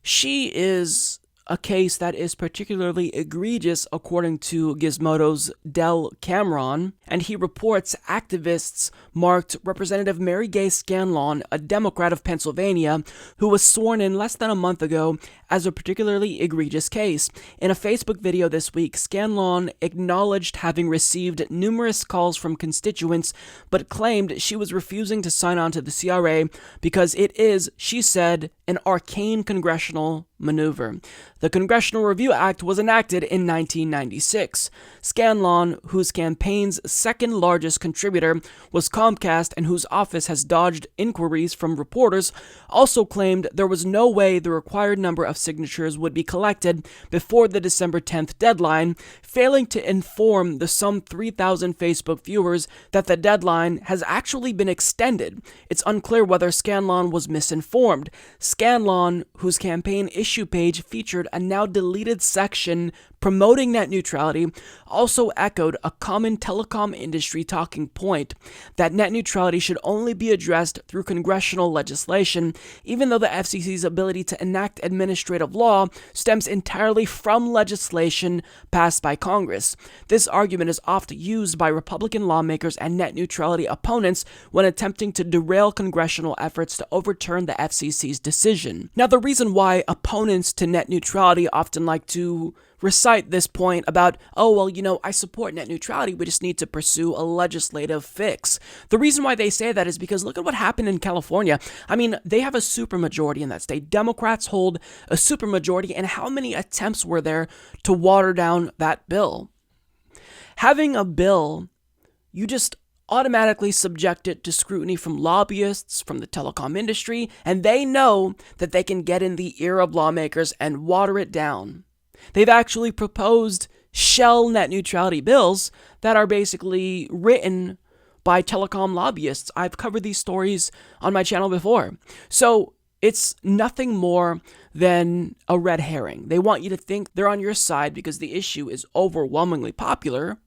she is a case that is particularly egregious according to Gizmodo's Del Cameron, and he reports activists marked Representative Mary Gay Scanlon, a Democrat of Pennsylvania, who was sworn in less than a month ago, as a particularly egregious case. In a Facebook video this week, Scanlon acknowledged having received numerous calls from constituents, but claimed she was refusing to sign on to the CRA because it is, she said, an arcane congressional maneuver. The Congressional Review Act was enacted in 1996. Scanlon, whose campaign's second largest contributor was Comcast and whose office has dodged inquiries from reporters, also claimed there was no way the required number of signatures would be collected before the December 10th deadline, failing to inform the some 3,000 Facebook viewers that the deadline has actually been extended. It's unclear whether Scanlon was misinformed. Scanlon, whose campaign issue page featured a now deleted section promoting net neutrality, also echoed a common telecom industry talking point that net neutrality should only be addressed through congressional legislation, even though the FCC's ability to enact administrative law stems entirely from legislation passed by Congress. This argument is often used by Republican lawmakers and net neutrality opponents when attempting to derail congressional efforts to overturn the FCC's decision. Now, the reason why opponents to net neutrality often like to recite this point about, oh, well, you know, I support net neutrality, we just need to pursue a legislative fix. The reason why they say that is because look at what happened in California. I mean, they have a supermajority in that state. Democrats hold a supermajority, and how many attempts were there to water down that bill? Having a bill, you just automatically subject it to scrutiny from lobbyists, from the telecom industry, and they know that they can get in the ear of lawmakers and water it down. They've actually proposed shell net neutrality bills that are basically written by telecom lobbyists. I've covered these stories on my channel before. So it's nothing more than a red herring. They want you to think they're on your side because the issue is overwhelmingly popular.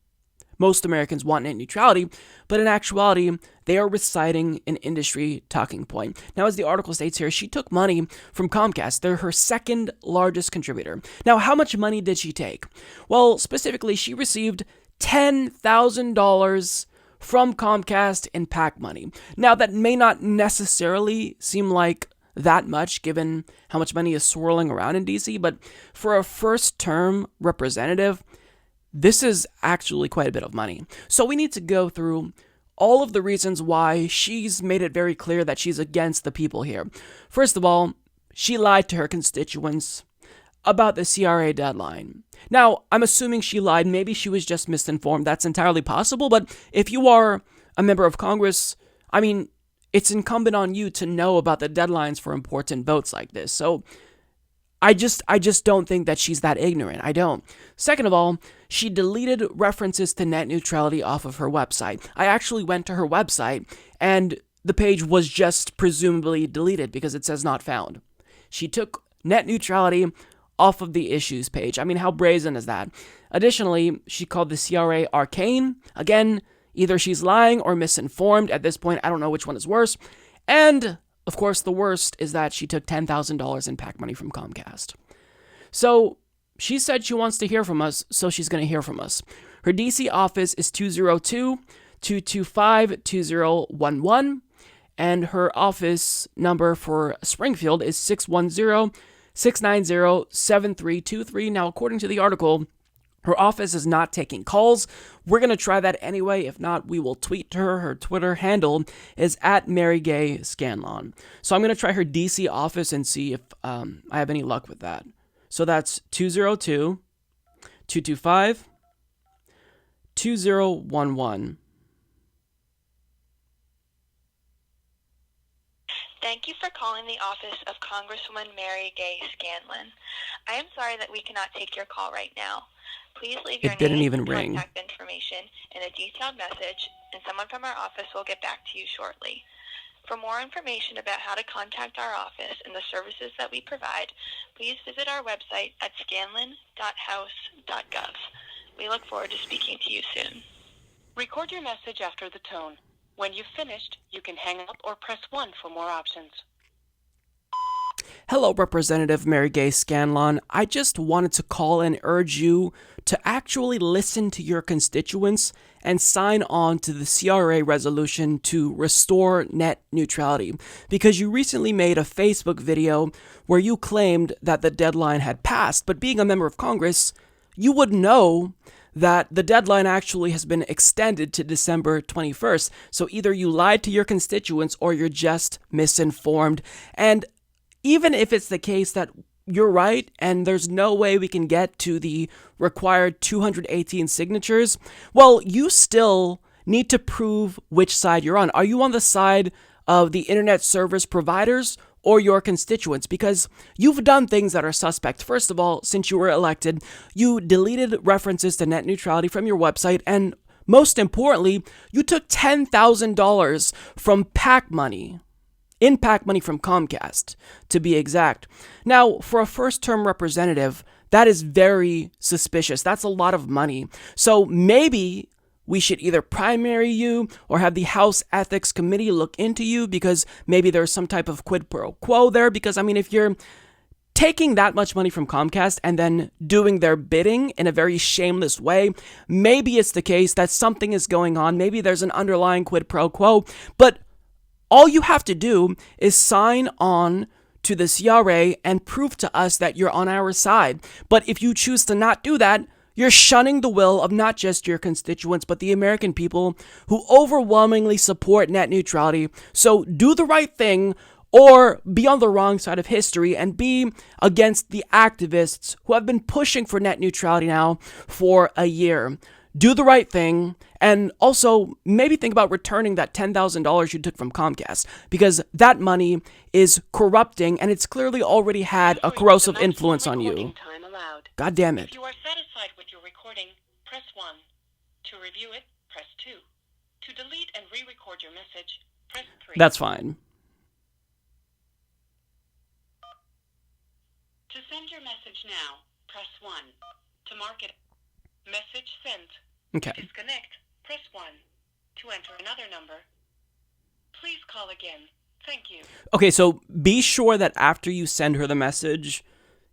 Most Americans want net neutrality, but in actuality, they are reciting an industry talking point. Now, as the article states here, she took money from Comcast. They're her second largest contributor. Now, how much money did she take? Well, specifically, she received $10,000 from Comcast in PAC money. Now, that may not necessarily seem like that much given how much money is swirling around in DC, but for a first-term representative, this is actually quite a bit of money. So we need to go through all of the reasons why she's made it very clear that she's against the people here. First of all, she lied to her constituents about the CRA deadline. Now, I'm assuming she lied. Maybe she was just misinformed. That's entirely possible. But if you are a member of Congress, I mean, it's incumbent on you to know about the deadlines for important votes like this. So I just don't think that she's that ignorant. I don't. Second of all, she deleted references to net neutrality off of her website. I actually went to her website and the page was just presumably deleted because it says not found. She took net neutrality off of the issues page. I mean, how brazen is that? Additionally, she called the CRA arcane. Again, either she's lying or misinformed. At this point, I don't know which one is worse. And of course, the worst is that she took $10,000 in PAC money from Comcast. So she said she wants to hear from us, so she's going to hear from us. Her DC office is 202-225-2011, and her office number for Springfield is 610-690-7323. Now, according to the article, her office is not taking calls. We're going to try that anyway. If not, we will tweet to her. Her Twitter handle is @MaryGayScanlon. So I'm going to try her DC office and see if I have any luck with that. So that's 202-225-2011. Thank you for calling the office of Congresswoman Mary Gay Scanlon. I am sorry that we cannot take your call right now. Please leave your name and contact information in a detailed message, and someone from our office will get back to you shortly. For more information about how to contact our office and the services that we provide, please visit our website at scanlon.house.gov. We look forward to speaking to you soon. Record your message after the tone. When you've finished, you can hang up or press 1 for more options. Hello, Representative Mary Gay Scanlon. I just wanted to call and urge you to actually listen to your constituents and sign on to the CRA resolution to restore net neutrality, because you recently made a Facebook video where you claimed that the deadline had passed, but being a member of Congress, you would know that the deadline actually has been extended to December 21st. So either you lied to your constituents or you're just misinformed. And even if it's the case that you're right and there's no way we can get to the required 218 signatures, well, you still need to prove which side you're on. Are you on the side of the internet service providers or your constituents? Because you've done things that are suspect. First of all, since you were elected, you deleted references to net neutrality from your website, and most importantly, you took $10,000 from PAC money, in PAC money from Comcast, to be exact. Now, for a first-term representative, that is very suspicious. That's a lot of money. So maybe we should either primary you or have the House Ethics Committee look into you, because maybe there's some type of quid pro quo there. Because, I mean, if you're taking that much money from Comcast and then doing their bidding in a very shameless way, maybe it's the case that something is going on. Maybe there's an underlying quid pro quo. But all you have to do is sign on to the CRA and prove to us that you're on our side. But if you choose to not do that, you're shunning the will of not just your constituents, but the American people who overwhelmingly support net neutrality. So do the right thing, or be on the wrong side of history and be against the activists who have been pushing for net neutrality now for a year. Do the right thing, and also maybe think about returning that $10,000 you took from Comcast, because that money is corrupting and it's clearly already had a corrosive influence on you. God damn it. If you are satisfied with your recording, press 1. To review it, press 2. To delete and re-record your message, press 3. That's fine. To send your message now, press 1. To mark it, message sent. Okay. To disconnect, press 1. To enter another number, please call again. Thank you. Okay, so be sure that after you send her the message,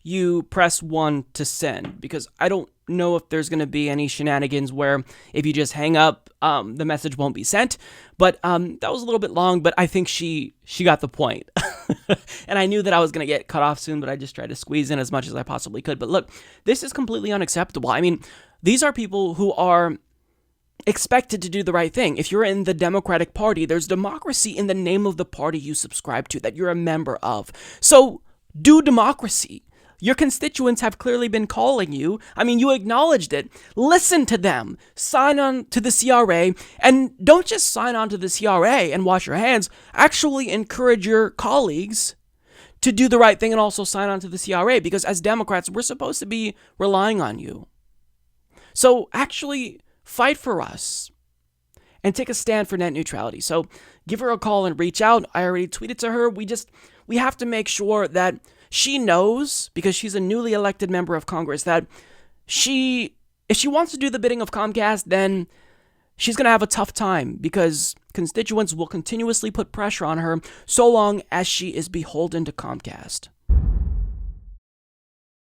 you press 1 to send, because I don't know if there's going to be any shenanigans where if you just hang up, the message won't be sent. But that was a little bit long, but I think she got the point. And I knew that I was going to get cut off soon, but I just tried to squeeze in as much as I possibly could. But look, this is completely unacceptable. I mean, these are people who are expected to do the right thing. If you're in the Democratic Party, there's democracy in the name of the party you subscribe to, that you're a member of. So do democracy. Your constituents have clearly been calling you. I mean, you acknowledged it. Listen to them. Sign on to the CRA, and don't just sign on to the CRA and wash your hands. Actually encourage your colleagues to do the right thing and also sign on to the CRA, because as Democrats, we're supposed to be relying on you. So actually fight for us and take a stand for net neutrality. So give her a call and reach out. I already tweeted to her. We have to make sure that she knows, because she's a newly elected member of Congress, that if she wants to do the bidding of Comcast, then she's going to have a tough time, because constituents will continuously put pressure on her so long as she is beholden to Comcast.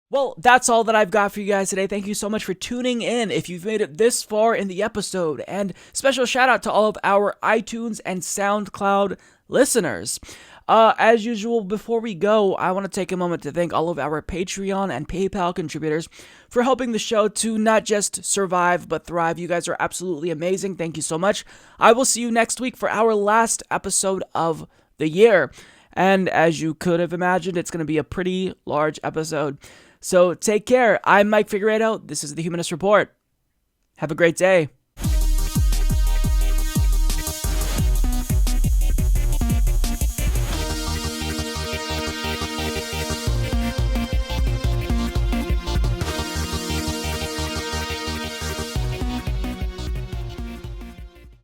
Well, that's all that I've got for you guys today. Thank you so much for tuning in if you've made it this far in the episode. And special shout out to all of our iTunes and SoundCloud listeners. As usual, before we go, I want to take a moment to thank all of our Patreon and PayPal contributors for helping the show to not just survive, but thrive. You guys are absolutely amazing. Thank you so much. I will see you next week for our last episode of the year. And as you could have imagined, it's going to be a pretty large episode. So take care. I'm Mike Figueredo. This is the Humanist Report. Have a great day.